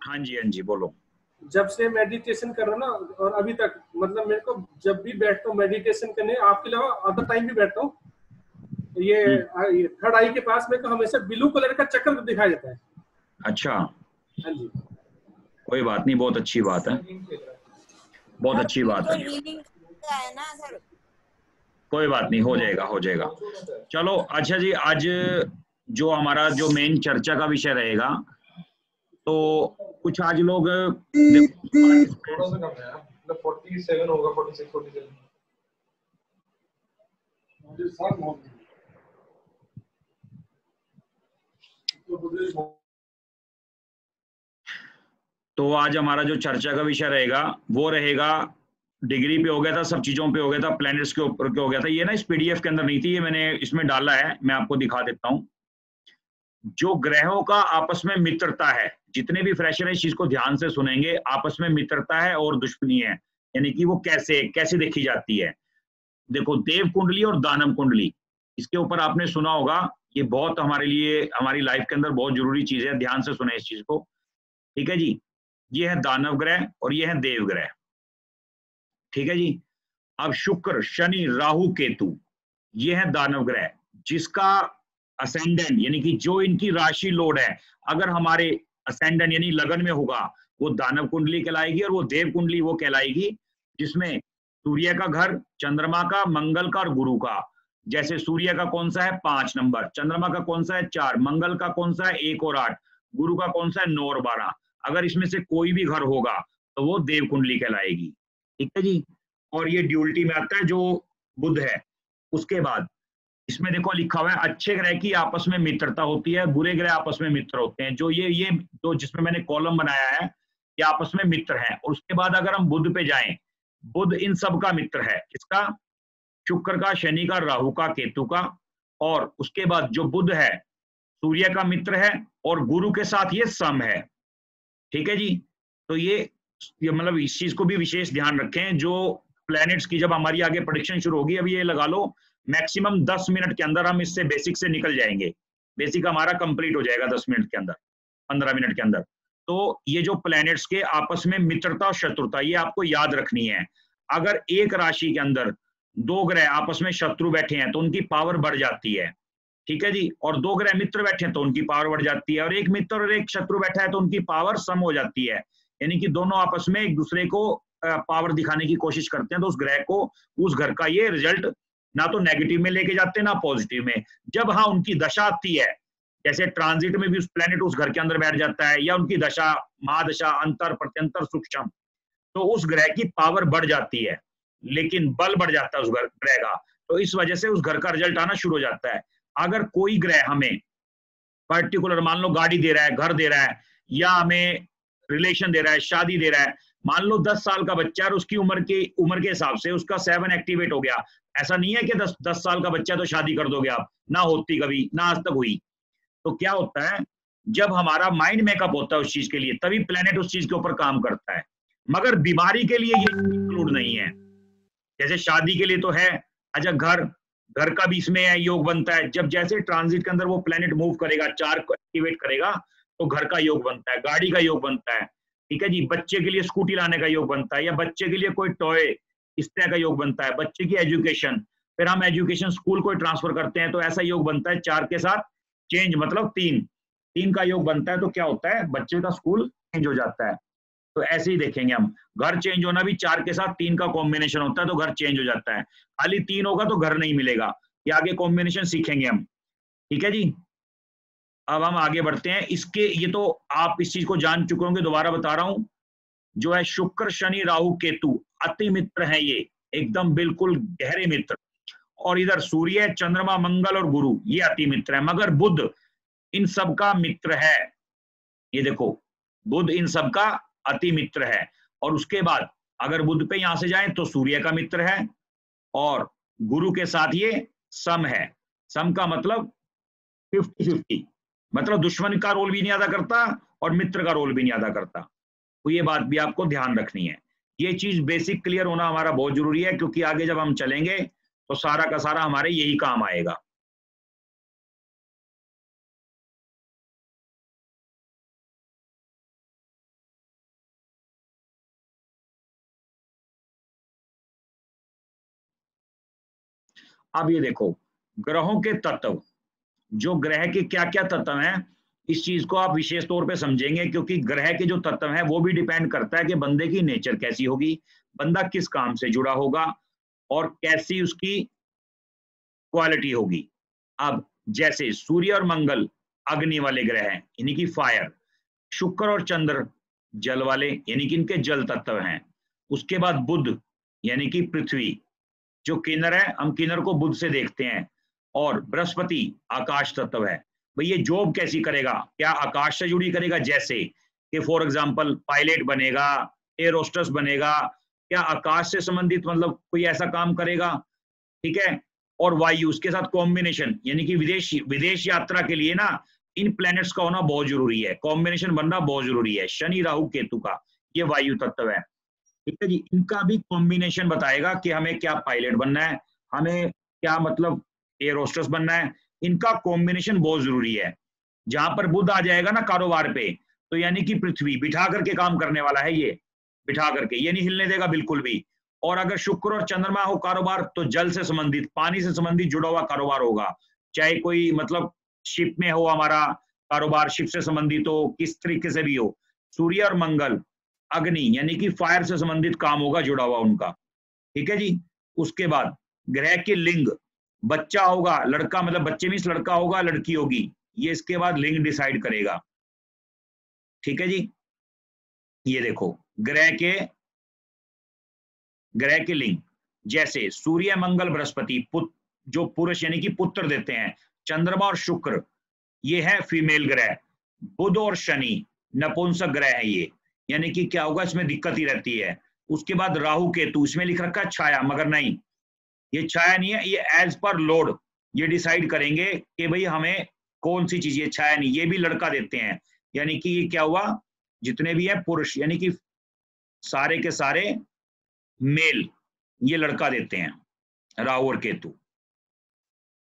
हाँ जी, हाँ जी, बोलो। जब से मेडिटेशन कर रहा हूँ ना, और अभी तक मतलब मेरे को जब भी बैठता हूँ मेडिटेशन करने, आपके अलावा अदर टाइम भी बैठता हूँ, ये थर्ड आई के पास मेरे को हमेशा ब्लू कलर का चक्र दिखाई देता है। अच्छा, हाँ जी। कोई बात नहीं, बहुत अच्छी बात है, बहुत अच्छी बात तो है। हीलिंग है ना सर? कोई बात नहीं, हो जाएगा, हो जाएगा। चलो, अच्छा जी, आज जो हमारा जो मेन चर्चा का विषय रहेगा, तो कुछ आज लोग देखो थोड़ा सा कम है, मतलब 47 होगा, 46 47। तो आज हमारा जो चर्चा का विषय रहेगा वो रहेगा, डिग्री पे हो गया था, सब चीजों पे हो गया था, प्लैनेट्स के ऊपर के हो गया था। ये ना इस पीडीएफ के अंदर नहीं थी, ये मैंने इसमें डाला है, मैं आपको दिखा देता हूँ। जो ग्रहों का आपस में मित्रता है, जितने भी फ्रेशर इस चीज को ध्यान से सुनेंगे, आपस में मित्रता है और दुश्मनी है, यानी कि वो कैसे कैसे देखी जाती है। देखो, देव कुंडली और दानव कुंडली, इसके ऊपर आपने सुना होगा, ये बहुत हमारे लिए, हमारी लाइफ के अंदर बहुत जरूरी चीज है, ध्यान से सुने इस चीज को, ठीक है जी। ये है दानव ग्रह और ये है देव ग्रह, ठीक है जी। अब शुक्र, शनि, राहु, केतु, ये है दानव ग्रह, जिसका असेंडेंट यानी कि जो इनकी राशि लोड है, अगर हमारे असेंडेंट यानी लगन में होगा, वो दानव कुंडली कहलाएगी, और वो देव कुंडली वो कहलाएगी जिसमें सूर्य का घर, चंद्रमा का, मंगल का और गुरु का। जैसे सूर्य का कौन सा है 5 नंबर, चंद्रमा का कौन सा है 4, मंगल का कौन सा है 1 और 8, गुरु का कौन सा है 9 और 12। अगर इसमें से कोई भी घर होगा तो वो देव कुंडली कहलाएगी, ठीक है जी। और ये ड्यूलिटी में आता है जो बुध है। उसके बाद इसमें देखो लिखा हुआ है, अच्छे ग्रह की आपस में मित्रता होती है, बुरे ग्रह आपस में मित्र होते हैं। जो ये तो जिसमें मैंने कॉलम बनाया है, ये आपस में मित्र हैं। और उसके बाद अगर हम बुध पे जाएं, बुध इन सब का मित्र है, किसका? शुक्र का, शनि का, राहु का, केतु का। और उसके बाद जो बुध है सूर्य का मित्र है और गुरु के साथ ये सम है, ठीक है जी। तो ये मतलब इस चीज को भी विशेष ध्यान रखें। जो प्लैनेट्स की जब हमारी आगे प्रेडिक्शन शुरू होगी, अभी ये लगा लो मैक्सिमम 10 मिनट के अंदर हम इससे बेसिक से निकल जाएंगे, बेसिक हमारा कंप्लीट हो जाएगा 10 मिनट के अंदर, 15 मिनट के अंदर। तो ये जो प्लैनेट्स के आपस में मित्रता और शत्रुता, ये आपको याद रखनी है। अगर एक राशि के अंदर 2 ग्रह आपस में शत्रु बैठे हैं तो उनकी पावर बढ़ जाती है, ठीक है जी। और 2 ग्रह मित्र बैठे हैं तो उनकी पावर बढ़ जाती है, और एक मित्र और एक शत्रु बैठा है तो उनकी पावर सम हो जाती है। यानी कि दोनों आपस में एक दूसरे को पावर दिखाने की कोशिश करते हैं, तो उस ग्रह को, उस घर का ये रिजल्ट ना तो नेगेटिव में लेके जाते हैं ना पॉजिटिव में। जब हाँ उनकी दशा आती है, जैसे ट्रांजिट में भी उस प्लेनेट उस घर के अंदर बैठ जाता है, या उनकी दशा, महादशा, अंतर, प्रत्यंतर, सूक्ष्म, तो उस ग्रह की पावर बढ़ जाती है, लेकिन बल बढ़ जाता है उस ग्रह का। तो इस वजह से उस घर का रिजल्ट आना शुरू हो जाता है। अगर कोई ग्रह हमें पर्टिकुलर, मान लो गाड़ी दे रहा है, घर दे रहा है, या हमें रिलेशन दे रहा है, शादी दे रहा है, मान लो 10 साल का बच्चा और उसकी उम्र के हिसाब से उसका 7 एक्टिवेट हो गया। ऐसा नहीं है कि 10 साल का बच्चा तो शादी कर दोगे आप, ना होती कभी, ना आज तक हुई। तो क्या होता है, जब हमारा माइंड मेकअप होता है उस चीज के लिए, तभी प्लेनेट उस चीज के ऊपर काम करता है। मगर बीमारी के लिए ये इंक्लूड नहीं है। जैसे शादी के लिए तो है, अच्छा घर का भी इसमें है, योग बनता है। जब जैसे ट्रांजिट के अंदर वो प्लेनेट मूव करेगा, 4 को एक्टिवेट करेगा, तो घर का योग बनता है, गाड़ी का योग बनता है, ठीक है जी। बच्चे के लिए स्कूटी लाने का योग बनता है, या बच्चे के लिए कोई टॉय, इस तरह का योग बनता है। बच्चे की एजुकेशन, फिर हम एजुकेशन स्कूल को ट्रांसफर करते हैं, तो ऐसा योग बनता है। 4 के साथ चेंज, मतलब 3 का योग बनता है। तो क्या होता है, बच्चे का स्कूल चेंज हो जाता है। तो ऐसे ही देखेंगे हम, घर चेंज होना भी 4 के साथ 3 का कॉम्बिनेशन होता है, तो घर चेंज हो जाता है। खाली 3 होगा तो घर नहीं मिलेगा। ये आगे कॉम्बिनेशन सीखेंगे हम, ठीक है जी। अब हम आगे बढ़ते हैं। इसके, ये तो आप इस चीज को जान चुके होंगे, दोबारा बता रहा हूं। जो है शुक्र, शनि, राहु, केतु अति मित्र है, ये एकदम बिल्कुल गहरे मित्र। और इधर सूर्य, चंद्रमा, मंगल और गुरु, ये अति मित्र है। मगर बुध इन सब का मित्र है, ये देखो, बुध इन सब का अति मित्र है। और उसके बाद अगर बुध पे यहां से जाए तो सूर्य का मित्र है, और गुरु के साथ ये सम है। सम का मतलब 50-50, मतलब दुश्मन का रोल भी नहीं अदा करता और मित्र का रोल भी नहीं अदा करता। तो ये बात भी आपको ध्यान रखनी है। ये चीज बेसिक क्लियर होना हमारा बहुत जरूरी है, क्योंकि आगे जब हम चलेंगे तो सारा का सारा हमारे यही काम आएगा। अब ये देखो ग्रहों के तत्व, जो ग्रह के क्या क्या तत्व हैं, इस चीज को आप विशेष तौर पे समझेंगे, क्योंकि ग्रह के जो तत्व हैं वो भी डिपेंड करता है कि बंदे की नेचर कैसी होगी, बंदा किस काम से जुड़ा होगा और कैसी उसकी क्वालिटी होगी। अब जैसे सूर्य और मंगल अग्नि वाले ग्रह हैं, यानी कि फायर। शुक्र और चंद्र जल वाले, यानी कि इनके जल तत्व हैं। उसके बाद बुध यानी कि पृथ्वी, जो किन्नर है, हम किन्नर को बुध से देखते हैं। और बृहस्पति आकाश तत्व है। भाई ये जॉब कैसी करेगा, क्या आकाश से जुड़ी करेगा, जैसे कि फॉर एग्जांपल पायलट बनेगा, एयर होस्टेस बनेगा, क्या आकाश से संबंधित मतलब कोई ऐसा काम करेगा, ठीक है। और वायु, उसके साथ कॉम्बिनेशन, यानी कि विदेश यात्रा के लिए ना इन प्लैनेट्स का होना बहुत जरूरी है, कॉम्बिनेशन बनना बहुत जरूरी है। शनि राहु केतु का ये वायु तत्व है, ठीक है जी। इनका भी कॉम्बिनेशन बताएगा कि हमें क्या पायलट बनना है, हमें क्या मतलब एयर होस्टेस बनना है। इनका कॉम्बिनेशन बहुत जरूरी है। जहां पर बुध आ जाएगा ना कारोबार पे, तो यानी कि पृथ्वी बिठा करके काम करने वाला है, ये बिठा करके, ये नहीं हिलने देगा बिल्कुल भी। और अगर शुक्र और चंद्रमा हो कारोबार, तो जल से संबंधित, पानी से संबंधित जुड़ा हुआ कारोबार होगा। चाहे कोई मतलब शिप में हो हमारा कारोबार, शिप से संबंधित हो, किस तरीके से भी हो। सूर्य और मंगल अग्नि, यानी कि फायर से संबंधित काम होगा जुड़ा हुआ उनका, ठीक है जी। उसके बाद ग्रह के लिंग, बच्चा होगा लड़का, मतलब बच्चे में लड़का होगा लड़की होगी, ये इसके बाद लिंग डिसाइड करेगा, ठीक है जी। ये देखो ग्रह के लिंग, जैसे सूर्य मंगल बृहस्पति जो पुरुष यानी कि पुत्र देते हैं। चंद्रमा और शुक्र ये है फीमेल ग्रह। बुध और शनि नपुंसक ग्रह है ये, यानी कि क्या होगा, इसमें दिक्कत ही रहती है। उसके बाद राहु केतु, इसमें लिख रखा है छाया, मगर नहीं, ये छाया नहीं है, ये एज पर लोड ये डिसाइड करेंगे कि भाई हमें कौन सी चीज, ये छाया नहीं, ये भी लड़का देते हैं। यानी कि ये क्या हुआ, जितने भी है पुरुष यानी कि सारे के सारे मेल, ये लड़का देते हैं, राहु और केतु,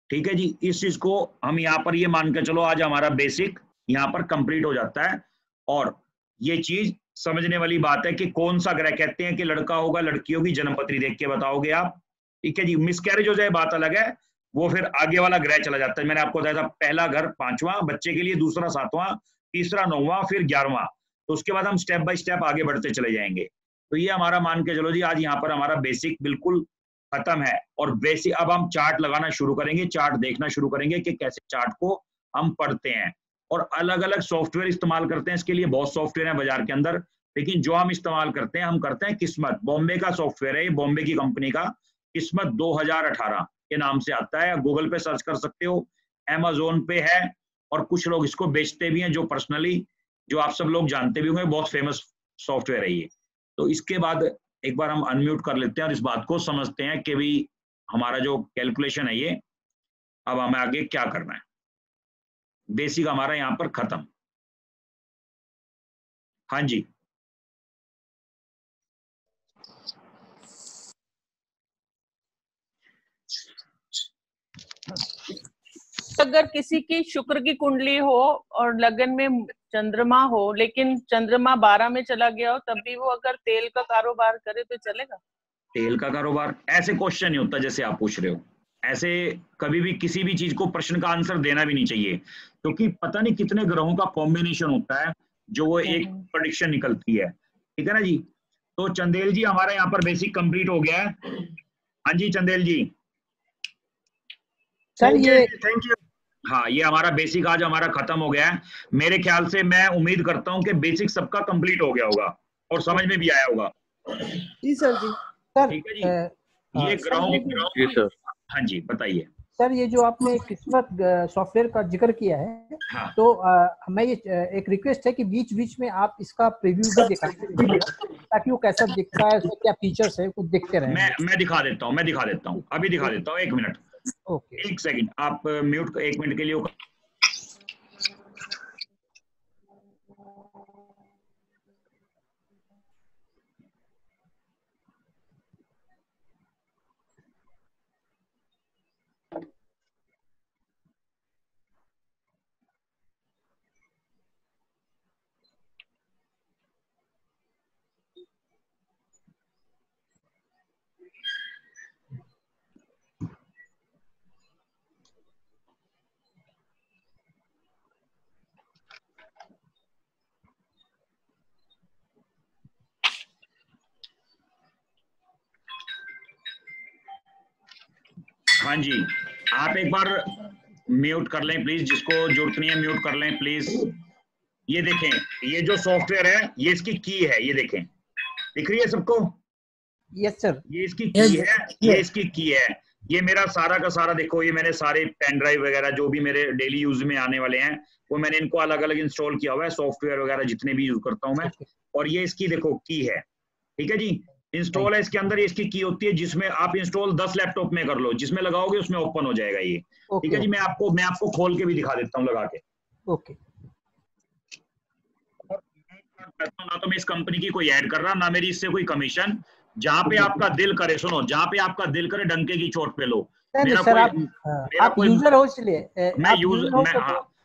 ठीक है जी। इस चीज को हम यहाँ पर ये मान के चलो, आज हमारा बेसिक यहाँ पर कंप्लीट हो जाता है। और ये चीज समझने वाली बात है कि कौन सा ग्रह, कहते हैं कि लड़का होगा लड़की होगी, जन्मपत्री देख के बताओगे आप, ठीक है जी। मिसकैरेज हो जाए बात अलग है, वो फिर आगे वाला ग्रह चला जाता है। मैंने आपको बताया था, पहला घर 5वां बच्चे के लिए, दूसरा 7वां, तीसरा 9वां, फिर 11वां। तो उसके बाद हम स्टेप बाय स्टेप आगे बढ़ते चले जाएंगे। तो ये हमारा मान के चलो जी, आज यहाँ पर हमारा बेसिक बिल्कुल खत्म है। और बेसिक अब हम चार्ट लगाना शुरू करेंगे, चार्ट देखना शुरू करेंगे कि कैसे चार्ट को हम पढ़ते हैं। और अलग अलग सॉफ्टवेयर इस्तेमाल करते हैं इसके लिए, बहुत सॉफ्टवेयर है बाजार के अंदर, लेकिन जो हम इस्तेमाल करते हैं, हम करते हैं किस्मत, बॉम्बे का सॉफ्टवेयर है ये, बॉम्बे की कंपनी का, किस्मत 2018 के नाम से आता है। गूगल पे सर्च कर सकते हो, Amazon पे है, और कुछ लोग इसको बेचते भी हैं, जो पर्सनली, जो आप सब लोग जानते भी होंगे, बहुत फेमस सॉफ्टवेयर है ये। तो इसके बाद एक बार हम अनम्यूट कर लेते हैं और इस बात को समझते हैं कि भी हमारा जो कैलकुलेशन है ये, अब हमें आगे क्या करना है। बेसिक हमारा यहाँ पर खत्म। हाँ जी, अगर किसी की शुक्र की कुंडली हो और लगन में चंद्रमा हो, लेकिन चंद्रमा 12 में चला गया हो, तब भी वो अगर तेल का कारोबार करे तो चलेगा? तेल का कारोबार, ऐसे क्वेश्चन नहीं होता जैसे आप पूछ रहे हो। ऐसे कभी भी किसी भी चीज को प्रश्न का आंसर देना भी नहीं चाहिए, क्योंकि पता नहीं कितने ग्रहों का कॉम्बिनेशन होता है जो वो एक प्रेडिक्शन निकलती है, ठीक है ना जी। तो चंदेल जी हमारा यहाँ पर बेसिक कंप्लीट हो गया है। हाँ जी चंदेल जी, सर ये थैंक यू। हाँ, ये हमारा बेसिक आज हमारा खत्म हो गया है। मेरे ख्याल से मैं उम्मीद करता हूँ कि बेसिक सबका कंप्लीट हो गया होगा और समझ में भी आया होगा। जी सर जी। सर ठीक है जी, ये ग्रहों, हाँ जी बताइए सर, ये जो आपने किस्मत सॉफ्टवेयर का जिक्र किया है, हाँ। तो मैं ये एक रिक्वेस्ट है कि बीच बीच में आप इसका प्रीव्यू भी दिखाते रहिएगा, ताकि वो कैसा दिखता है, उसमें क्या फीचर्स है, कुछ देखते रहें। मैं दिखा देता हूँ, अभी दिखा देता हूँ, 1 मिनट, ओके, 1 सेकंड आप म्यूट 1 मिनट के लिए। हाँ जी, आप एक बार म्यूट कर लें प्लीज, जिसको जरूरत नहीं है म्यूट कर लें प्लीज। ये देखें, ये जो सॉफ्टवेयर है ये इसकी की है, ये देखें, दिख रही है सबको? Yes sir. ये इसकी की है, ये इसकी की है। ये मेरा सारा का सारा देखो, ये मैंने सारे पेन ड्राइव वगैरह जो भी मेरे डेली यूज में आने वाले हैं वो मैंने इनको अलग अलग इंस्टॉल किया हुआ है, सॉफ्टवेयर वगैरह जितने भी यूज करता हूँ मैं। और ये इसकी देखो की है, ठीक है जी, इंस्टॉल है इसके अंदर। ये इसकी की होती है जिसमें आप इंस्टॉल 10 लैपटॉप में कर लो, जिसमें लगाओगे उसमें ओपन हो जाएगा ये, ठीक है जी। मैं आपको खोल के भी दिखा देता हूँ लगा के। ओके। ना तो मैं इस कंपनी की कोई ऐड कर रहा, ना मेरी इससे कोई कमीशन। जहाँ पे आपका दिल करे, सुनो, जहाँ पे आपका दिल करे डंके की चोट पे लो। मेरा सर, कोई आप यूजर हो इसलिए मैं यूज तो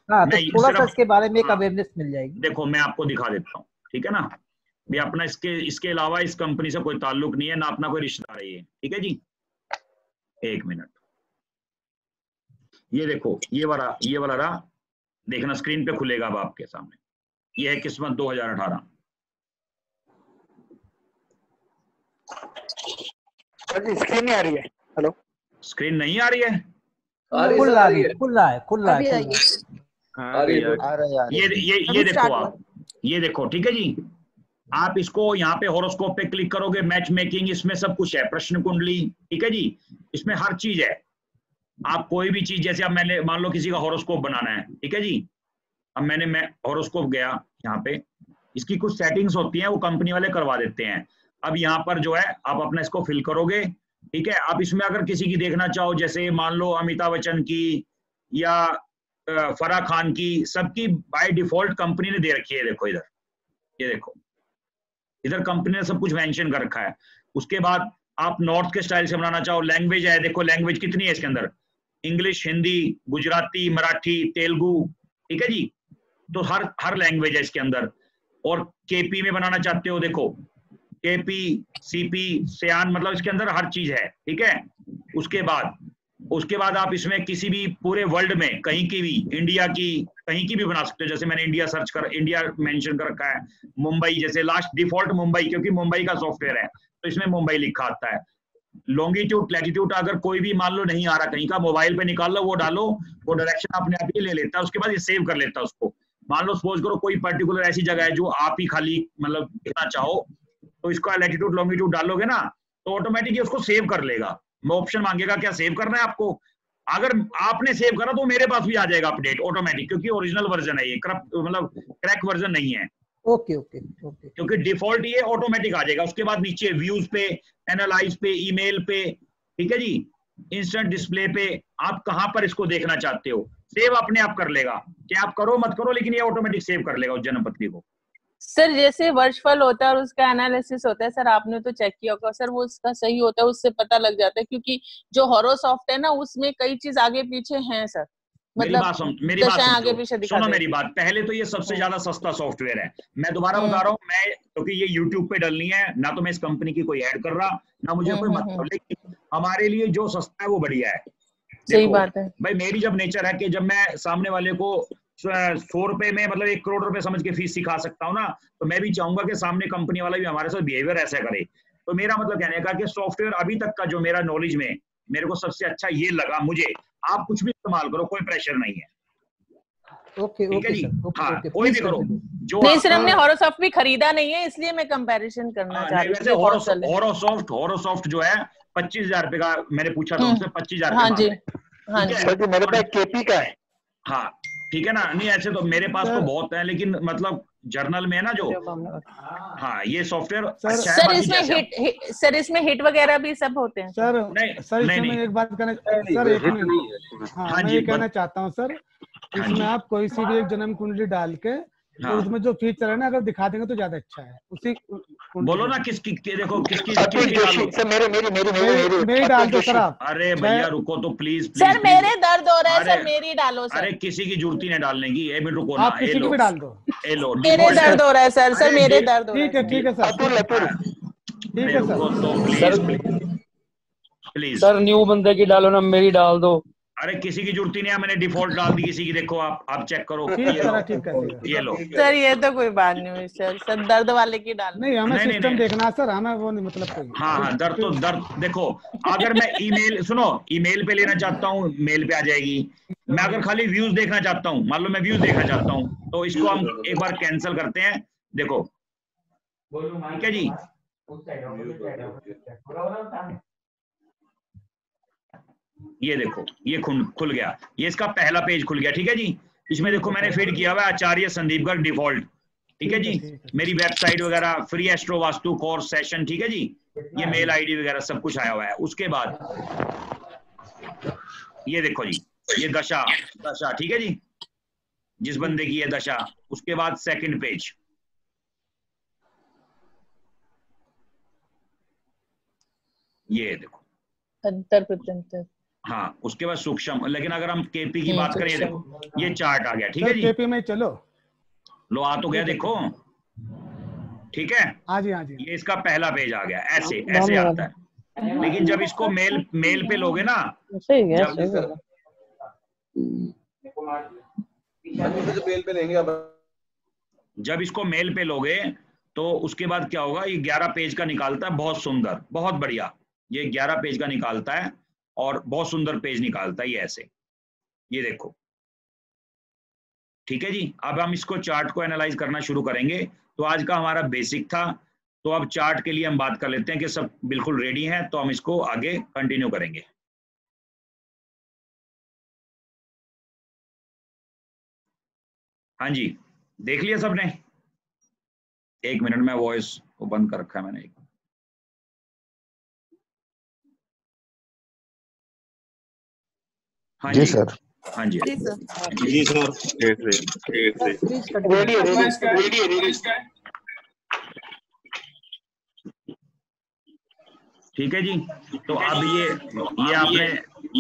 थोड़ा सा इसके बारे में एक अवेयरनेस मिल जाएगी। देखो मैं आपको दिखा देता हूँ, ठीक है ना। भी अपना इसके अलावा इस कंपनी से कोई ताल्लुक नहीं है, ना अपना कोई रिश्तेदार है ये, ठीक है जी। एक मिनट, ये देखो, ये वाला रहा, देखना स्क्रीन पे खुलेगा अब आपके सामने। ये है किस्मत 2018। स्क्रीन नहीं आ रही है? हेलो, स्क्रीन नहीं आ रही है? खुला है। ये देखो आप, ये देखो, ठीक है जी। आप इसको यहाँ पे हॉरोस्कोप पे क्लिक करोगे, मैच मेकिंग, इसमें सब कुछ है, प्रश्न कुंडली, ठीक है जी, इसमें हर चीज है। आप कोई भी चीज, जैसे अब मैंने मान लो किसी का हॉरोस्कोप बनाना है, ठीक है जी, अब मैं हॉरोस्कोप गया यहाँ पे, इसकी कुछ सेटिंग्स होती हैं वो कंपनी वाले करवा देते हैं। अब यहाँ पर जो है आप अपना इसको फिल करोगे, ठीक है। आप इसमें अगर किसी की देखना चाहो, जैसे मान लो अमिताभ बच्चन की या फराह खान की, सबकी बाय डिफॉल्ट कंपनी ने दे रखी है। देखो इधर, ये देखो, इधर कंपनी ने सब कुछ मेंशन कर रखा है। उसके बाद आप नॉर्थ के स्टाइल से बनाना चाहो, लैंग्वेज है, देखो लैंग्वेज कितनी है इसके अंदर, इंग्लिश, हिंदी, गुजराती, मराठी, तेलुगु, ठीक है जी। तो हर लैंग्वेज है इसके अंदर। और केपी में बनाना चाहते हो, देखो केपी, सीपी, सियान, मतलब इसके अंदर हर चीज है, ठीक है। उसके बाद आप इसमें किसी भी पूरे वर्ल्ड में कहीं की भी, इंडिया की कहीं की भी बना सकते हो। जैसे मैंने इंडिया मेंशन कर रखा है, मुंबई, जैसे लास्ट डिफॉल्ट मुंबई, क्योंकि मुंबई का सॉफ्टवेयर है तो इसमें मुंबई लिखा आता है। लॉन्गिट्यूड, लैटिट्यूड, अगर कोई भी मान लो नहीं आ रहा कहीं का, मोबाइल पे निकाल लो, वो डालो, वो डायरेक्शन अपने आप ही ले लेता है। उसके बाद ये सेव कर लेता है उसको। मान लो सपोज करो कोई पर्टिकुलर ऐसी जगह है जो आप ही खाली मतलब देखना चाहो, तो इसका लैटिट्यूड लॉन्गिट्यूड डालोगे ना तो ऑटोमेटिकली उसको सेव कर लेगा। मैं ऑप्शन मांगेगा क्या सेव करना है आपको, अगर आपने सेव करा तो मेरे पास भी आ जाएगा अपडेट ऑटोमेटिक, क्योंकि ओरिजिनल वर्जन है ये, क्रैक वर्जन नहीं है। ओके। क्योंकि डिफॉल्ट ये ऑटोमेटिक आ जाएगा। उसके बाद नीचे व्यूज पे, एनालाइज पे, ईमेल पे, ठीक है जी, इंस्टेंट डिस्प्ले पे, आप कहां पर इसको देखना चाहते हो, सेव अपने आप कर लेगा। क्या आप करो मत करो, लेकिन ये ऑटोमेटिक सेव कर लेगा उस जन्मपत्री को। सर जैसे वर्षफल होता है और उसका एनालिसिस होता है, सर आपने तो चेक किया होगा सर, वो उसका सही होता है, उससे पता लग जाता है। क्योंकि जो हॉरोसॉफ्ट है ना, उसमें कई चीज आगे पीछे हैं सर, मेरी बात आगे पीछे दिखा सुनो मेरी बात। पहले तो ये सबसे ज्यादा सस्ता सॉफ्टवेयर है, मैं दोबारा बता रहा हूँ, मैं क्योंकि ये यूट्यूब पे डलनी है ना, तो मैं इस कंपनी की कोई ऐड कर रहा ना मुझे कोई मतलब, लेकिन हमारे लिए जो सस्ता है वो बढ़िया है। सही बात है भाई, मेरी जब नेचर है कि जब मैं सामने वाले को 100 रुपए में मतलब 1 करोड़ रुपए समझ के फीस सिखा सकता हूँ ना, तो मैं भी चाहूंगा कि सामने कंपनी वाला भी हमारे साथ बिहेवियर ऐसा करे। तो मेरा मतलब कहने का कि सॉफ्टवेयर अभी तक का जो मेरा नॉलेज में मेरे को सबसे अच्छा ये लगा मुझे। आप कुछ भी इस्तेमाल करो, कोई प्रेशर नहीं है। ओके जी, हाँ कोई भी करो। जो नहीं सर, हमने हॉरोसॉफ्ट भी खरीदा नहीं है, इसलिए मैं कंपैरिजन करना चाह रही हूँ। हॉरोसॉफ्ट जो है 25,000 रुपए का, मैंने पूछा था उनसे 25,000। हाँ जी, हाँ जी सर, मेरे पास केपी का है। हाँ ठीक है ना, नहीं ऐसे तो मेरे पास तो बहुत है, लेकिन मतलब जर्नल में है ना जो, हाँ ये सॉफ्टवेयर अच्छा है। सर इसमें हिट वगैरह भी सब होते हैं सर। नहीं, नहीं एक बात कहना, सर एक मिनट, हाँ मैं ये कहना चाहता हूँ सर, इसमें आप कोई सी भी एक जन्म कुंडली डाल के तो उसमें जो फीचर है ना अगर दिखा देंगे तो ज्यादा अच्छा है। उसी बोलो ना किसकी, देखो किसकी सर मेरी डाल दो सर आप। अरे भैया रुको तो प्लीज सर, मेरे दर्द हो रहा है सर, मेरी डालो सर। अरे किसी की जरूरत ही नहीं डालने की, एक मिनट रुको ना, आप किसी की भी डाल दो। मेरे दर्द हो रहा है सर, सर मेरे दर्द हो रहा है। ठीक है सर, ठीक है सर, प्लीज सर न्यू बंदे की डालो ना, मेरी डाल दो। अरे किसी की जरूरत ही नहीं है, मैंने डिफॉल्ट डाल दी किसी की, देखो आप चेक करो। ठीक कर ये लो सर, ये तो कोई बात नहीं हुई सर, सब दर्द वाले की डाल। नहीं, हमें नहीं, सिस्टम नहीं। देखना सर, हमें वो नहीं मतलब कोई। हाँ, दर्द देखो, अगर मैं ईमेल, सुनो, ईमेल पे लेना चाहता हूँ मेल पे आ जाएगी। मैं अगर खाली व्यूज देखना चाहता हूँ, मान लो मैं व्यूज देखना चाहता हूँ, तो इसको हम एक बार कैंसिल करते हैं। देखो ठीक है जी, ये देखो ये खुल गया, ये इसका पहला पेज खुल गया। ठीक है जी, इसमें देखो मैंने फीड किया हुआ है आचार्य संदीप गर्ग डिफॉल्ट। ठीक है जी, मेरी वेबसाइट वगैरह, free astro vastu course session. ठीक है जी, ये मेल आईडी वगैरह सब कुछ आया हुआ है। उसके बाद ये देखो जी, ये दशा। ठीक है जी, जिस बंदे की ये दशा। उसके बाद सेकंड पेज, ये देखो अंतर प्रत्यंतर। हाँ, उसके बाद सूक्ष्म। लेकिन अगर हम केपी की बात करें, देखो ये चार्ट आ गया। ठीक है जी, केपी में चलो, लो आ तो गया, देखो ठीक है। हाँ जी, हाँ जी। ये इसका पहला पेज आ गया, ऐसे आता है। लेकिन जब इसको मेल पे लोगे ना, जब इसको मेल पे लोगे तो उसके बाद क्या होगा, ये 11 पेज का निकालता है, बहुत सुंदर, बहुत बढ़िया। ये 11 पेज का निकालता है और बहुत सुंदर पेज निकालता है ये ऐसे, ये देखो। ठीक है जी, अब हम इसको चार्ट को एनालाइज करना शुरू करेंगे। तो आज का हमारा बेसिक था, तो अब चार्ट के लिए हम बात कर लेते हैं कि सब बिल्कुल रेडी हैं, तो हम इसको आगे कंटिन्यू करेंगे। हाँ जी, देख लिया सबने? एक मिनट में वॉइस को बंद कर रखा है मैंने। हाँ जी सर, हाँ जी जी सर, ठीक है जी। तो अब ये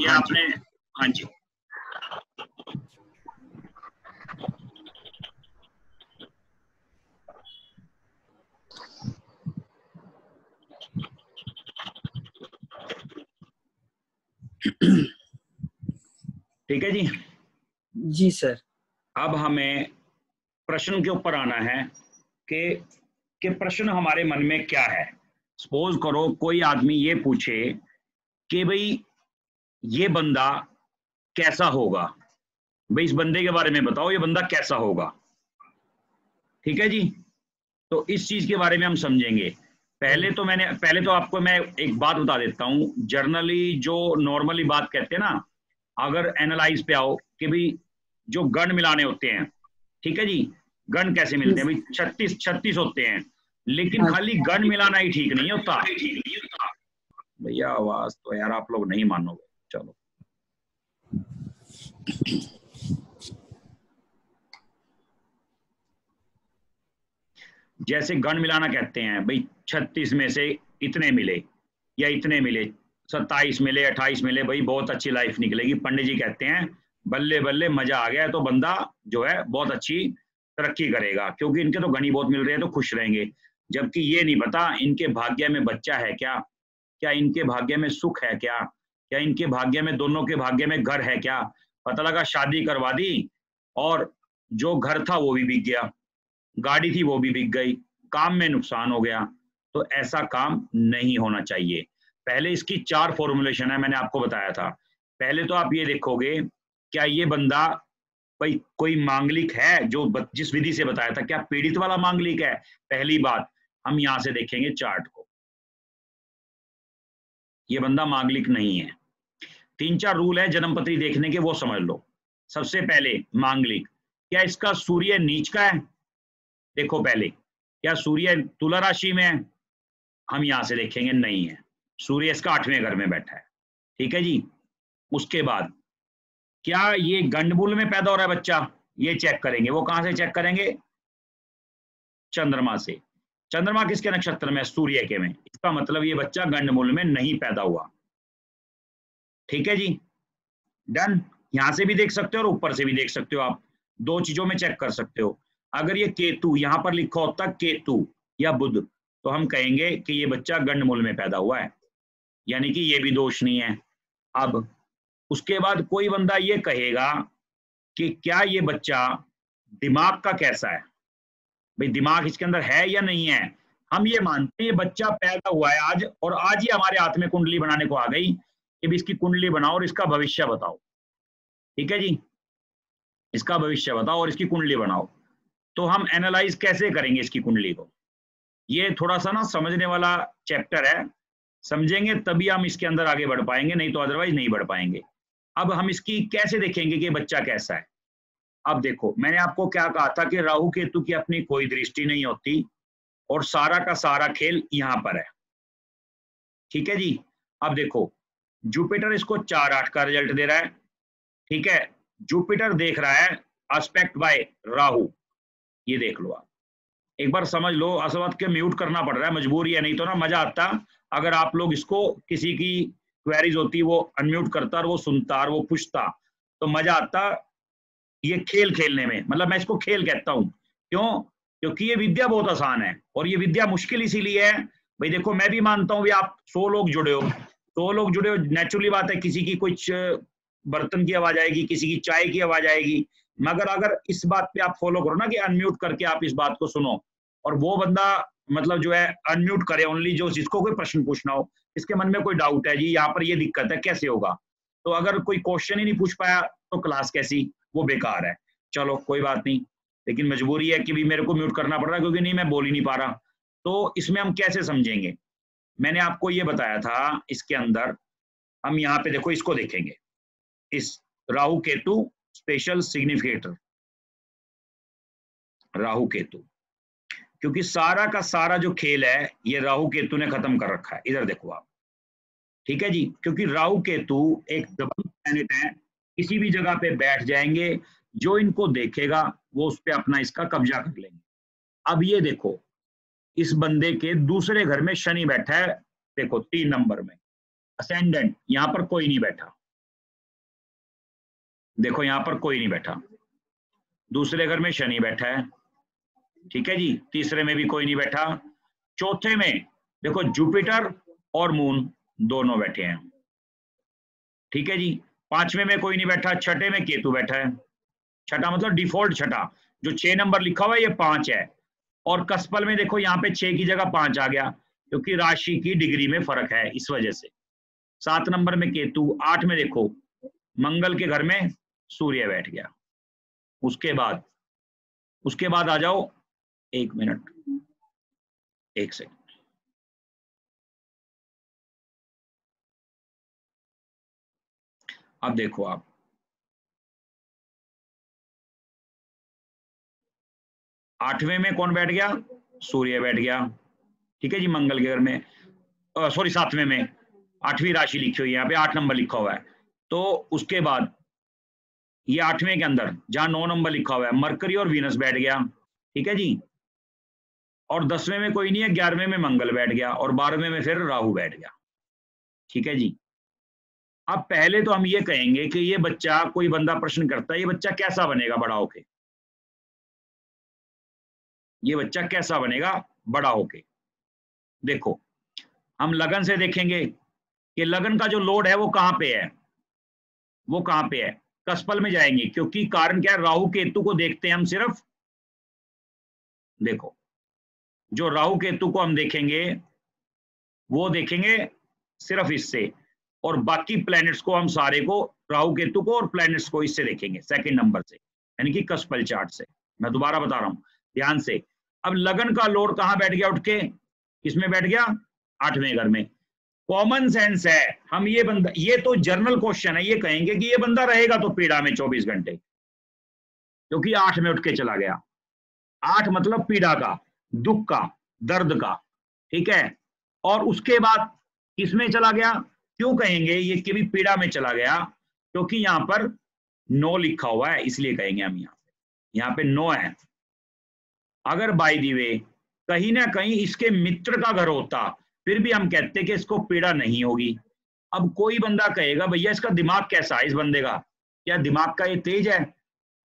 आपने हाँ जी, ठीक है जी। जी सर। अब हमें प्रश्न के ऊपर आना है कि प्रश्न हमारे मन में क्या है। सपोज करो कोई आदमी ये पूछे कि भाई ये बंदा कैसा होगा, भाई इस बंदे के बारे में बताओ, ये बंदा कैसा होगा। ठीक है जी, तो इस चीज के बारे में हम समझेंगे। पहले तो आपको मैं एक बात बता देता हूँ। जर्नली जो नॉर्मली बात कहते हैं ना, अगर एनालाइज पे आओ कि भाई जो गण मिलाने होते हैं, ठीक है जी, गण कैसे मिलते हैं भाई, 36 होते हैं, लेकिन खाली गण मिलाना ही ठीक नहीं होता भैया। आवाज तो यार आप लोग नहीं मानोगे, चलो। जैसे गण मिलाना कहते हैं भाई, 36 में से इतने मिले या इतने मिले, 27 मिले, 28 मिले, भाई बहुत अच्छी लाइफ निकलेगी। पंडित जी कहते हैं बल्ले बल्ले मजा आ गया, तो बंदा जो है बहुत अच्छी तरक्की करेगा, क्योंकि इनके तो गणी बहुत मिल रहे हैं, तो खुश रहेंगे। जबकि ये नहीं पता इनके भाग्य में बच्चा है क्या, क्या इनके भाग्य में सुख है क्या, क्या इनके भाग्य में, दोनों के भाग्य में घर है क्या। पता लगा शादी करवा दी और जो घर था वो भी बिक गया, गाड़ी थी वो भी बिक गई, काम में नुकसान हो गया। तो ऐसा काम नहीं होना चाहिए। पहले इसकी 4 फॉर्मुलेशन है, मैंने आपको बताया था। पहले तो आप ये देखोगे क्या ये बंदा भाई कोई मांगलिक है, जो जिस विधि से बताया था, क्या पीड़ित वाला मांगलिक है। पहली बात हम यहां से देखेंगे चार्ट को, ये बंदा मांगलिक नहीं है। 3-4 रूल है जन्मपत्री देखने के, वो समझ लो। सबसे पहले मांगलिक, क्या इसका सूर्य नीच का है। देखो पहले, क्या सूर्य तुला राशि में है, हम यहां से देखेंगे नहीं है, सूर्य इसका 8वें घर में बैठा है। ठीक है जी। उसके बाद क्या ये गंडमूल में पैदा हो रहा है बच्चा, ये चेक करेंगे। वो कहां से चेक करेंगे, चंद्रमा से। चंद्रमा किसके नक्षत्र में, सूर्य के में। इसका मतलब ये बच्चा गंडमूल में नहीं पैदा हुआ। ठीक है जी, डन। यहां से भी देख सकते हो और ऊपर से भी देख सकते हो, आप 2 चीजों में चेक कर सकते हो। अगर ये केतु यहां पर लिखा होता केतु या बुध, तो हम कहेंगे कि ये बच्चा गंडमूल में पैदा हुआ है, यानी कि ये भी दोष नहीं है। अब उसके बाद कोई बंदा ये कहेगा कि क्या ये बच्चा दिमाग का कैसा है, भाई दिमाग इसके अंदर है या नहीं है। हम ये मानते हैं ये बच्चा पैदा हुआ है आज, और आज ही हमारे हाथ में कुंडली बनाने को आ गई कि भी इसकी कुंडली बनाओ और इसका भविष्य बताओ। ठीक है जी, इसका भविष्य बताओ और इसकी कुंडली बनाओ। तो हम एनालाइज कैसे करेंगे इसकी कुंडली को, ये थोड़ा सा ना समझने वाला चैप्टर है, समझेंगे तभी हम इसके अंदर आगे बढ़ पाएंगे, नहीं तो अदरवाइज नहीं बढ़ पाएंगे। अब हम इसकी कैसे देखेंगे कि बच्चा कैसा है। अब देखो, मैंने आपको क्या कहा था कि राहु केतु की अपनी कोई दृष्टि नहीं होती और सारा का सारा खेल यहां पर है। ठीक है जी, अब देखो जुपिटर इसको 4-8 का रिजल्ट दे रहा है। ठीक है, जुपिटर देख रहा है एस्पेक्ट बाय राहु, ये देख लो आप एक बार समझ लो। असल बात के म्यूट करना पड़ रहा है, मजबूरी है, नहीं तो ना मजा आता अगर आप लोग इसको, किसी की क्वेरीज होती वो अनम्यूट करता और वो सुनता और वो पूछता, तो मजा आता ये खेल खेलने में। मतलब मैं इसको खेल कहता हूं, क्यों? क्योंकि ये विद्या बहुत आसान है और ये विद्या मुश्किल इसीलिए है। भाई देखो, मैं भी मानता हूँ भी आप 100 लोग जुड़े हो, 100 लोग जुड़े हो, नेचुरली बात है किसी की कुछ बर्तन की आवाज आएगी, किसी की चाय की आवाज आएगी, मगर अगर इस बात पे आप फॉलो करो ना कि अनम्यूट करके आप इस बात को सुनो, और वो बंदा मतलब जो है अनम्यूट करे ओनली जो जिसको कोई प्रश्न पूछना हो, इसके मन में कोई डाउट है जी यहाँ पर ये दिक्कत है, कैसे होगा, तो अगर कोई क्वेश्चन ही नहीं पूछ पाया तो क्लास कैसी, वो बेकार है। चलो कोई बात नहीं, लेकिन मजबूरी है कि भी मेरे को म्यूट करना पड़ रहा है क्योंकि नहीं मैं बोल ही नहीं पा रहा। तो इसमें हम कैसे समझेंगे, मैंने आपको ये बताया था, इसके अंदर हम यहाँ पे देखो इसको देखेंगे, इस राहु केतु स्पेशल सिग्निफिकेटर राहु केतु, क्योंकि सारा का सारा जो खेल है ये राहु केतु ने खत्म कर रखा है। इधर देखो आप, ठीक है जी, क्योंकि राहु केतु एक दबंग प्लैनेट है, किसी भी जगह पे बैठ जाएंगे, जो इनको देखेगा वो उस पर अपना इसका कब्जा कर लेंगे। अब ये देखो, इस बंदे के दूसरे घर में शनि बैठा है, देखो 3 नंबर में असेंडेंट, यहां पर कोई नहीं बैठा, देखो यहां पर कोई नहीं बैठा, दूसरे घर में शनि बैठा है। ठीक है जी, तीसरे में भी कोई नहीं बैठा, चौथे में देखो जुपिटर और मून दोनों बैठे हैं। ठीक है जी, 5वें में कोई नहीं बैठा, छठे में केतु बैठा है। छठा मतलब डिफॉल्ट छठा, जो 6 नंबर लिखा हुआ है ये 5 है, और कसपल में देखो यहाँ पे 6 की जगह 5 आ गया, क्योंकि राशि की डिग्री में फर्क है इस वजह से। 7 नंबर में केतु, 8 में देखो मंगल के घर में सूर्य बैठ गया। उसके बाद आ जाओ, 1 मिनट 1 सेकंड, अब देखो आप, आठवें में कौन बैठ गया? सूर्य बैठ गया। ठीक है जी, मंगल के घर में, सॉरी 7वें में, 8वीं राशि लिखी हुई है यहाँ पे, 8 नंबर लिखा हुआ है। तो उसके बाद ये 8वें के अंदर जहां 9 नंबर लिखा हुआ है मरकरी और वीनस बैठ गया। ठीक है जी, और 10वें में कोई नहीं है, 11वें में मंगल बैठ गया, और 12वें में फिर राहु बैठ गया। ठीक है जी, अब पहले तो हम ये कहेंगे कि ये बच्चा, कोई बंदा प्रश्न करता है ये बच्चा कैसा बनेगा बड़ा होके, ये बच्चा कैसा बनेगा बड़ा होके। देखो हम लगन से देखेंगे कि लगन का जो लोड है वो कहां पे है, वो कहां पे है, कसपल में जाएंगे, क्योंकि कारण क्या है, राहु केतु को देखते हैं हम सिर्फ, देखो जो राहु केतु को हम देखेंगे वो देखेंगे सिर्फ इससे, और बाकी प्लैनेट्स को हम सारे को, राहु केतु को और प्लैनेट्स को इससे देखेंगे, 2nd नंबर से, यानी कि कसपल चार्ट से। मैं दोबारा बता रहा हूं ध्यान से। अब लगन का लोड कहां बैठ गया उठ के, किसमें बैठ गया? 8वें घर में। कॉमन सेंस है, हम ये बंदा, ये तो जर्नल क्वेश्चन है, ये कहेंगे कि ये बंदा रहेगा तो पीड़ा में 24 घंटे, क्योंकि 8 में उठ के चला गया। 8 मतलब पीड़ा का, दुख का, दर्द का। ठीक है, और उसके बाद किसमें चला गया? क्यों कहेंगे ये कि भी पीड़ा में चला गया? क्योंकि यहाँ पर 9 लिखा हुआ है, इसलिए कहेंगे हम यहाँ पे 9 है। अगर बाय द वे कहीं ना कहीं इसके मित्र का घर होता, फिर भी हम कहते कि इसको पीड़ा नहीं होगी। अब कोई बंदा कहेगा भैया इसका दिमाग कैसा है, इस बंदे का क्या दिमाग का ये तेज है?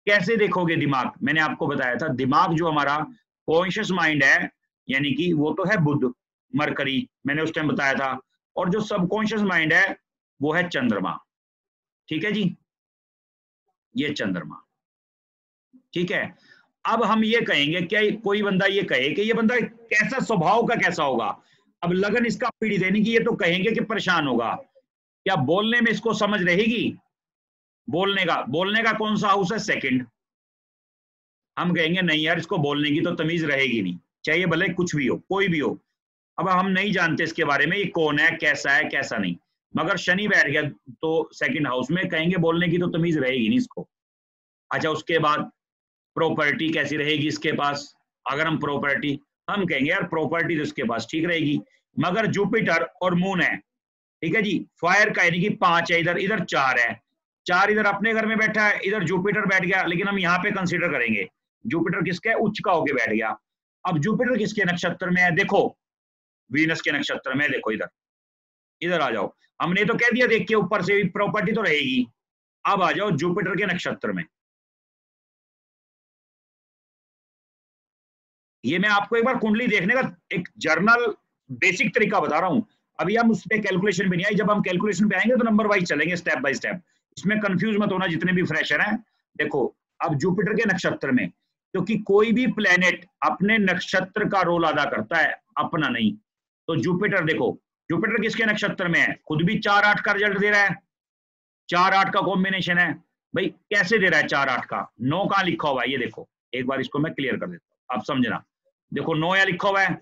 कैसे देखोगे दिमाग? मैंने आपको बताया था, दिमाग जो हमारा कॉन्शियस माइंड है, यानी कि वो तो है बुध, मरकरी, मैंने उस टाइम बताया था, और जो सबकॉन्शियस माइंड है वो है चंद्रमा। ठीक है जी, ये चंद्रमा, ठीक है। अब हम ये कहेंगे, क्या कोई बंदा ये कहे कि ये बंदा कैसा स्वभाव का कैसा होगा, अब लगन इसका पीड़ित है, नहीं कि ये तो कहेंगे कि परेशान होगा, क्या बोलने में इसको समझ रहेगी, बोलने का कौन सा हाउस है, सेकंड। हम कहेंगे नहीं यार इसको बोलने की तो तमीज रहेगी नहीं, चाहे भले कुछ भी हो, कोई भी हो। अब हम नहीं जानते इसके बारे में, ये कौन है कैसा नहीं, मगर शनि बैठ गया तो सेकंड हाउस में, कहेंगे बोलने की तो तमीज रहेगी नहीं इसको। अच्छा, उसके बाद प्रॉपर्टी कैसी रहेगी इसके पास, अगर हम प्रॉपर्टी, हम कहेंगे यार प्रॉपर्टी तो इसके पास ठीक रहेगी, मगर जुपिटर और मून है, ठीक है जी, फायर का यानी कि 5 है, इधर 4 है, 4 इधर अपने घर में बैठा है, इधर जुपिटर बैठ गया, लेकिन हम यहाँ पे कंसीडर करेंगे जुपिटर किसका है, उच्च का होके बैठ गया। अब जुपिटर किसके नक्षत्र में है, देखो वीनस के नक्षत्र में, देखो इधर आ जाओ, हमने तो कह दिया देख के ऊपर से प्रॉपर्टी तो रहेगी। अब आ जाओ जुपिटर के नक्षत्र में, ये मैं आपको एक बार कुंडली देखने का एक जर्नल बेसिक तरीका बता रहा हूं, अभी हम उस पर कैलकुलेशन भी नहीं आई, जब हम कैलकुलेशन पे आएंगे तो नंबर वाइज चलेंगे स्टेप बाय स्टेप, इसमें कंफ्यूज मत होना जितने भी फ्रेशर हैं। देखो अब जुपिटर के नक्षत्र में, क्योंकि कोई भी प्लेनेट अपने नक्षत्र का रोल अदा करता है, अपना नहीं, तो जुपिटर देखो, जुपिटर किसके नक्षत्र में है, खुद भी 4-8 का रिजल्ट दे रहा है, 4-8 का कॉम्बिनेशन है भाई, कैसे दे रहा है 4-8 का, 9 कहां लिखा हुआ है, ये देखो एक बार इसको मैं क्लियर कर देता हूं, आप समझना, देखो 9 या लिखा हुआ है,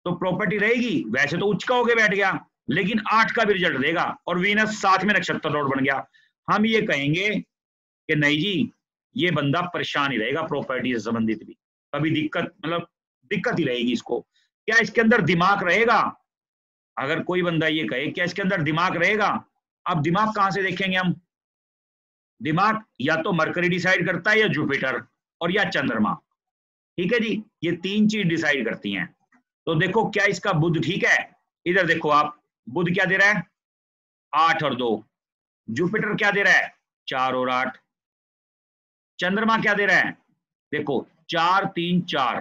तो प्रॉपर्टी रहेगी, वैसे तो उच्च का होके बैठ गया, लेकिन 8 का भी रिजल्ट देगा, और वीनस साथ में नक्षत्र रोड बन गया। हम ये कहेंगे कि नहीं जी ये बंदा परेशान ही रहेगा, प्रॉपर्टी से संबंधित भी कभी दिक्कत ही रहेगी इसको। क्या इसके अंदर दिमाग रहेगा, अगर कोई बंदा ये कहे क्या इसके अंदर दिमाग रहेगा, अब दिमाग कहां से देखेंगे हम, दिमाग या तो मरकरी डिसाइड करता है, या जुपिटर, और या चंद्रमा, ठीक है जी, ये 3 चीज डिसाइड करती हैं। तो देखो क्या इसका बुध ठीक है, इधर देखो आप, बुध क्या दे रहा है 8 और 2, जुपिटर क्या दे रहा है 4 और 8, चंद्रमा क्या दे रहा है देखो 4 3 4,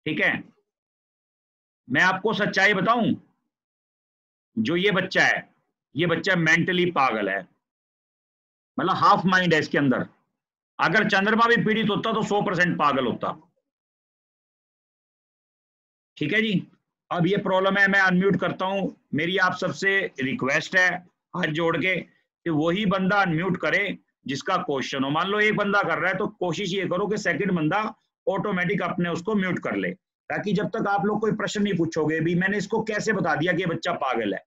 ठीक है। मैं आपको सच्चाई बताऊं, जो ये बच्चा मेंटली पागल है, मतलब हाफ माइंड है इसके अंदर, अगर चंद्रमा भी पीड़ित होता तो 100% पागल होता, ठीक है जी। अब ये प्रॉब्लम है, मैं अनम्यूट करता हूं, मेरी आप सबसे रिक्वेस्ट है हाथ जोड़ के कि वही बंदा अनम्यूट करे जिसका क्वेश्चन हो। मान लो एक बंदा कर रहा है तो कोशिश ये करो कि सेकंड बंदा ऑटोमेटिक अपने उसको म्यूट कर ले, ताकि जब तक आप लोग कोई प्रश्न नहीं पूछोगे भी मैंने इसको कैसे बता दिया कि ये बच्चा पागल है,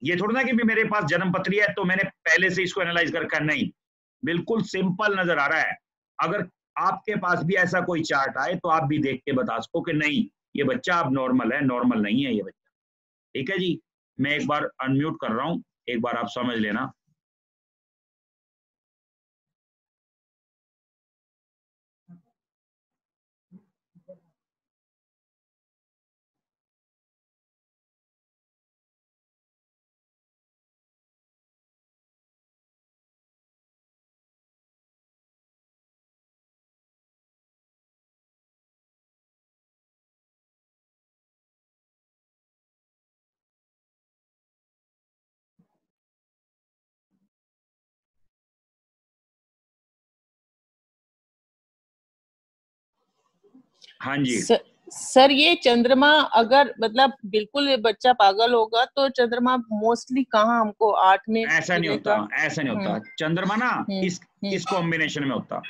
ये थोड़ा ना कि भी मेरे पास जन्म पत्री है तो मैंने पहले से इसको एनालाइज कर रखा है, नहीं, बिल्कुल सिंपल नजर आ रहा है। अगर आपके पास भी ऐसा कोई चार्ट आए तो आप भी देख के बता सको कि नहीं ये बच्चा अब नॉर्मल है, नॉर्मल नहीं है ये बच्चा, ठीक है जी। मैं एक बार अनम्यूट कर रहा हूं, एक बार आप समझ लेना। हाँ जी सर ये चंद्रमा अगर मतलब बिल्कुल ये बच्चा पागल होगा तो चंद्रमा मोस्टली कहाँ हमको 8 में, ऐसा नहीं होता, ऐसा नहीं होता, चंद्रमा ना इस कॉम्बिनेशन में होता।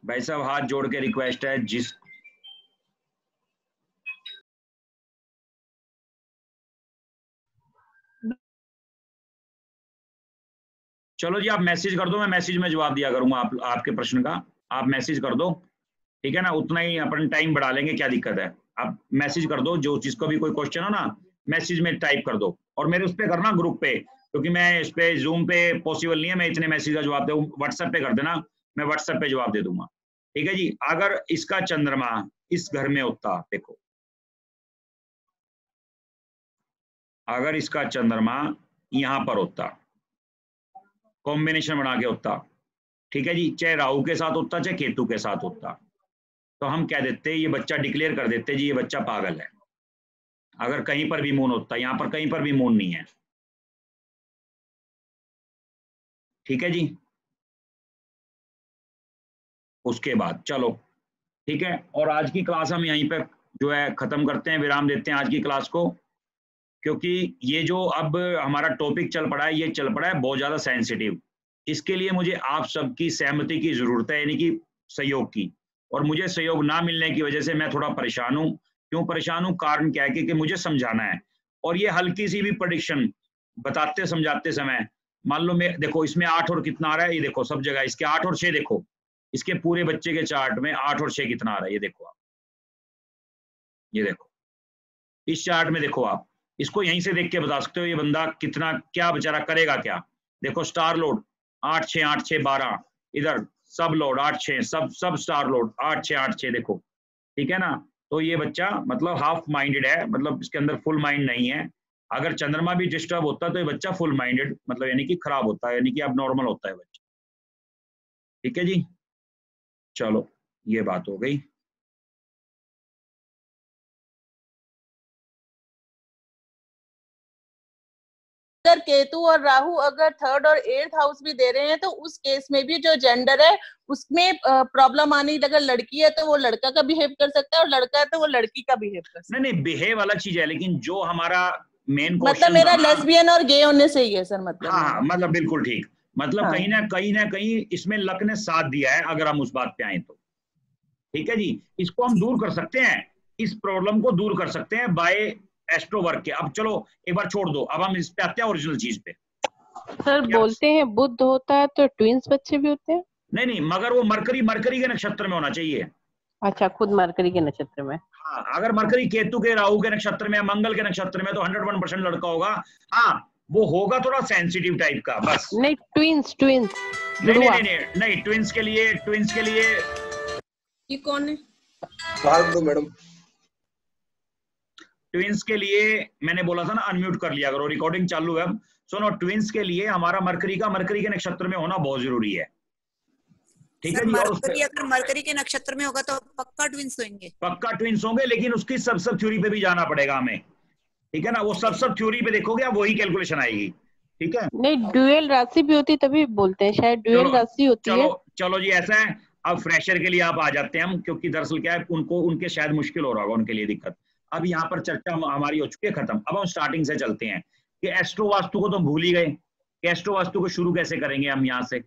भाई साहब हाथ जोड़ के रिक्वेस्ट है, जिस चलो जी आप मैसेज कर दो, मैं मैसेज में जवाब दिया करूंगा आपके प्रश्न का, आप मैसेज कर दो, ठीक है ना, उतना ही अपन टाइम बढ़ा लेंगे, क्या दिक्कत है। आप मैसेज कर दो, जो जिसको भी कोई क्वेश्चन हो ना मैसेज में टाइप कर दो, और मेरे उस पे करना ग्रुप पे, क्योंकि मैं इस पे जूम पे पॉसिबल नहीं है मैं इतने मैसेज का जवाब दूं, व्हाट्सएप पे कर देना, मैं व्हाट्सएप पे जवाब दे दूंगा, ठीक है जी। अगर इसका चंद्रमा इस घर में होता, देखो अगर इसका चंद्रमा यहाँ पर होता, कॉम्बिनेशन बना के होता, ठीक है जी, चाहे राहु के साथ होता चाहे केतु के साथ होता, तो हम कह देते ये बच्चा डिक्लेयर कर देते जी ये बच्चा पागल है। अगर कहीं पर भी मून होता, यहाँ पर कहीं पर भी मून नहीं है, ठीक है जी। उसके बाद चलो ठीक है, और आज की क्लास हम यहीं पर जो है खत्म करते हैं, विराम देते हैं आज की क्लास को, क्योंकि ये जो अब हमारा टॉपिक चल पड़ा है, ये चल पड़ा है बहुत ज्यादा सेंसिटिव। इसके लिए मुझे आप सबकी सहमति की जरूरत है, यानी कि सहयोग की। और मुझे सहयोग ना मिलने की वजह से मैं थोड़ा परेशान हूँ। क्यों परेशान हूँ, कारण क्या है कि मुझे समझाना है, और ये हल्की सी भी प्रेडिक्शन बताते समझाते समय, मान लो मैं देखो इसमें 8 और कितना आ रहा है, ये देखो सब जगह इसके 8 और 6, देखो इसके पूरे बच्चे के चार्ट में 8 और 6 कितना आ रहा है, ये देखो आप, ये देखो इस चार्ट में देखो आप, इसको यहीं से देख के बता सकते हो ये बंदा कितना, क्या बेचारा करेगा क्या। देखो स्टार लोड 8 6 8 6 12, इधर सब लोड 8 6, सब स्टार लोड 8 6 8 6, देखो ठीक है ना। तो ये बच्चा मतलब हाफ माइंडेड है, मतलब इसके अंदर फुल माइंड नहीं है। अगर चंद्रमा भी डिस्टर्ब होता है तो ये बच्चा फुल माइंडेड मतलब यानी कि खराब होता है, यानी कि अब नॉर्मल होता है बच्चा। ठीक है जी, चलो ये बात हो गई। अगर केतु और राहु अगर 3rd और 8th हाउस भी दे रहे हैं तो उस केस में भी जो जेंडर है उसमें प्रॉब्लम आनी, अगर लड़की है तो वो लड़का का बिहेव कर सकता है और लड़का है तो वो लड़की का बिहेव कर सकता है। नहीं बिहेव वाला चीज है, लेकिन जो हमारा मेन मतलब मेरा लेस्बियन और गे होने से ही है सर, मतलब हाँ मतलब बिल्कुल ठीक, मतलब हाँ। कहीं ना कहीं इसमें लक ने साथ दिया है, अगर हम उस बात पे आए तो। ठीक है जी, इसको हम दूर कर सकते हैं, इस प्रॉब्लम को दूर कर सकते हैं बाय एस्ट्रो वर्क के। अब चलो एक बार छोड़ दो, अब हम इस पे आते हैं ओरिजिनल चीज पे। सर बोलते हैं बुध होता है तो ट्विंस बच्चे भी होते हैं? नहीं मगर वो मरकरी के नक्षत्र में होना चाहिए। अच्छा, खुद मरकरी के नक्षत्र में। हाँ, अगर मरकरी केतु के राहु के नक्षत्र में, मंगल के नक्षत्र में, तो 101% लड़का होगा। हाँ वो होगा थोड़ा सेंसिटिव टाइप का बस। नहीं ट्विंस नहीं ट्विंस के लिए ये कौन है? मैडम ट्विंस के लिए मैंने बोला था ना अनम्यूट कर लिया करो, रिकॉर्डिंग चालू है अब। सुनो, ट्विंस के लिए हमारा मरकरी के नक्षत्र में होना बहुत जरूरी है। ठीक है जी, मरकरी अगर मरकरी के नक्षत्र में होगा तो पक्का ट्विंस होंगे। पक्का ट्विंस होंगे, लेकिन उसकी सब थ्योरी पे भी जाना पड़ेगा हमें। ठीक है ना, वो सब थ्योरी पे देखोगे आप, वही कैलकुलेशन आएगी। ठीक है, नहीं ड्यूअल राशि भी होती तभी बोलते हैं, शायद ड्यूअल राशि होती है। चलो जी ऐसा है, अब फ्रेशर के लिए आप आ जाते हैं हम, क्योंकि दरअसल क्या है उनके शायद मुश्किल हो रहा होगा, उनके लिए दिक्कत। अब यहाँ पर चर्चा हमारी हो चुकी है खत्म। अब हम स्टार्टिंग से चलते हैं कि एस्ट्रो वास्तु को तो भूल ही गए कि एस्ट्रो वास्तु को शुरू कैसे करेंगे हम। यहाँ से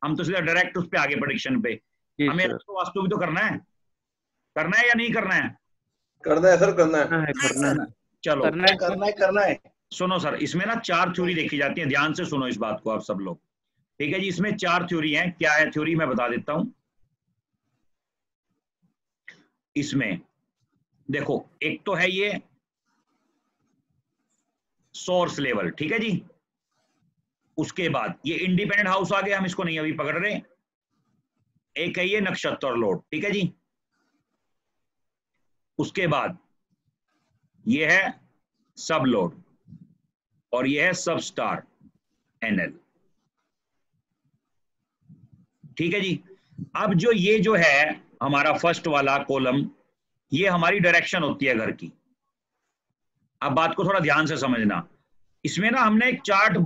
हम तो सीधा डायरेक्ट उस पे आगे प्रेडिक्शन पे। हमें एस्ट्रो वास्तु भी तो करना है या नहीं करना है? करना है सर, करना है। चलो करना है। सुनो सर, इसमें ना 4 थ्योरी देखी जाती है, ध्यान से सुनो इस बात को आप सब लोग। ठीक है जी, इसमें 4 थ्योरी हैं। क्या है थ्योरी मैं बता देता हूं। इसमें देखो, एक तो है ये सोर्स लेवल, ठीक है जी। उसके बाद ये इंडिपेंडेंट हाउस आ गया, हम इसको नहीं अभी पकड़ रहे। एक है ये नक्षत्र लोड, ठीक है जी। उसके बाद ये है सब लोड और ये है सब स्टार एनएल। ठीक है जी। अब ये जो है हमारा फर्स्ट वाला कॉलम, ये हमारी डायरेक्शन होती है घर की। अब बात को थोड़ा ध्यान से समझना। इसमें ना हमने एक चार्ट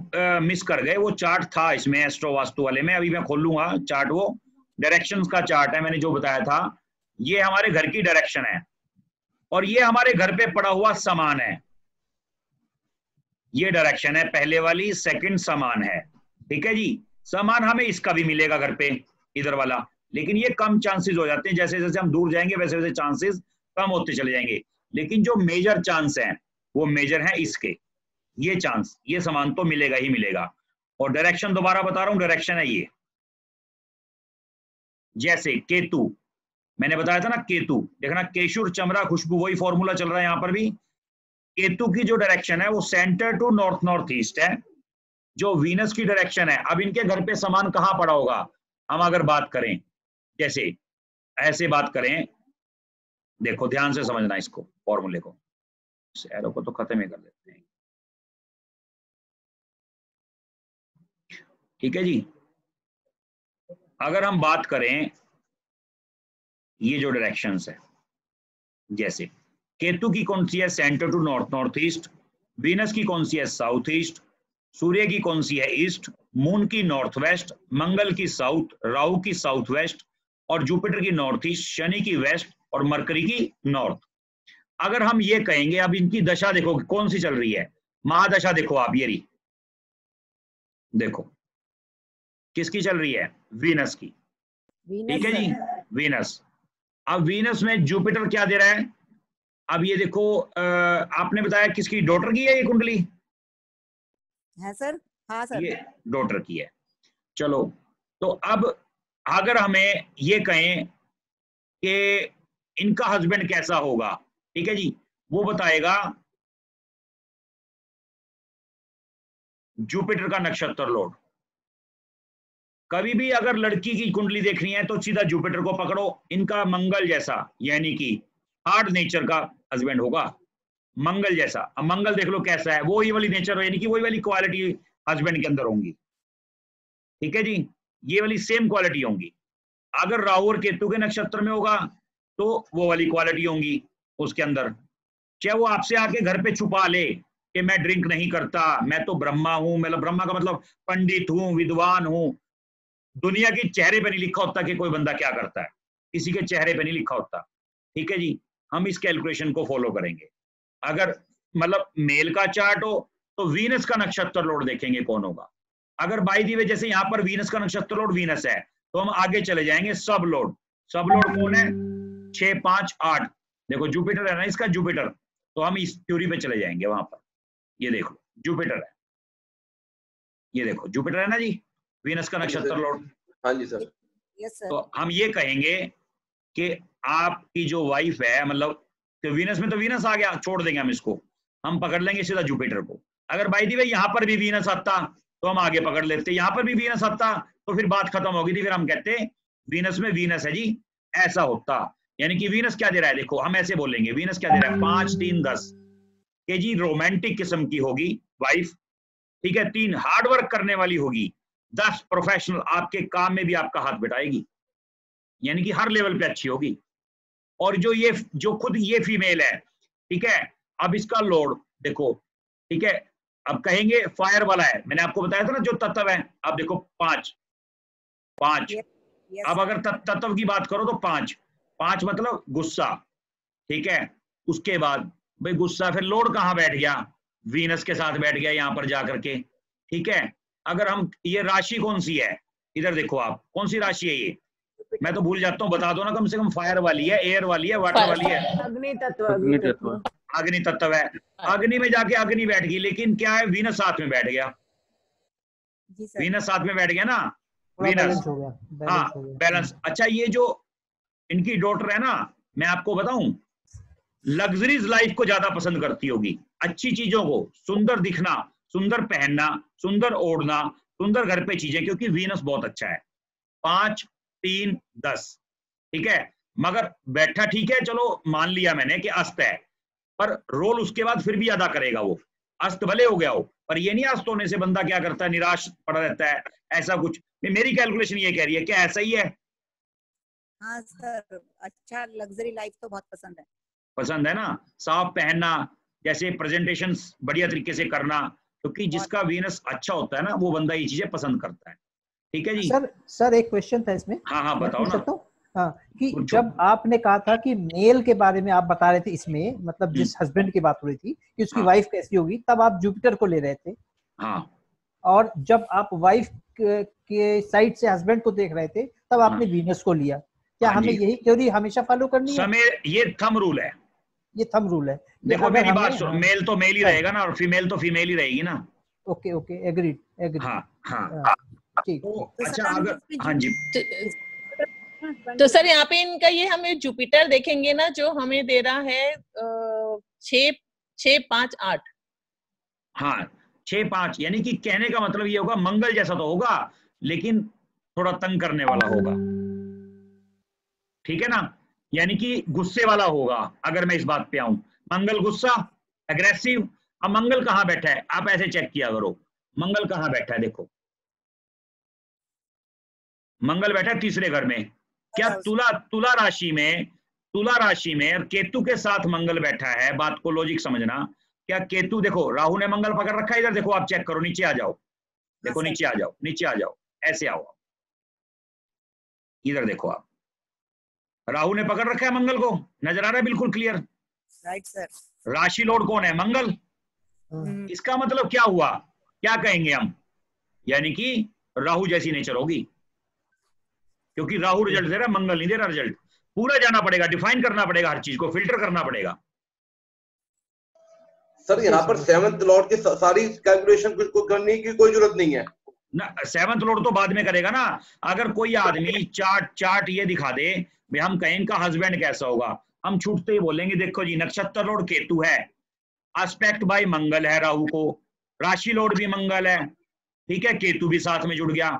मिस कर गए, वो चार्ट था इसमें एस्ट्रो वास्तु वाले में, अभी मैं खोलूंगा चार्ट। वो डायरेक्शंस का चार्ट है, मैंने जो बताया था। ये हमारे घर की डायरेक्शन है और ये हमारे घर पे पड़ा हुआ सामान है। ये डायरेक्शन है पहले वाली, सेकंड सामान है। ठीक है जी। सामान हमें इसका भी मिलेगा घर पे, इधर वाला, लेकिन ये कम चांसेस हो जाते हैं। जैसे जैसे हम दूर जाएंगे वैसे वैसे चांसेस कम होते चले जाएंगे, लेकिन जो मेजर चांस हैं वो मेजर हैं इसके। ये चांस, ये सामान तो मिलेगा ही मिलेगा। और डायरेक्शन दोबारा बता रहा हूं, डायरेक्शन है ये। जैसे केतु, मैंने बताया था ना केतु, देखना केशुर चमरा खुशबू, वही फॉर्मूला चल रहा है यहां पर भी। केतु की जो डायरेक्शन है वो सेंटर टू नॉर्थ ईस्ट है, जो वीनस की डायरेक्शन है। अब इनके घर पे सामान कहां पड़ा होगा, हम अगर बात करें, जैसे ऐसे बात करें, देखो ध्यान से समझना इसको, फॉर्मूले को। इस एरो को तो खत्म ही कर देते हैं। ठीक है जी। अगर हम बात करें ये जो डायरेक्शंस है, जैसे केतु की कौन सी है, centre to north east. Venus की कौन सी है, साउथ ईस्ट। सूर्य की कौन सी है ईस्ट, मून की नॉर्थ वेस्ट, मंगल की साउथ, राहु की साउथ वेस्ट और जुपिटर की नॉर्थ ईस्ट, शनि की वेस्ट और मरकरी की नॉर्थ। अगर हम ये कहेंगे, अब इनकी दशा देखो कौन सी चल रही है, महादशा देखो आप, ये रही देखो किसकी चल रही है, वीनस की, ठीक है जी, वीनस। अब वीनस में जुपिटर क्या दे रहा है, अब ये देखो आपने बताया किसकी, डॉटर की है ये कुंडली है सर? हाँ सर, ये डॉटर की है। चलो तो अब अगर हमें ये कहें कि इनका हस्बैंड कैसा होगा, ठीक है जी, वो बताएगा जुपिटर का नक्षत्र लॉर्ड। कभी भी अगर लड़की की कुंडली देखनी है तो सीधा जुपिटर को पकड़ो, इनका मंगल जैसा यानी कि हार्ड नेचर का हस्बैंड होगा, मंगल जैसा। अब मंगल देख लो कैसा है, वो ही वाली नेचर यानी कि वही वाली क्वालिटी हस्बैंड के अंदर होंगी, ठीक है जी, ये वाली सेम क्वालिटी होंगी। अगर राहु और केतु के नक्षत्र में होगा तो वो वाली क्वालिटी होंगी उसके अंदर, चाहे वो आपसे आके घर पे छुपा ले कि मैं ड्रिंक नहीं करता, मैं तो ब्रह्मा हूं, मतलब ब्रह्मा का मतलब पंडित हूं, विद्वान हूं। दुनिया के चेहरे पे नहीं लिखा होता कि कोई बंदा क्या करता है, किसी के चेहरे पे नहीं लिखा होता, ठीक है जी। हम इस कैलकुलेशन को फॉलो करेंगे। अगर मतलब मेल का चार्ट हो तो वीनस का नक्षत्र लॉर्ड देखेंगे कौन होगा। अगर बाई दी वे जैसे यहाँ पर वीनस का नक्षत्र लॉर्ड वीनस है तो हम आगे चले जाएंगे सब लॉर्ड। सब लॉर्ड कौन है, 6, 5, 8, देखो जुपिटर है ना इसका, जुपिटर, तो हम इस थ्योरी पे चले जाएंगे वहां पर। ये देखो जुपिटर है, ये देखो जुपिटर है ना जी, वीनस का नक्षत्र लॉर्ड। हाँ जी सर। Yes sir. तो हम ये कहेंगे कि आपकी जो वाइफ है, मतलब कि वीनस में तो वीनस आ गया, छोड़ देंगे हम इसको, हम पकड़ लेंगे सीधा जुपिटर को। अगर बाई दी वे यहाँ पर भी वीनस आता तो हम आगे पकड़ लेते, यहाँ पर भी वीनस आता तो फिर बात खत्म होगी थी, फिर हम कहते वीनस में वीनस है जी, ऐसा होता। यानी कि वीनस क्या दे रहा है, देखो हम ऐसे बोलेंगे, वीनस क्या दे रहा है, 5, 3, 10 के जी रोमांटिक किस्म की होगी वाइफ, ठीक है। 3 हार्ड वर्क करने वाली होगी, 10 प्रोफेशनल, आपके काम में भी आपका हाथ बिठाएगी, यानी कि हर लेवल पे अच्छी होगी। और जो खुद ये फीमेल है, ठीक है, अब इसका लोड देखो, ठीक है, अब कहेंगे फायर वाला है, मैंने आपको बताया था ना जो तत्व है, अब देखो 5, अब अगर तत्व की बात करो तो 5 मतलब गुस्सा, ठीक है। उसके बाद भाई गुस्सा, फिर लोड कहाँ बैठ गया, वीनस के साथ बैठ गया यहाँ पर जाकर के, ठीक है। अगर हम ये राशि कौन सी है, इधर देखो आप, कौन सी राशि है ये, मैं तो भूल जाता हूँ, बता दो ना कम से कम, फायर वाली है, एयर वाली है, वाटर वाली है, अग्नि तत्व, अग्नि तत्व है। अग्नि में जाके अग्नि बैठ गई, लेकिन क्या है, वीनस साथ में बैठ गया, वीनस साथ में बैठ गया ना, वीनस, हाँ बैलेंस। अच्छा ये जो इनकी डॉटर है ना, मैं आपको बताऊं, लग्जरीज लाइफ को ज्यादा पसंद करती होगी, अच्छी चीजों को, सुंदर दिखना, सुंदर पहनना, सुंदर ओढ़ना, सुंदर घर पे चीजें, क्योंकि वीनस बहुत अच्छा है। 5, 3, 10, ठीक है। मगर बैठा ठीक है, चलो मान लिया मैंने कि अस्त है, पर रोल उसके बाद फिर भी अदा करेगा वो, अस्त भले हो गया हो, पर ये नहीं अस्त होने से बंदा क्या करता है, निराश पड़ा रहता है, ऐसा कुछ। मेरी कैलकुलेशन ये कह रही है कि ऐसा ही है। हाँ सर, अच्छा लग्जरी लाइफ तो बहुत पसंद है ना, साफ पहनना, जैसे प्रेजेंटेशन बढ़िया तरीके से करना, क्योंकि जिसका वीनस अच्छा होता है ना वो बंदा ये चीजें पसंद करता है, ठीक है जी। सर एक क्वेश्चन था इसमें, हाँ बताओ ना। हाँ, कि जब आपने कहा था कि मेल के बारे में आप बता रहे थे इसमें, मतलब जिस हस्बैंड की बात हो रही थी कि उसकी वाइफ कैसी होगी, तब आप जुपिटर को ले रहे थे। हाँ। और जब आप वाइफ के साइड से हस्बैंड को देख रहे थे तब आपने वीनस को लिया। क्या हमें यही थ्योरी हमेशा फॉलो करनी है? ये थंब रूल है, ये थंब रूल है। देखो मेरी बात सुनो, मेल तो मेल ही रहेगा ना, और फीमेल तो फीमेल ही रहेगी ना। Okay agreed. हाँ ठीक। अच्छा अगर, हाँ जी, तो सर यहाँ पे इनका ये हमें जुपिटर देखेंगे ना, जो हमें दे रहा है 6, 5, 8। हाँ 6, 5, यानी कि कहने का मतलब ये होगा मंगल जैसा तो होगा, लेकिन थोड़ा तंग करने वाला होगा, ठीक है ना, यानी कि गुस्से वाला होगा। अगर मैं इस बात पे आऊं, मंगल गुस्सा, एग्रेसिव। अब मंगल कहाँ बैठा है, आप ऐसे चेक किया करो, मंगल कहाँ बैठा है, देखो मंगल बैठा है तीसरे घर में। क्या तुला राशि में और केतु के साथ मंगल बैठा है, बात को लॉजिक समझना, क्या केतु, देखो राहु ने मंगल पकड़ रखा है, इधर देखो आप चेक करो, नीचे आ जाओ, देखो नीचे आ जाओ, नीचे आ जाओ, ऐसे आओ, इधर देखो आप, राहु ने पकड़ रखा है मंगल को, नजर आ रहा है बिल्कुल क्लियर। Right sir. राशि लॉर्ड कौन है? मंगल। इसका मतलब क्या हुआ, क्या कहेंगे हम, यानी कि राहु जैसी नेचर होगी, क्योंकि राहु रिजल्ट दे रहा है, मंगल नहीं दे रहा रिजल्ट। पूरा जाना पड़ेगा, डिफाइन करना पड़ेगा, हर चीज को फिल्टर करना पड़ेगा। सर यहाँ पर 7th लॉर्ड की सारी कैलकुलेशन को करने की कोई जरूरत नहीं है ना, 7th लॉर्ड तो बाद में करेगा ना। अगर कोई आदमी चार्ट ये दिखा दे भाई, हम कहें इनका हस्बैंड कैसा होगा, हम छूटते ही बोलेंगे देखो जी नक्षत्र लॉर्ड केतु है, एस्पेक्ट बाय मंगल है राहु को, राशि लॉर्ड भी मंगल है, ठीक है, केतु भी साथ में जुड़ गया।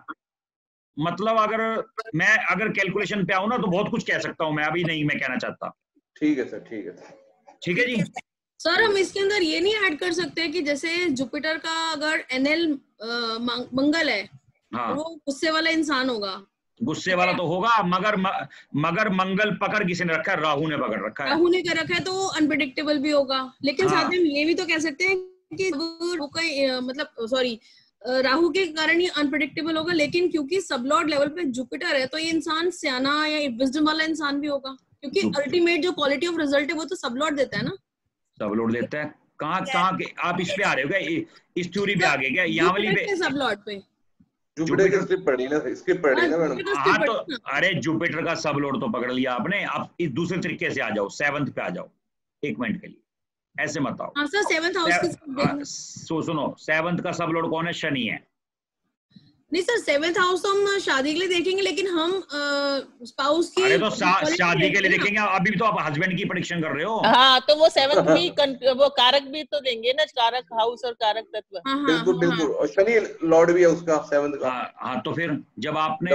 मतलब अगर कैलकुलेशन पे आऊं ना तो बहुत कुछ कह सकता हूं मैं, अभी नहीं मैं कहना चाहता। ठीक है सर, ठीक है, ठीक है जी। सर हम इसके अंदर ये नहीं ऐड कर सकते कि जैसे जुपिटर का अगर एनएल मंगल है, हाँ, वो गुस्से वाला इंसान होगा, गुस्से वाला तो होगा, मगर मंगल पकड़ किसी ने रखा है? राहु ने पकड़ रखा है। राहु ने कर रखा है तो अनप्रिडिक्टेबल भी होगा। लेकिन हाँ, साथ में हम ये भी तो कह सकते हैं कि मतलब सॉरी राहु के कारण ही अनप्रिडिक्टेबल होगा, लेकिन क्योंकि सबलॉर्ड लेवल पे जुपिटर है तो ये इंसान सियाना या विजडम वाला इंसान भी होगा, क्योंकि अल्टीमेट जो क्वालिटी ऑफ रिजल्ट है वो तो सबलॉर्ड देता है ना। सबलॉर्ड देता है? कहाँ के आप इस पे आ रहे हो क्या, इस थ्योरी पे आ गए क्या, यहाँ वाली पे? सबलॉर्ड पे जुपिटर की स्क्रिप्ट पढ़ी ना मैडम। हाँ तो अरे जुपिटर का सबलॉर्ड तो पकड़ लिया आपने, आप इस दूसरे तरीके से आ जाओ, 7th पे आ जाओ, 1 मिनट के लिए, ऐसे मत आओ। हाँ सर 7th हाउस की सुनो, 7th का सबलॉर्ड कौन है? शनि है। नहीं सर 7th हाउस तो हम शादी के लिए देखेंगे, लेकिन हम स्पाउस की, अरे तो शादी के लिए देखेंगे, अभी तो आप हस्बैंड की प्रेडिक्शन कर रहे हो। हाँ तो वो 7th भी वो कारक भी तो देंगे ना, कारक हाउस और कारक तत्व। बिल्कुल बिल्कुल, और शनि लॉर्ड भी है उसका 7th का। हाँ तो फिर जब आपने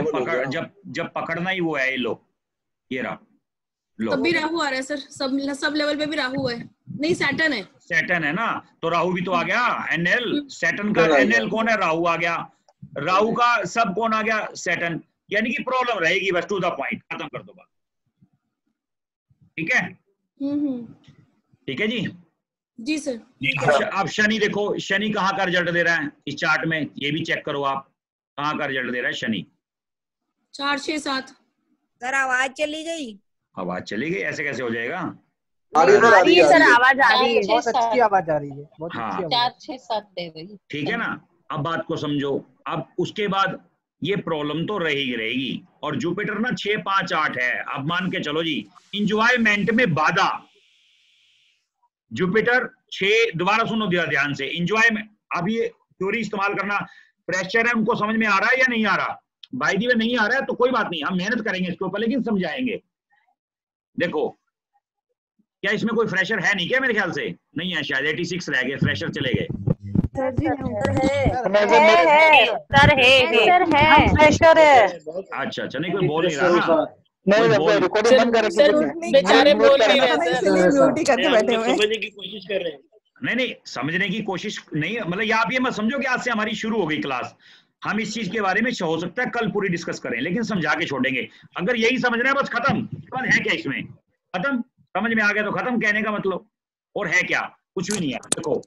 जब पकड़ना ही वो है, ये लो, ये रहा लो, तब भी राहु आ रहा है सर, सब लेवल पे भी राहु है, नहीं सैटर्न है। सैटर्न है ना, तो राहु भी तो आ गया, एनएल, सैटर्न का एनएल कौन है? राहु आ गया, राहु का सब कौन आ गया? सैटर्न। यानी कि प्रॉब्लम रहेगी, बस टू द पॉइंट, खत्म कर दो बात, ठीक है? ठीक है जी। जी सर। अब शनि देखो, शनि कहाँ का रिजल्ट दे रहा है इस चार्ट में, ये भी चेक करो आप, कहाँ का रिजल्ट दे रहा है शनि? 4, 6, 7। सर आवाज चली गई। आवाज चली गई, ऐसे कैसे हो जाएगा? आ रही है सर, आवाज आ रही है, बहुत अच्छी आवाज आ रही है, बहुत अच्छी आवाज। 4, 6, 7 दे रही, ठीक है ना? अब बात को समझो। अब उसके बाद ये प्रॉब्लम तो रहेगी, और जुपिटर ना 6, 5, 8 है। अब मान के चलो जी, इंजॉयमेंट में बाधा, जुपिटर 6, दोबारा सुनो ध्यान से, इंजॉयमेंट, अब ये थ्योरी इस्तेमाल करना, प्रेशर है उनको समझ में आ रहा है या नहीं आ रहा? बाय द वे नहीं आ रहा है तो कोई बात नहीं, हम मेहनत करेंगे इसके ऊपर, लेकिन समझाएंगे। देखो क्या इसमें कोई फ्रेशर है नहीं क्या? मेरे ख्याल से नहीं है, शायद 86 रह गए, फ्रेशर चले गए। अच्छा, नहीं कोई बोल नहीं रहा ना, समझने की कोशिश कर रहे हैं। नहीं समझने की कोशिश नहीं, मतलब आप ये मत समझो कि आज से हमारी शुरू हो गई क्लास। हम इस चीज के बारे में हो सकता है कल पूरी डिस्कस करें, लेकिन समझा के छोड़ेंगे। अगर यही समझना है बस खत्म, है क्या इसमें? खत्म, समझ में आ गया तो खत्म, कहने का मतलब। और है क्या? कुछ भी नहीं है। देखो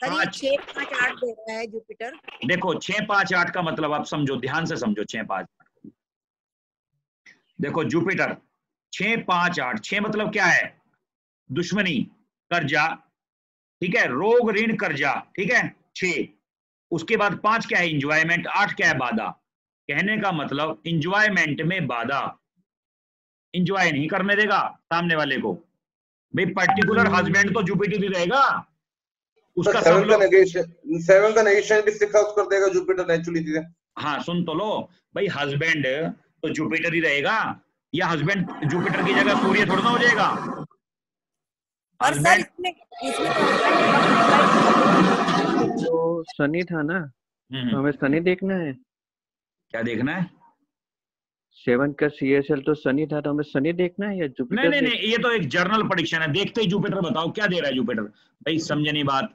6, 5, 8 दे रहा है जुपिटर। देखो 6, 5, 8 का मतलब आप समझो, ध्यान से समझो। 6, 5, देखो जुपिटर 6, 5, 8, 6 मतलब क्या है? दुश्मनी, कर्जा, ठीक है, रोग, ऋण, कर्जा, ठीक है, 6। उसके बाद 5 क्या है? इंजॉयमेंट। 8 क्या है? बाधा। कहने का मतलब इंजॉयमेंट में बाधा, इंजॉय नहीं करने देगा सामने वाले को। भाई पर्टिकुलर हस्बैंड तो जुपिटर ही रहेगा, उसका 7 का नेगेशन भी 6 हाउस कर देगा जुपिटर नेचुरली चीजें। हाँ सुन तो लो भाई, हस्बैंड तो जुपिटर ही रहेगा, या हस्बैंड जुपिटर की जगह सूर्य थोड़ा ना हो जाएगा? और सर इसमें तो शनि था ना, तो हमें शनि देखना है। क्या देखना है? 7 का CSL तो शनि था, तो हमें शनि देखना है या जुपिटर? नहीं, ये तो एक जर्नल प्रेडिक्शन है। देखते ही जुपिटर बताओ क्या दे रहा है जुपिटर। भाई समझे नहीं बात,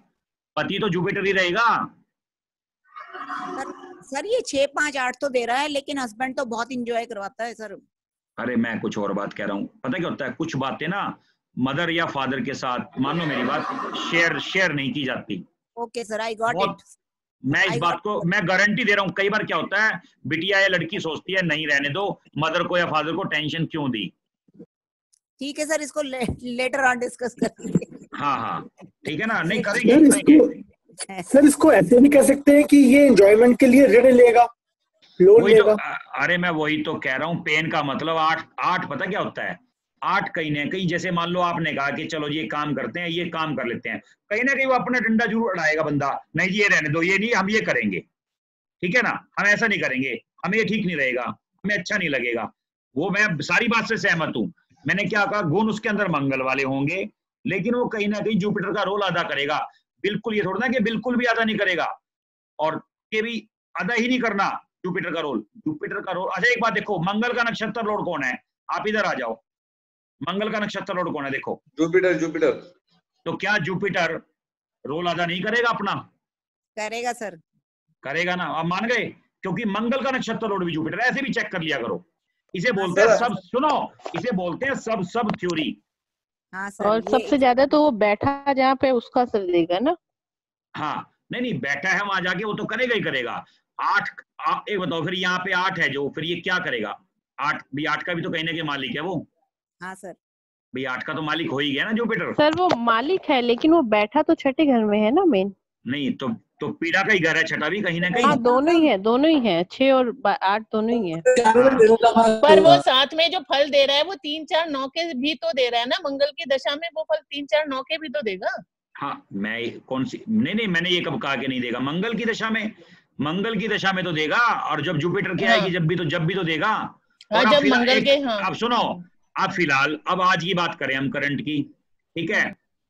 पति तो जुपिटर ही रहेगा। सर ये 6, 5, 8 तो दे रहा है, लेकिन हस्बैंड तो बहुत इंजॉय करवाता है सर। अरे मैं कुछ और बात कह रहा हूँ। पता क्या होता है, कुछ बातें ना मदर या फादर के साथ, मानो मेरी बात, शेयर नहीं की जाती। Okay sir, I got it. मैं इस बात को मैं गारंटी दे रहा हूँ। कई बार क्या होता है, बिटिया या लड़की सोचती है नहीं रहने दो, मदर को या फादर को टेंशन क्यों दी। ठीक है सर, इसको लेटर ऑन डिस्कस करेंगे। हाँ ठीक है ना, नहीं करेंगे। सर इसको ऐसे भी कह सकते हैं कि ये एंजॉयमेंट के लिए ऋण लेगा, लोन लेगा। अरे मैं वही तो कह रहा हूँ, पेन का मतलब 8 पता क्या होता है, 8 कहीं ना कहीं, जैसे मान लो आपने कहा कि चलो ये काम करते हैं, ये काम कर लेते हैं, कहीं ना कहीं वो अपना डंडा जरूर उड़ाएगा बंदा, नहीं जी ये रहने दो, ये नहीं, हम ये करेंगे, ठीक है ना, हम ऐसा नहीं करेंगे, हमें ये ठीक नहीं रहेगा, हमें अच्छा नहीं लगेगा। वो मैं सारी बात से सहमत हूँ। मैंने क्या कहा, गुण उसके अंदर मंगल वाले होंगे, लेकिन वो कहीं ना कहीं जुपिटर का रोल अदा करेगा। बिल्कुल ये थोड़ा ना कि बिल्कुल भी अदा नहीं करेगा और के भी अदा ही नहीं करना जुपिटर का रोल। अच्छा एक बात देखो, मंगल का नक्षत्र लॉर्ड कौन है, आप इधर आ जाओ। मंगल का नक्षत्र लॉर्ड कौन है, देखो जुपिटर। तो क्या जुपिटर रोल अदा नहीं करेगा अपना? करेगा सर, करेगा ना, आप मान गए, क्योंकि मंगल का नक्षत्र लॉर्ड भी जुपिटर। ऐसे भी चेक कर लिया करो, इसे बोलते हैं सब, सुनो, इसे बोलते हैं सब थ्योरी। हाँ सर, और सबसे ज्यादा तो वो बैठा जहाँ पे उसका असर देगा ना। हाँ नहीं बैठा है वहां जाके, वो तो करेगा ही करेगा। 8 एक बताओ, फिर यहाँ पे 8 है जो, फिर ये क्या करेगा? 8 का भी तो कहीं ना कहीं मालिक है वो। हाँ सर, भाई 8 का तो मालिक हो ही गया ना जुपिटर। सर वो मालिक है, लेकिन वो बैठा तो छठे घर में है ना मेन। नहीं तो पीड़ा का ही घर है, छठा भी कहीं ना कहीं। हाँ दोनों ही है, 6 और 8 दोनों ही है। पर वो साथ में जो फल दे रहा है वो 3 4 9 के भी तो दे रहा है ना, मंगल की दशा में वो फल 3 4 9 के भी तो देगा। हाँ मैं कौन सी, नहीं मैंने ये कब कहा कि नहीं देगा। मंगल की दशा में तो देगा, और जब जुपिटर की आएगी जब भी तो देगा। हाँ, जब मंगल के, हाँ। अब सुनो, अब फिलहाल अब आज की बात करें हम करंट की, ठीक है।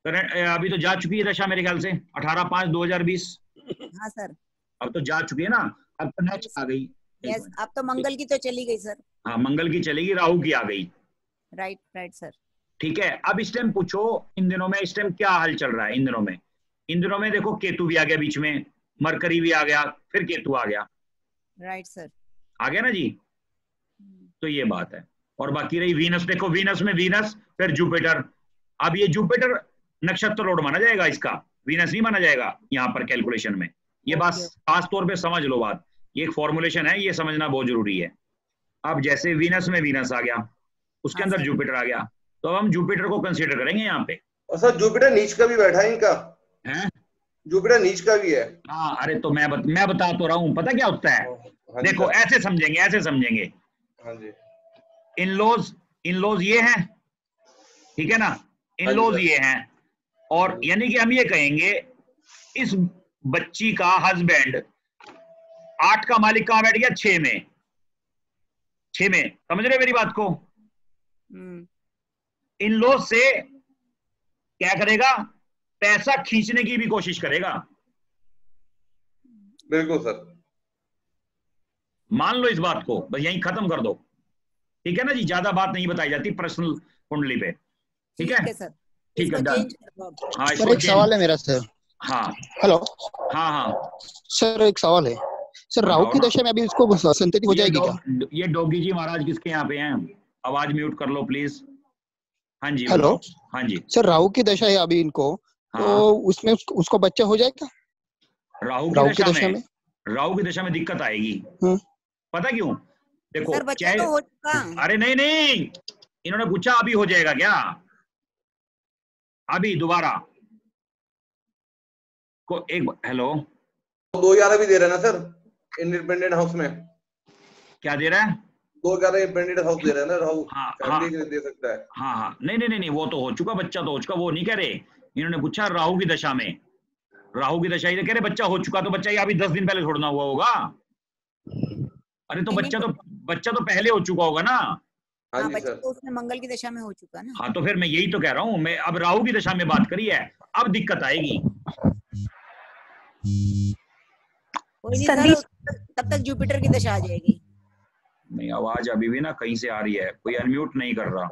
करंट अभी तो जा चुकी है दशा मेरे ख्याल से 18/5/2020। हाँ सर, अब तो जा चुकी है ना, अब तो नेक्स्ट आ गई। यस, अब तो मंगल की तो चली गई सर। हाँ मंगल की चलेगी, राहु की आ गई। Right sir. ठीक है, अब इस टाइम पूछो इन दिनों में, इस टाइम क्या हाल चल रहा है इन दिनों में देखो, केतु भी आ गया बीच में, मरकरी भी आ गया, फिर केतु आ गया। राइट सर, आ गया ना जी। तो ये बात है। और बाकी रही वीनस, देखो वीनस में वीनस, फिर जुपिटर। अब ये जुपिटर नक्षत्र लॉर्ड माना जाएगा, इसका वीनस नहीं माना जाएगा यहाँ पर कैलकुलेशन में। ये बात खास तौर पे समझ लो बात, ये एक फॉर्मुलेशन है, ये समझना बहुत जरूरी है। अब जैसे वीनस में वीनस आ गया, उसके अंदर जुपिटर आ गया, तो अब हम जुपिटर को कंसीडर करेंगे यहाँ पे। और सर जुपिटर नीच का भी बैठा है इनका, है जुपिटर नीच का भी है। हाँ अरे तो मैं बता तो रहा हूँ, पता क्या होता है, देखो ऐसे समझेंगे। हाँ जी, इनलॉज ये हैं, ठीक है ना, इनलॉज ये हैं, और यानी कि हम ये कहेंगे इस बच्ची का हस्बैंड 8 का मालिक कहां बैठ गया, 6 में। समझ रहे मेरी बात को? इनलॉज से क्या करेगा, पैसा खींचने की भी कोशिश करेगा। बिल्कुल सर, मान लो इस बात को, बस यहीं खत्म कर दो, ठीक है ना जी। ज्यादा बात नहीं बताई जाती पर्सनल कुंडली पे, ठीक है सर, ठीक है डन। हाँ सर एक सवाल है मेरा सर। हाँ हेलो। हाँ सर एक सवाल है सर, राहु की दशा में अभी उसको संतति हो जाएगी क्या? ये डोगी जी महाराज किसके यहाँ पे हैं, आवाज म्यूट कर लो प्लीज। हाँ जी हेलो। हाँ जी सर राहु की दशा है अभी इनको, तो उसमें उसको बच्चा हो जाएगा? राहु की दशा में दिक्कत आएगी। पता क्यों? देखो बच्चा तो हो चुका। अरे नहीं, इन्होंने पूछा अभी हो जाएगा क्या, अभी दोबारा को एक हेलो 2/11 भी दे रहे हैं ना सर, इंडिपेंडेंट हाउस में। क्या दे रहा है? 2/11 इंडिपेंडेंट हाउस दे रहे हैं ना राहु। हाँ दे सकता है। हाँ नहीं, वो तो हो चुका, बच्चा तो हो चुका, वो नहीं कह रहे। इन्होंने पूछा राहु की दशा में, राहु की दशा, ये कह रहे बच्चा हो चुका, तो बच्चा ये अभी 10 दिन पहले छोड़ना हुआ होगा। अरे तो बच्चा तो पहले हो चुका होगा ना। हाँ, बच्चा तो उसमें मंगल की दशा में हो चुका ना। हाँ तो फिर मैं यही तो कह रहा हूँ, मैं अब राहु की दशा में बात करी है, अब दिक्कत आएगी। तब तक जुपिटर की दशा आ जाएगी। नहीं, आवाज अभी भी ना कहीं से आ रही है, कोई अनम्यूट नहीं कर रहा।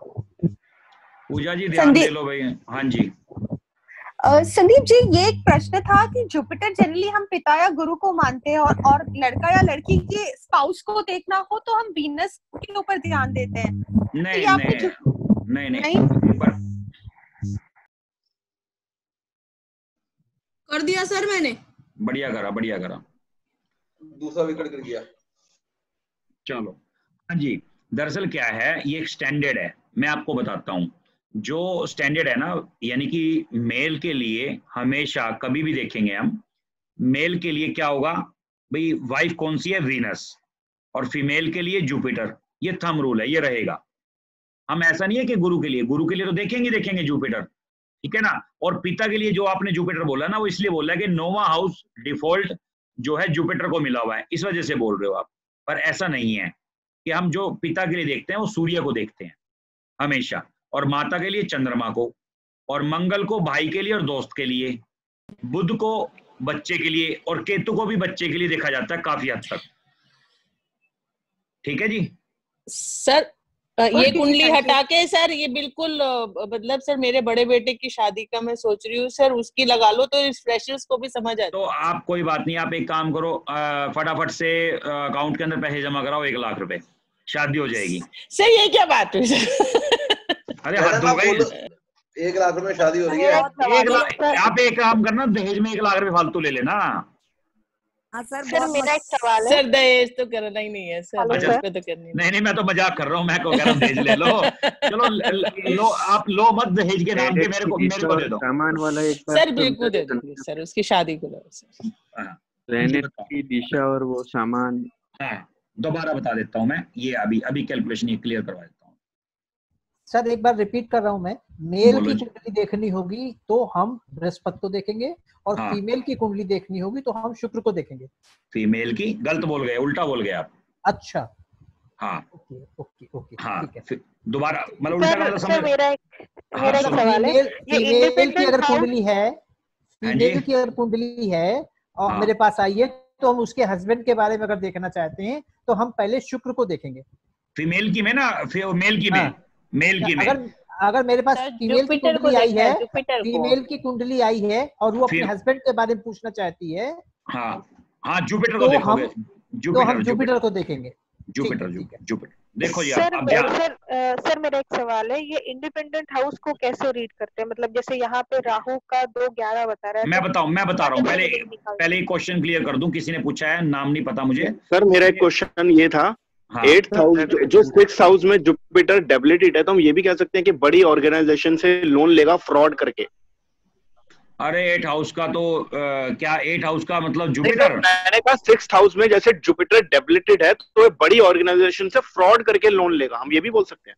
पूजा जी ध्यान दे लो भाई। हाँ जी संदीप जी, ये एक प्रश्न था कि जुपिटर जनरली हम पिता या गुरु को मानते हैं, और लड़का या लड़की के स्पाउस को देखना हो तो हम वीनस के ऊपर ध्यान देते हैं। नहीं, कर दिया सर मैंने। बढ़िया करा, बढ़िया करा। दूसरा विकेट गिर गया। चलो हाँ जी, दरअसल क्या है, ये एक स्टैंडर्ड है, मैं आपको बताता हूँ। जो स्टैंडर्ड है ना, यानी कि मेल के लिए हमेशा कभी भी देखेंगे हम, मेल के लिए क्या होगा भाई, वाइफ कौन सी है, वीनस, और फीमेल के लिए जुपिटर। ये थंब रूल है, ये रहेगा। हम ऐसा नहीं है कि गुरु के लिए तो देखेंगे जुपिटर, ठीक है ना। और पिता के लिए जो आपने जुपिटर बोला ना, वो इसलिए बोला है कि नोवा हाउस डिफॉल्ट जो है जुपिटर को मिला हुआ है, इस वजह से बोल रहे हो आप। पर ऐसा नहीं है कि हम जो पिता के लिए देखते हैं वो सूर्य को देखते हैं हमेशा, और माता के लिए चंद्रमा को, और मंगल को भाई के लिए और दोस्त के लिए, बुध को बच्चे के लिए, और केतु को भी बच्चे के लिए देखा जाता है काफी हद तक। ठीक है जी सर। ये कुंडली हटा के सर, ये बिल्कुल मतलब सर मेरे बड़े बेटे की शादी का मैं सोच रही हूँ सर, उसकी लगा लो तो इस फ्रेशर्स को भी समझ आए। तो आप कोई बात नहीं, आप एक काम करो, फटाफट से अकाउंट के अंदर पैसे जमा कराओ, 1 लाख रुपए, शादी हो जाएगी। सर ये क्या बात हुई सर? अरे हद हो गई, 1 लाख रुपए शादी हो रही है। 1 लाख, आप एक काम करना, दहेज में 1 लाख रुपए फालतू ले लेना। हाँ सर, सर मेरा एक सवाल है। सर दहेज तो करना ही नहीं है सर, अच्छा, पे तो करनी नहीं, मैं तो मजाक कर रहा हूँ, मैं को कह रहा हूँ दहेज ले लो। चलो लो, आप लो मत दहेज के नाम पे, मेरे को दे दो। सामान वाला एक बार सर बिल्कुल दे दीजिए सर, उसकी शादी को लो सर। रहने की दिशा और वो सामान। हाँ, दोबारा बता देता हूँ मैं, ये अभी कैलकुलेशन ये क्लियर करवा देता हूँ सर। एक बार रिपीट कर रहा हूँ मैं, मेल की कुंडली देखनी होगी तो हम बृहस्पति को देखेंगे, और हाँ। फीमेल की कुंडली देखनी होगी तो हम शुक्र को देखेंगे। फीमेल की गलत बोल गए, उल्टा बोल गए आप। अच्छा, हाँ ओके हाँ, दोबारा मतलब उल्टा मतलब समझ। मेरा एक सवाल है, फीमेल की अगर कुंडली है, फीमेल की अगर कुंडली है और मेरे पास आई है, तो हम उसके हस्बैंड के बारे में अगर देखना चाहते हैं तो हम पहले शुक्र को देखेंगे। फीमेल की में ना, मेल की में, मेल की में अगर मेरे पास फीमेल की कुंडली आई है, फीमेल की कुंडली आई है और वो अपने हस्बैंड के बारे में पूछना चाहती है, हाँ जुपिटर को देखोगे, तो हम जुपिटर को देखेंगे। जुपिटर देखो जी। सर मेरा एक सवाल है, ये इंडिपेंडेंट हाउस को कैसे रीड करते हैं? मतलब जैसे यहाँ पे राहु का 2-11 बता रहा है। मैं बता रहा हूँ, पहले एक क्वेश्चन क्लियर कर दूं, किसी ने पूछा है, नाम नहीं पता मुझे। सर मेरा एक क्वेश्चन ये था, 8th हाउस जो 6th हाउस में जुपिटर डेबिलिटेड है, तो हम ये भी कह सकते हैं कि बड़ी ऑर्गेनाइजेशन से लोन लेगा फ्रॉड करके। अरे 8th हाउस का तो क्या 8th हाउस का मतलब जुपिटर? मैंने कहा 6th हाउस में जैसे जुपिटर डेबिलिटेड है तो बड़ी ऑर्गेनाइजेशन से फ्रॉड करके लोन लेगा, हम ये भी बोल सकते हैं।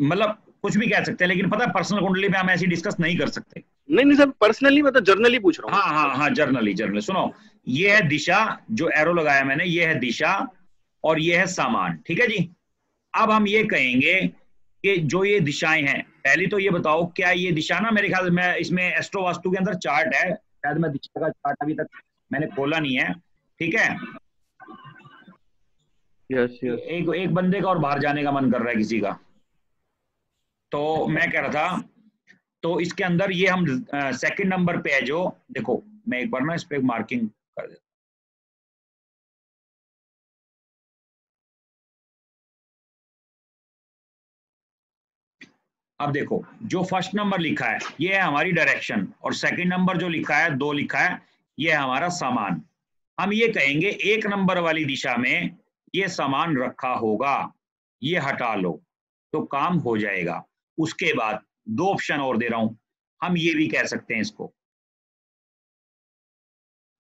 मतलब कुछ भी कह सकते हैं, लेकिन पता है पर्सनल कुंडली में हम ऐसी डिस्कस नहीं कर सकते। नहीं सर, पर्सनली मतलब जर्नली पूछ रहा हूँ। हाँ जर्नली सुनो, ये है दिशा, जो एरो लगाया मैंने, ये है दिशा और ये है सामान। ठीक है जी। अब हम ये कहेंगे कि जो ये दिशाएं हैं, पहली तो ये बताओ क्या ये दिशा ना, मेरे ख्याल में इसमें एस्ट्रो वास्तु के अंदर चार्ट है, शायद मैं दिशा का चार्ट अभी तक मैंने खोला नहीं है। ठीक है। यस। एक बंदे का और बाहर जाने का मन कर रहा है किसी का, तो मैं कह रहा था, तो इसके अंदर ये हम सेकंड नंबर पे है जो, देखो मैं एक बार ना इस पे मार्किंग कर देता। अब देखो जो फर्स्ट नंबर लिखा है ये है हमारी डायरेक्शन, और सेकंड नंबर जो लिखा है 2 लिखा है, ये है हमारा सामान। हम ये कहेंगे 1 नंबर वाली दिशा में ये सामान रखा होगा, ये हटा लो तो काम हो जाएगा। उसके बाद 2 ऑप्शन और दे रहा हूं, हम ये भी कह सकते हैं इसको,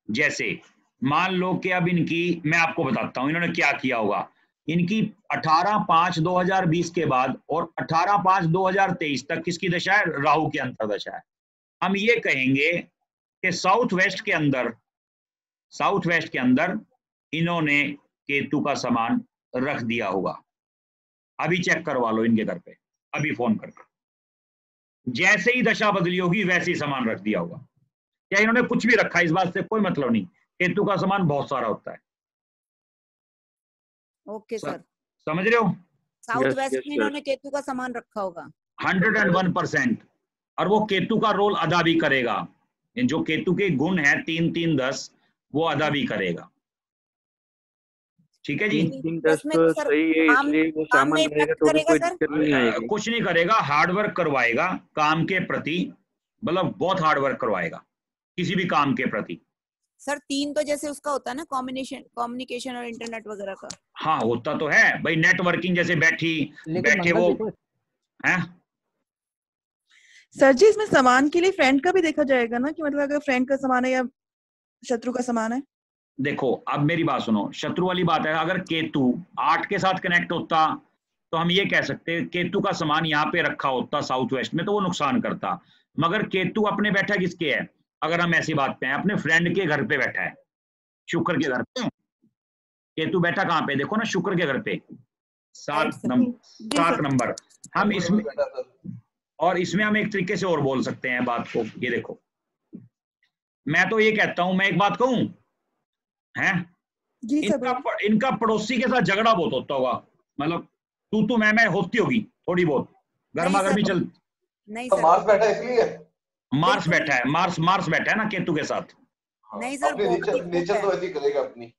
जैसे मान लो कि अब इनकी, मैं आपको बताता हूं इन्होंने क्या किया होगा। इनकी 18/5/2020 के बाद और 18/5/2023 तक किसकी दशा है? राहु की अंतर्दशा है। हम ये कहेंगे कि साउथ वेस्ट के अंदर इन्होंने केतु का सामान रख दिया होगा। अभी चेक करवा लो इनके घर पे, अभी फोन करके, जैसे ही दशा बदली होगी वैसे ही सामान रख दिया होगा। क्या इन्होंने कुछ भी रखा, इस बात से कोई मतलब नहीं, केतु का सामान बहुत सारा होता है। ओके सर, समझ रहे हो? साउथ वेस्ट में इन्होंने केतु का सामान रखा होगा 101%, और वो केतु का रोल अदा भी करेगा। जो केतु के गुण है 3, 3, 10 वो अदा भी करेगा। ठीक है जी। 3, 10 तो सही है, इसलिए वो सामान रहेगा तो कोई दिक्कत नहीं आएगी। कुछ नहीं करेगा, हार्ड वर्क करवाएगा काम के प्रति, मतलब बहुत हार्ड वर्क करवाएगा। किसी भी काम के प्रति। सर 3 तो जैसे उसका होता है ना, कम्युनिकेशन और इंटरनेट वगैरह का। हाँ होता तो है भाई, नेटवर्किंग जैसे बैठे वो है। सर जी इसमें सामान के लिए फ्रेंड का भी देखा जाएगा ना, कि मतलब अगर फ्रेंड का सामान है या शत्रु का सामान है। देखो अब मेरी बात सुनो, शत्रु वाली बात है, अगर केतु 8 के साथ कनेक्ट होता तो हम ये कह सकते हैं केतु का सामान यहाँ पे रखा होता साउथ वेस्ट में तो वो नुकसान करता, मगर केतु अपने बैठा किसके है, अगर हम ऐसी बात पे हैं अपने फ्रेंड के घर पे बैठा है, शुक्र के घर पे। केतु बैठा कहाँ पे, देखो ना शुक्र के घर पे 7 नंबर। हम इसमें और इसमें हम एक तरीके से और बोल सकते हैं बात को, ये देखो मैं तो ये कहता हूं, मैं एक बात कहूं हैं, इनका पड़ोसी के साथ झगड़ा बहुत होता होगा, मतलब तू मैं होती होगी थोड़ी बहुत, गर्मा गर्मी चल। नहीं तो मार्स बैठा है इसलिए, मार्स बैठा है, मार्स बैठा है ना केतु के साथ। नहीं सर, नेचर तो ऐसी करेगा अपनी।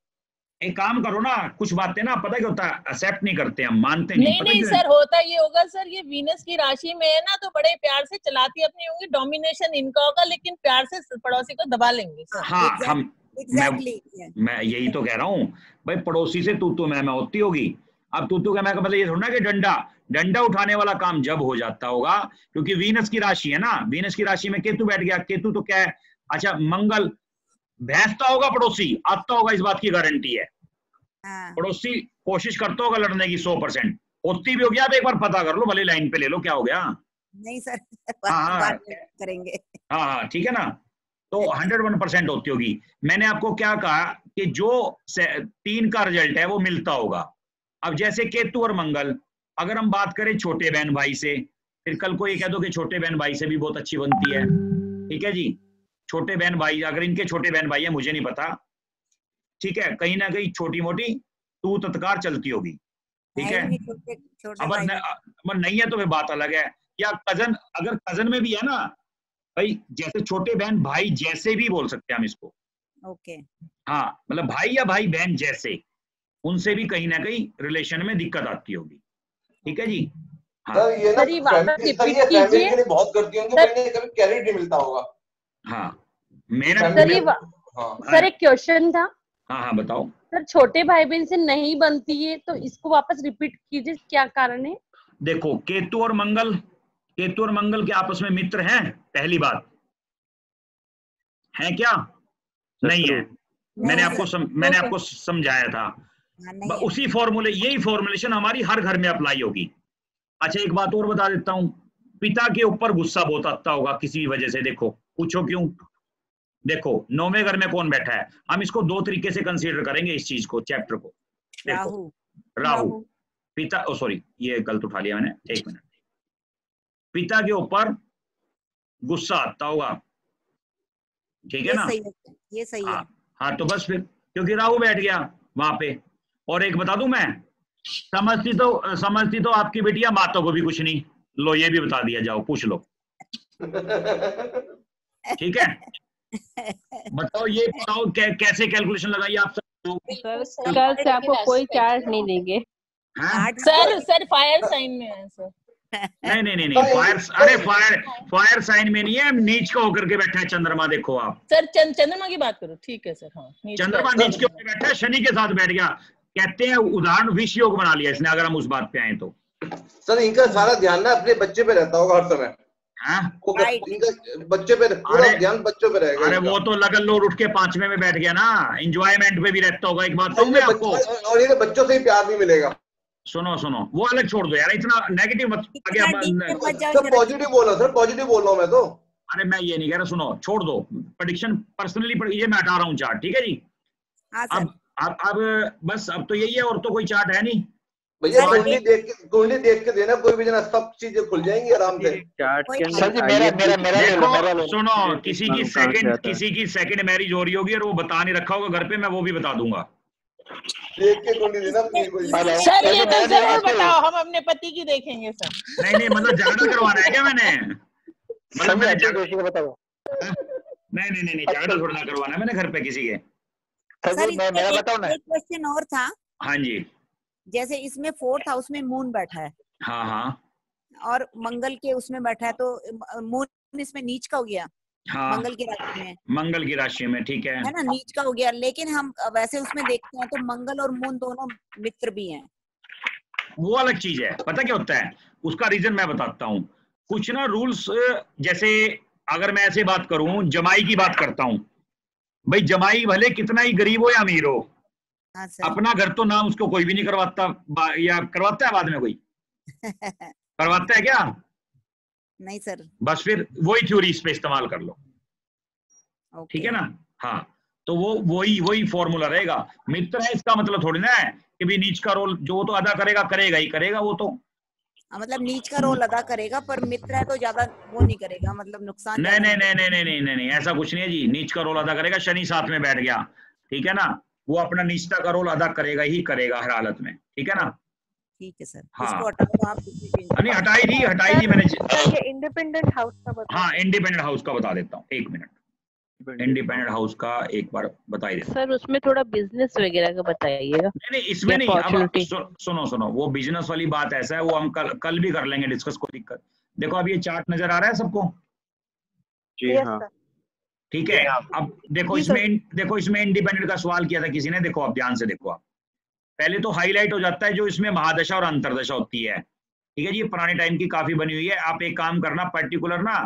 एक काम करो ना, कुछ बातें ना पता क्या होता है, एक्सेप्ट नहीं करते हम, मानते नहीं। नहीं सर, होता ये होगा सर, ये वीनस की राशि में है ना, तो बड़े प्यार से चलाती अपनी होंगी, डोमिनेशन इनका होगा, लेकिन प्यार से पड़ोसी को दबा लेंगे सर। हाँ हम मैं यही तो कह रहा हूँ भाई, पड़ोसी से तू मैं होती होगी। अब तू मैं का मतलब ये थोड़ा कि डंडा उठाने वाला काम जब हो जाता होगा, क्योंकि वीनस की राशि है ना, वीनस की राशि में केतु बैठ गया। केतु तो क्या है, अच्छा मंगल भैंसता होगा, पड़ोसी आता होगा, इस बात की गारंटी है। पड़ोसी कोशिश करता होगा लड़ने की 100%, होती भी हो गया तो एक बार पता कर लो, भले लाइन पे ले लो, क्या हो गया। नहीं सर, हाँ करेंगे। हाँ ठीक है ना, तो 101% होती होगी। मैंने आपको क्या कहा कि जो 3 का रिजल्ट है वो मिलता होगा। अब जैसे केतु और मंगल, अगर हम बात करें छोटे बहन भाई से, फिर कल को ये कह दो कि छोटे बहन भाई से भी बहुत अच्छी बनती है, ठीक है जी। छोटे बहन भाई, अगर इनके छोटे बहन भाई है मुझे नहीं पता, ठीक है, कहीं ना कहीं छोटी मोटी तू तत्कार चलती होगी, ठीक है। अब नहीं है तो फिर बात अलग है। या कजन, अगर कजन में भी है ना भाई, जैसे छोटे बहन भाई जैसे भी बोल सकते हैं हम इसको, ओके। हाँ मतलब भाई या भाई बहन जैसे, उनसे भी कहीं ना कहीं रिलेशन में दिक्कत आती होगी, ठीक है जी। हाँ सर ये ना फैमिली के लिए बहुत करती होंगी, कभी क्रेडिट नहीं मिलता होगा। हाँ मेरा सर एक क्वेश्चन था। हाँ बताओ सर, छोटे भाई बहन से नहीं बनती है तो इसको वापस रिपीट कीजिए, क्या कारण है। देखो केतु और मंगल के आपस में मित्र हैं, पहली बात है क्या, नहीं है। मैंने आपको समझाया था, उसी फॉर्मूले, यही फॉर्मुलेशन हमारी हर घर में अप्लाई होगी। अच्छा एक बात और बता देता हूं, पिता के ऊपर गुस्सा बहुत आता होगा किसी भी वजह से, देखो पूछो क्यों। देखो 9वें घर में कौन बैठा है, हम इसको 2 तरीके से कंसीडर करेंगे इस चीज को, चैप्टर को। देखो राहु पिता, सॉरी ये गलत उठा लिया मैंने, 1 मिनट। पिता के ऊपर गुस्सा आता होगा, ठीक है ना, ये सही है। हाँ तो बस फिर, क्योंकि राहु बैठ गया वहां पे। और एक बता दूं मैं, समझती तो आपकी बेटियां बातों को भी कुछ नहीं, लो ये भी बता दिया, जाओ पूछ लो, ठीक है। बताओ ये बताओ कैसे कैलकुलेशन लगाई आप सब। कल से आपको कोई चार्ज नहीं देंगे। सर फायर साइन में है सर। नहीं फायर साइन में नहीं है, नीच का होकर के बैठा है चंद्रमा, देखो आप सर चंद्रमा की बात करो, ठीक है सर। हाँ चंद्रमा नीच के होकर बैठा है, शनि के साथ बैठ गया, कहते हैं उदाहरण विष योग बना लिया इसने, अगर हम उस बात पे आए तो। सर इनका सारा ध्यान ना अपने बच्चे पे रहता होगा हर समय। बच्चे पे पूरा ध्यान बच्चों पे रहेगा। अरे वो तो लगन लोड उठ के 5वें में बैठ गया ना, एंजॉयमेंट पे भी रहता होगा। एक बात कहूं मैं आपको, और ये बच्चों से ही प्यार भी मिलेगा। सुनो वो अलग छोड़ दो यार, इतना नेगेटिव मत, सर पॉजिटिव बोलो, सर पॉजिटिव बोल रहा हूं मैं तो। अरे मैं ये नहीं कह रहा, सुनो छोड़ दो प्रेडिक्शन, पर्सनली ये मैं हटा रहा हूँ चार्ट, ठीक है जी। अब बस अब तो यही है, और तो कोई चार्ट है नहीं भैया। कुंडली देख के देना, कोई भी जना, सब चीजें खुल जाएंगी आराम से। सुनो किसी की सेकंड मैरिज हो रही होगी और वो बता नहीं रखा होगा घर पे, मैं वो भी बता दूंगा। देख के कुंडली देना सर, ये तो जरूर बताओ, हम अपने पति की देखेंगे सर। नहीं मतलब झगड़ा करवाना है क्या मैंने, मतलब मैंने बताओ। नहीं झगड़ा थोड़ा ना करवाना है मैंने घर पे किसी के। सर एक क्वेश्चन और था। हाँ जी। जैसे इसमें 4th हाउस में मून बैठा है, हाँ, और मंगल के उसमें बैठा है, तो मून इसमें नीच का हो गया। हाँ, मंगल की राशि में, मंगल की राशि में, ठीक है। है ना, नीच का हो गया। लेकिन हम वैसे उसमें देखते हैं तो मंगल और मून दोनों मित्र भी हैं। वो अलग चीज है, पता क्या होता है उसका रीजन मैं बताता हूँ। कुछ ना रूल्स, जैसे अगर मैं ऐसे बात करूं, जमाई की बात करता हूं, भाई जमाई भले कितना ही गरीब हो या अमीर हो, अपना घर तो नाम उसको कोई भी नहीं करवाता, या करवाता है बाद में कोई करवाता है क्या? नहीं सर। बस फिर वही थ्योरी इस पे इस्तेमाल कर लो, ठीक है ना। हाँ, तो वो वही फॉर्मूला रहेगा। मित्र है इसका मतलब थोड़ी ना है कि भी नीच का रोल जो तो अदा करेगा ही करेगा वो तो। मतलब नीच का रोल अदा करेगा, पर मित्र है तो ज्यादा वो नहीं करेगा, मतलब नुकसान नहीं, ऐसा कुछ नहीं है जी। नीच का रोल अदा करेगा, शनि साथ में बैठ गया, ठीक है ना, वो अपना निष्ठा का रोल अदा करेगा ही करेगा हर हालत में, ठीक है ना। ठीक है सर। हाँ, इसको हटा दो आप। नहीं हटाई थी मैंने। ये इंडिपेंडेंट हाउस का बता। हाँ, इंडिपेंडेंट हाउस का बता देता हूँ, 1 मिनट। इंडिपेंडेंट हाउस का एक बार बताइए सर। उसमें थोड़ा बिजनेस वगैरह का बताइएगा। नहीं, इसमें नहीं। अब सुनो, वो बिजनेस वाली बात ऐसा है, वो हम कल भी कर लेंगे डिस्कस, कोई दिक्कत। देखो अब ये चार्ट नजर आ रहा है सबको? जी हाँ, ठीक है। अब देखो इसमें इंडिपेंडेंट का सवाल किया था किसी ने, देखो आप ध्यान से देखो। आप पहले तो हाईलाइट हो जाता है जो इसमें महादशा और अंतरदशा होती है, ठीक है जी। ये पुराने टाइम की काफी बनी हुई है। आप एक काम करना, पर्टिकुलर ना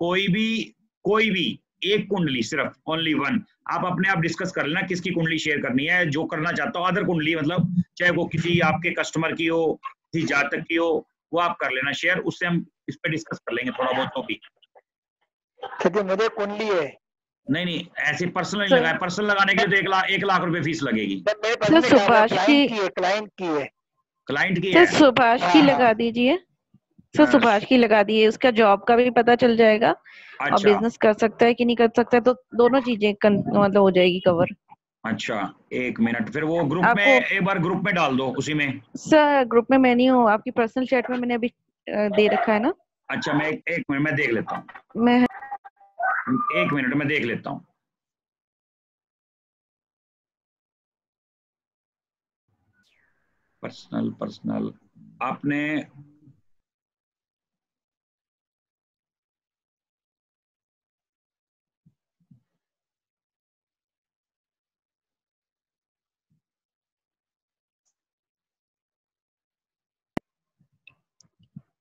कोई भी एक कुंडली, सिर्फ ओनली वन, आप अपने आप डिस्कस कर लेना किसकी कुंडली शेयर करनी है। जो करना चाहता हो अदर कुंडली, मतलब चाहे वो किसी आपके कस्टमर की हो, किसी जातक की हो, वो आप कर लेना शेयर, उससे हम इस पे डिस्कस कर लेंगे थोड़ा बहुत। तो भी मुझे कुंडली है। नहीं, ऐसे पर्सनल नहीं लगाए। पर्सनल लगाने के लिए तो 1 लाख रुपए फीस लगेगी। सुभाष की क्लाइंट की है। सुभाष की लगा दीजिए सर, सुभाष की लगा दिए, उसका जॉब का भी पता चल जाएगा। और बिजनेस कर सकता है कि नहीं कर सकता है, तो दोनों चीजें मतलब हो जाएगी कवर। अच्छा, 1 मिनट, फिर वो ग्रुप में एक बार ग्रुप में डाल दो उसी में। सर ग्रुप में मैं नहीं हूँ, आपकी पर्सनल चैट में मैंने अभी दे रखा है ना। अच्छा, मैं 1 मिनट में देख लेता हूँ। 1 मिनट में देख लेता हूँ। पर्सनल आपने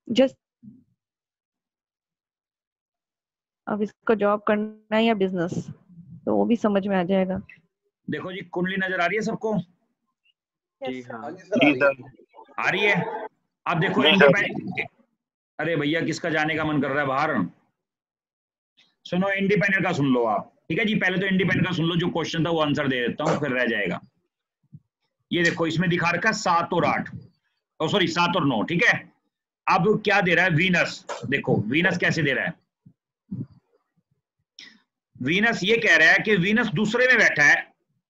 जस्ट अब इसको जॉब करना है या बिजनेस, तो वो भी समझ में आ जाएगा। देखो जी, कुंडली नजर आ रही है सबको? जी हाँ, आ रही है। अब देखो इंडिपेंडेंट, अरे भैया किसका जाने का मन कर रहा है बाहर? सुनो, इंडिपेंडेंट का सुन लो आप, ठीक है जी। पहले तो इंडिपेंडेंट का सुन लो, जो क्वेश्चन था वो आंसर दे देता हूँ, फिर रह जाएगा। ये देखो इसमें दिखा रखा है 7 और 8, सॉरी 7 और 9, ठीक है। अब क्या दे रहा है वीनस, देखो वीनस कैसे दे रहा है। वीनस ये कह रहा है कि वीनस दूसरे में बैठा है,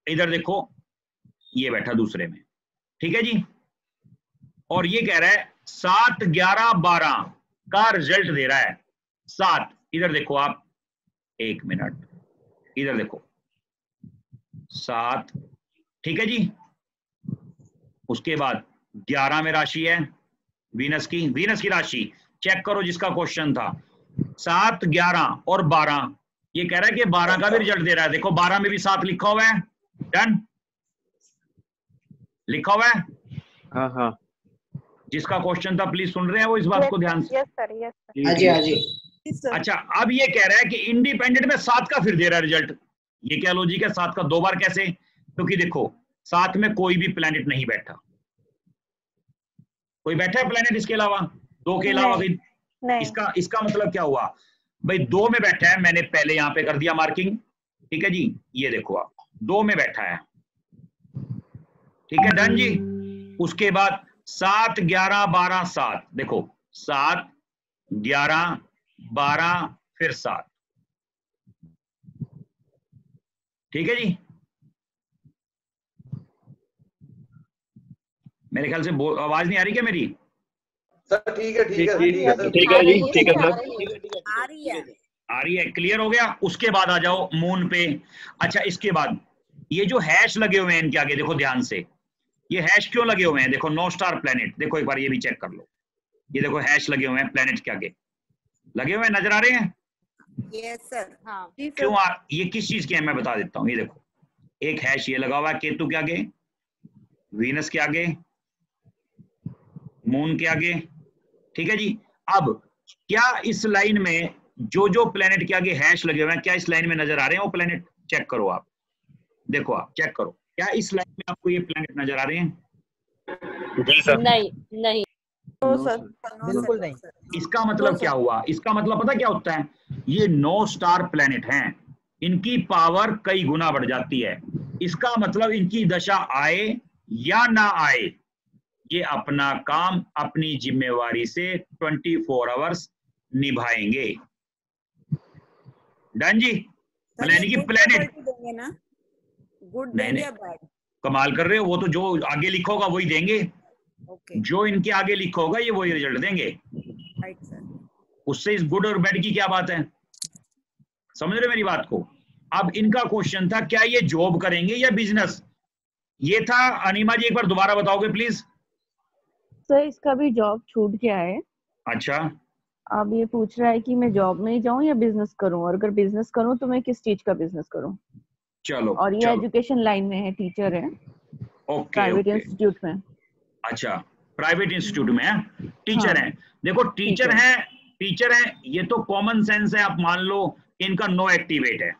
इधर देखो ये बैठा दूसरे में, ठीक है जी। और ये कह रहा है 7, 11, 12 का रिजल्ट दे रहा है। 7, इधर देखो आप, 1 मिनट, इधर देखो 7, ठीक है जी। उसके बाद 11 में राशि है वीनस की राशि चेक करो जिसका क्वेश्चन था। 7, 11 और 12, ये कह रहा है कि 12 का भी रिजल्ट दे रहा है। देखो 12 में भी 7 लिखा हुआ है, डन लिखा हुआ है। हाँ हाँ, जिसका क्वेश्चन था प्लीज सुन रहे हैं वो इस बात को ध्यान से? Yes sir. हाँ जी। अच्छा, अब ये कह रहा है कि इंडिपेंडेंट में 7 का फिर दे रहा है रिजल्ट। ये क्या लॉजिक है? 7 का 2 बार कैसे? क्योंकि देखो 7 में कोई भी प्लैनेट नहीं बैठा। कोई बैठा है प्लैनेट इसके अलावा? 2 के अलावा नहीं। इसका मतलब क्या हुआ भाई? 2 में बैठा है, मैंने पहले यहां पे कर दिया मार्किंग, ठीक है जी। ये देखो आप 2 में बैठा है, ठीक है, डन जी। उसके बाद 7, 11, 12, 7, देखो 7, 11, 12 फिर 7, ठीक है जी। मेरे ख्याल से आवाज नहीं आ रही क्या मेरी? सर ठीक है जी, ठीक है सर, आ रही है, क्लियर हो गया। उसके बाद आ जाओ मून पे। अच्छा, इसके बाद ये जो हैश लगे हुए हैं इनके आगे देखो ध्यान से, ये हैश क्यों लगे हुए हैं? देखो 9 स्टार प्लेनेट, देखो एक बार ये भी चेक कर लो। ये देखो हैश लगे हुए हैं प्लेनेट के आगे, लगे हुए हैं, नजर आ रहे हैं? Yes sir. हाँ क्यों ये किस चीज के हैं मैं बता देता हूँ। ये देखो एक हैश ये लगा हुआ है केतु के आगे, वीनस के आगे, मून के आगे, ठीक है जी। अब क्या इस लाइन में जो जो प्लेनेट के आगे हैश लगे हुए हैं क्या इस लाइन में नजर आ रहे हैं वो प्लेनेट? चेक करो आप, देखो आप चेक करो, क्या इस लाइन में आपको ये प्लेनेट नजर आ रहे हैं? जी सर। नहीं नहीं सर बिल्कुल नहीं। इसका मतलब क्या हुआ? इसका मतलब पता क्या होता है, ये 9 स्टार प्लेनेट हैं, इनकी पावर कई गुना बढ़ जाती है। इसका मतलब इनकी दशा आए या ना आए, ये अपना काम अपनी जिम्मेवारी से 24 आवर्स निभाएंगे। डन जी। यानी कि प्लेनेट देंगे ना, गुड नहीं देंगे नहीं या बैड? कमाल कर रहे हो, वो तो जो आगे लिखा होगा वही देंगे। जो इनके आगे लिखा होगा ये वही रिजल्ट देंगे। Right sir. उससे इस गुड और बैड की क्या बात है, समझ रहे मेरी बात को? अब इनका क्वेश्चन था क्या ये जॉब करेंगे या बिजनेस, ये था। अनिमा जी एक बार दोबारा बताओगे प्लीज। सर इसका भी जॉब छूट गया है। अच्छा, अब ये पूछ रहा है कि मैं जॉब में ही जाऊं या बिजनेस करूं, और अगर बिजनेस करूं तो मैं किस चीज का बिजनेस करूं। चलो और ये एजुकेशन लाइन में है, टीचर है प्राइवेट इंस्टीट्यूट में। अच्छा प्राइवेट इंस्टीट्यूट में है, टीचर है। देखो टीचर है, ये तो कॉमन सेंस है, आप मान लो इनका नो एक्टिवेट है,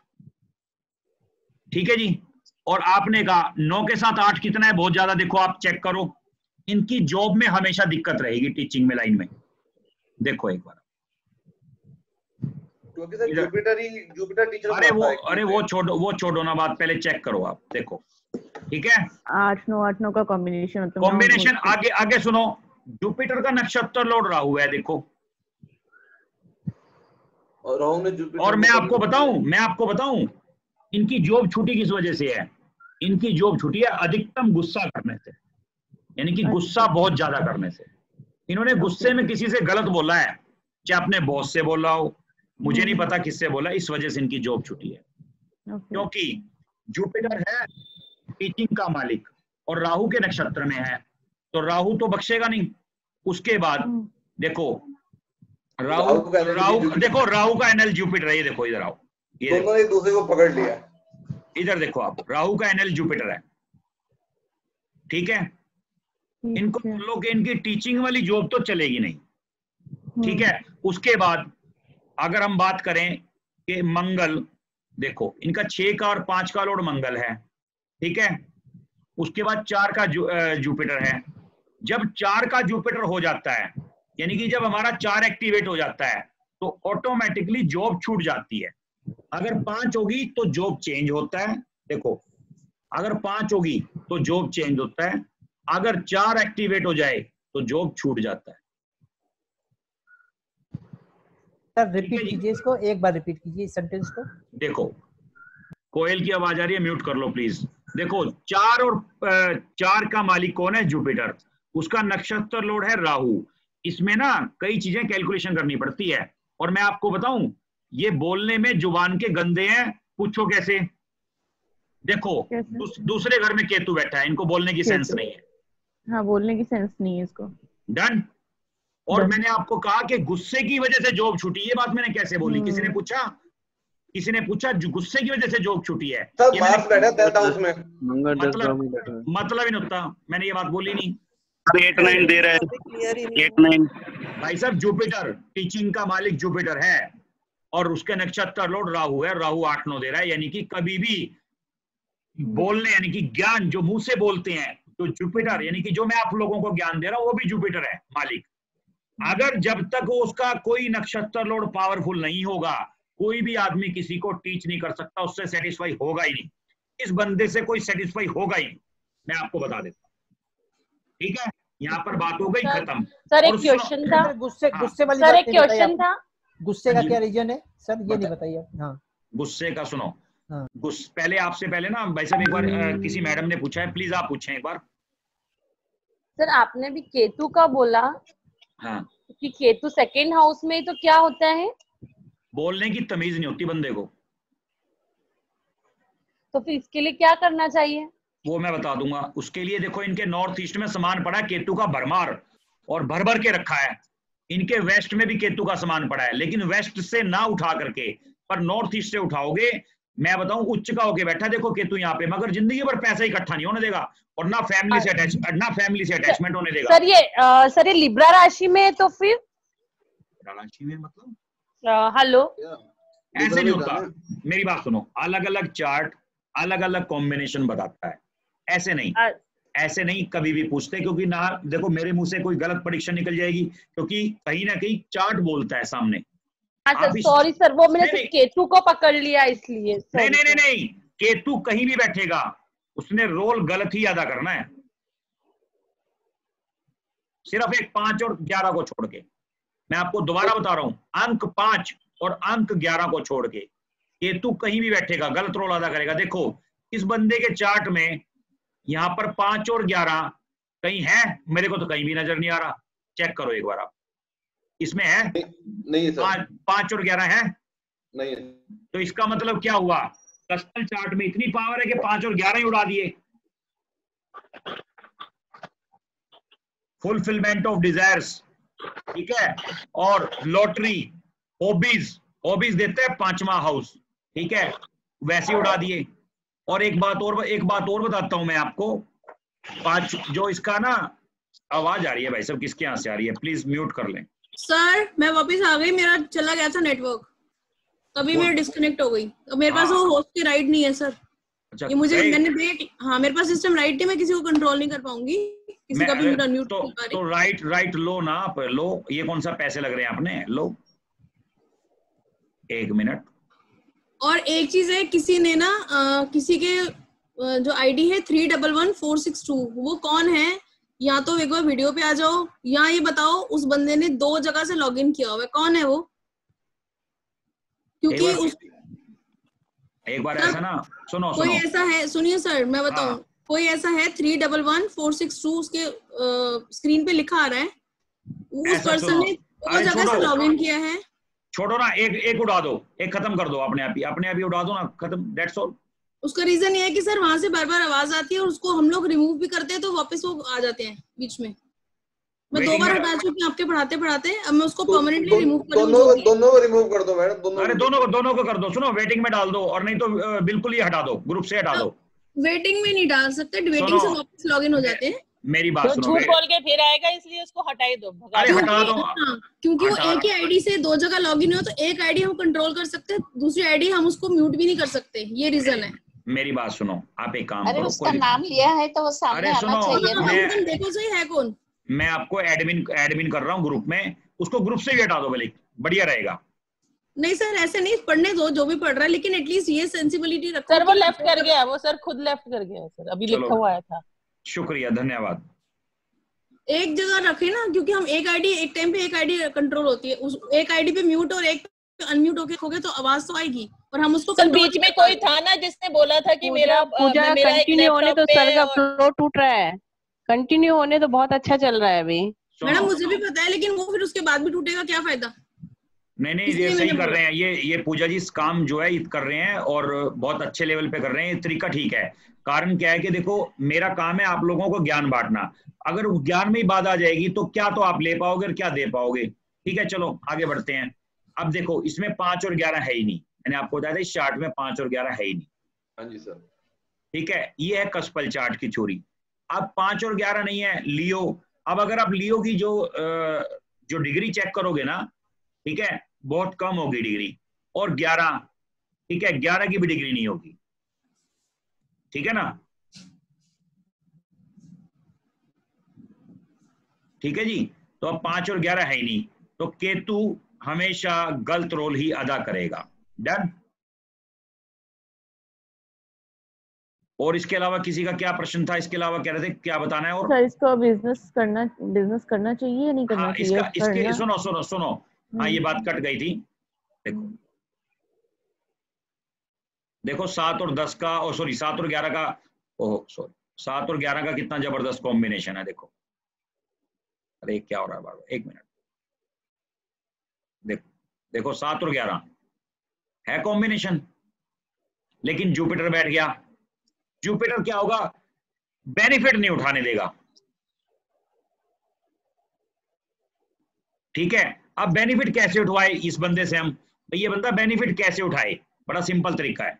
ठीक है जी। और आपने कहा 9 के साथ 8 कितना है, बहुत ज्यादा। देखो आप चेक करो, इनकी जॉब में हमेशा दिक्कत रहेगी, टीचिंग में लाइन में। देखो एक बार, क्योंकि सर जुपिटर टीचर। अरे वो छोड़ो ना बात, पहले चेक करो आप, देखो ठीक है। 8-9 का कॉम्बिनेशन होता है। कॉम्बिनेशन आगे सुनो, जुपिटर का नक्षत्र लॉर्ड राहु है, देखो। और राहु ने जुपिटर। और मैं आपको बताऊं इनकी जॉब छुट्टी किस वजह से है। इनकी जॉब छुट्टी है अधिकतम गुस्सा करने से, यानी कि गुस्सा बहुत ज्यादा करने से। इन्होंने गुस्से में किसी से गलत बोला है, चाहे अपने बॉस से बोला हो, मुझे नहीं पता किससे बोला, इस वजह से इनकी जॉब छुट्टी है। क्योंकि जुपिटर है टीचिंग का मालिक और राहु के नक्षत्र में है, तो राहु तो बख्शेगा नहीं। उसके बाद देखो राहु का एनएल जुपिटर है, ये देखो इधर आओ, ये दोनों एक दूसरे को पकड़ लिया। इधर देखो आप, राहु का एनएल जुपिटर है, ठीक है। इनको लोग के इनकी टीचिंग वाली जॉब तो चलेगी नहीं, ठीक है। उसके बाद अगर हम बात करें कि मंगल, देखो इनका 6 का और 5 का लॉर्ड मंगल है, ठीक है। उसके बाद 4 का जुपिटर है। जब 4 का जुपिटर हो जाता है, यानी कि जब हमारा 4 एक्टिवेट हो जाता है, तो ऑटोमेटिकली जॉब छूट जाती है। अगर 5 होगी तो जॉब चेंज होता है, देखो अगर 5 होगी तो जॉब चेंज होता है, अगर 4 एक्टिवेट हो जाए तो जॉब छूट जाता है। सर रिपीट कीजिए इसको, एक बार रिपीट कीजिए इस सेंटेंस को। देखो कोयल की आवाज आ रही है, म्यूट कर लो प्लीज। देखो 4 और 4 का मालिक कौन है? जुपिटर, उसका नक्षत्र लॉर्ड है राहु। इसमें ना कई चीजें कैलकुलेशन करनी पड़ती है, और मैं आपको बताऊं ये बोलने में जुबान के गंदे हैं, पूछो कैसे। देखो दूसरे घर में केतु बैठा है, इनको बोलने की सेंस नहीं है। हाँ बोलने की सेंस नहीं है इसको। डन। और मैंने आपको कहा कि गुस्से की वजह से जॉब छूटी, ये बात मैंने कैसे बोली? किसी ने पूछा गुस्से की वजह से जॉब छूटी है, मतलब ही नहीं होता, मैंने ये बात बोली नहीं। 8-9 दे रहा है, 8-9 भाई साहब जुपिटर टीचिंग का मालिक जुपिटर है, और उसके नक्षत्र लॉर्ड राहु है, राहु 8-9 दे रहा है। यानी कि कभी भी बोलने, यानी कि ज्ञान जो मुंह से बोलते हैं, तो जुपिटर यानी कि जो मैं आप लोगों को ज्ञान दे रहा हूं वो भी जुपिटर है मालिक। अगर जब तक उसका कोई नक्षत्र लॉर्ड पावरफुल नहीं होगा, कोई भी आदमी किसी को टीच नहीं कर सकता, उससे सेटिस्फाई होगा ही नहीं। इस बंदे से कोई सेटिस्फाई होगा ही नहीं, मैं आपको बता देता हूं, ठीक है। यहाँ पर बात हो गई खत्म। सर एक क्वेश्चन था, गुस्से वाली सर एक क्वेश्चन था, गुस्से का क्या रीजन है सर, ये नहीं बताइए। हाँ गुस्से का सुनो, पहले आपसे पहले ना भाई साहब एक बार किसी मैडम ने पूछा है, प्लीज आप पूछें एक बार। सर आपने भी केतु का बोला, हाँ कि केतु 2nd हाउस में, तो क्या होता है? बोलने की तमीज नहीं होती बंदे को। तो फिर इसके लिए क्या करना चाहिए? वो मैं बता दूंगा। उसके लिए देखो इनके नॉर्थ ईस्ट में सामान पड़ा है केतु का भरमार, और भर भर के रखा है। इनके वेस्ट में भी केतु का समान पड़ा है, लेकिन वेस्ट से ना उठा करके पर नॉर्थ ईस्ट से उठाओगे, मैं बताऊं उच्च का होके बैठा देखो केतु यहाँ पे, मगर जिंदगी भर पैसा इकट्ठा नहीं होने देगा और ना फैमिली से अटैचमेंट होने देगा। सर ये लिब्रा राशि में तो फिर राशि में मतलब हेलो ऐसे नहीं होता। मेरी बात सुनो, अलग अलग चार्ट अलग अलग कॉम्बिनेशन बताता है, ऐसे नहीं कभी भी पूछते, क्योंकि ना देखो मेरे मुंह से कोई गलत प्रेडिक्शन निकल जाएगी, क्योंकि कहीं ना कहीं चार्ट बोलता है सामने। सॉरी सर, वो मैंने केतु को पकड़ लिया इसलिए। नहीं, केतु कहीं भी बैठेगा उसने रोल गलत ही अदा करना है, सिर्फ एक 5 और 11 को छोड़ के। मैं आपको दोबारा बता रहा हूं, अंक 5 और अंक 11 को छोड़ के केतु कहीं भी बैठेगा गलत रोल अदा करेगा। देखो इस बंदे के चार्ट में यहाँ पर 5 और 11 कहीं है, मेरे को तो कहीं भी नजर नहीं आ रहा, चेक करो एक बार आप, इसमें है नहीं सर। 5 और 11 है नहीं, तो इसका मतलब क्या हुआ, कस्टल चार्ट में इतनी पावर है कि 5 और 11 ही उड़ा दिए। फुलफिलमेंट ऑफ डिजायर्स, ठीक है, और लॉटरी, हॉबीज देते हैं 5वां हाउस, ठीक है, वैसे उड़ा दिए। और एक बात और बताता हूं मैं आपको, 5 जो इसका ना, आवाज आ रही है भाई साहब, किसके यहाँ से आ रही है, प्लीज म्यूट कर लें। सर मैं वापस आ गई, मेरा चला गया था नेटवर्क, तभी मैं डिस्कनेक्ट हो गई। अब मेरे पास वो होस्ट की राइट नहीं है सर। अच्छा, ये मुझे मैंने देख, हाँ मेरे पास सिस्टम राइट है, मैं किसी को कंट्रोल नहीं कर पाऊंगी, किसी का भी अनम्यूट नहीं कर पा रही। तो राइट लो ना आप, लो, ये कौन सा पैसे लग रहे हैं आपने, लो 1 मिनट। और एक चीज है, किसी ने ना किसी के जो आईडी है 311462, वो कौन है, या तो एक बार वीडियो पे आ जाओ, या ये बताओ उस बंदे ने 2 जगह से लॉगिन किया हुआ है, कौन है वो? क्योंकि एक बार ऐसा ना सुनो कोई ऐसा है, सुनिए सर मैं बताऊं, कोई ऐसा है 311462, उसके स्क्रीन पे लिखा आ रहा है, उस पर्सन ने 2 जगह से लॉगिन किया है। छोड़ो ना, एक उड़ा दो, एक खत्म कर दो अपने आप ही उड़ा दो ना, खत्म, दैट्स ऑल। उसका रीजन ये है कि सर वहां से बार बार आवाज आती है और उसको हम लोग रिमूव भी करते हैं तो वापस वो आ जाते हैं बीच में। मैं 2 बार हटा चुकी हूँ आपके पढ़ाते, अब मैं उसको परमानेंटली रिमूव करूंगी। दोनों को रिमूव कर दो मैडम, अरे दोनों को कर दो। सुनो, वेटिंग में डाल दो, और नहीं तो बिल्कुल ही हटा दो, ग्रुप से हटा दो। वेटिंग में नहीं डाल सकते, वेटिंग से वापस लॉगिन हो जाते हैं। मेरी बात सुनो, झूठ बोल के फिर आएगा, इसलिए उसको हटा ही दो, अरे हटा दो। क्योंकि वो एक ही आईडी से 2 जगह लॉगिन हो, तो एक आईडी हम कंट्रोल कर सकते हैं, दूसरी आईडी हम उसको म्यूट भी नहीं कर सकते, ये रीजन है। मेरी बात सुनो, आप एक काम अरे करो, उसका नाम लिया है तो वो सामने आना चाहिए। देखो सही है कौन, मैं आपको एडमिन कर रहा हूँ ग्रुप में, उसको ग्रुप से भी हटा दो भले, बढ़िया रहेगा। नहीं सर ऐसे नहीं, पढ़ने दो जो भी पढ़ रहा है, लेकिन एटलीस्ट ये सेंसिबिलिटी रखो। सर वो लेफ्ट कर गया, वो सर खुद लेफ्ट कर गया सर, अभी लिखा हुआ था। शुक्रिया, धन्यवाद। एक जगह रखे ना, क्योंकि हम एक आईडी एक टाइम पे एक आईडी कंट्रोल होती है, उस एक आईडी पे म्यूट और एक पे अनम्यूट होके तो आवाज तो आएगी, और हम उसको बीच में कोई था ना जिसने बोला था कि मेरा कंटिन्यू होने तो सर का फ्लो टूट रहा है, कंटिन्यू होने तो बहुत अच्छा चल रहा है अभी। मैडम मुझे भी पता है, लेकिन वो फिर उसके बाद भी टूटेगा, क्या फायदा? नहीं ये सही कर रहे हैं, ये पूजा जी काम जो है कर रहे हैं और बहुत अच्छे लेवल पे कर रहे हैं, ये तरीका ठीक है। कारण क्या है कि देखो मेरा काम है आप लोगों को ज्ञान बांटना, अगर ज्ञान में ही बात आ जाएगी तो क्या तो आप ले पाओगे और क्या दे पाओगे। ठीक है, चलो आगे बढ़ते हैं। अब देखो इसमें 5 और 11 है ही नहीं, मैंने आपको बताया था इस चार्ट में 5 और 11 है ही नहीं। हाँ जी सर। ठीक है, ये है कस्पल चार्ट की थ्योरी। अब 5 और 11 नहीं है, लियो। अब अगर आप लियो की जो डिग्री चेक करोगे ना, ठीक है, बहुत कम होगी डिग्री, और 11, ठीक है, 11 की भी डिग्री नहीं होगी, ठीक है ना, ठीक है जी। तो अब 5 और 11 है ही नहीं, तो केतु हमेशा गलत रोल ही अदा करेगा। डन। और इसके अलावा किसी का क्या प्रश्न था? इसके अलावा कह रहे थे क्या बताना है? और सर इसको बिजनेस करना चाहिए या नहीं करना चाहिए? इसके सुनो हाँ, ये बात कट गई थी। देखो 7 और 10 का, 7 और 11 का, 7 और 11 का कितना जबरदस्त कॉम्बिनेशन है। देखो, अरे क्या हो रहा है बार बार, 1 मिनट। देखो 7 और 11 है कॉम्बिनेशन, लेकिन जुपिटर बैठ गया। जुपिटर क्या होगा? बेनिफिट नहीं उठाने देगा। ठीक है, अब बेनिफिट कैसे उठवाए इस बंदे से हम, तो ये बंदा बेनिफिट कैसे उठाए, बड़ा सिंपल तरीका है।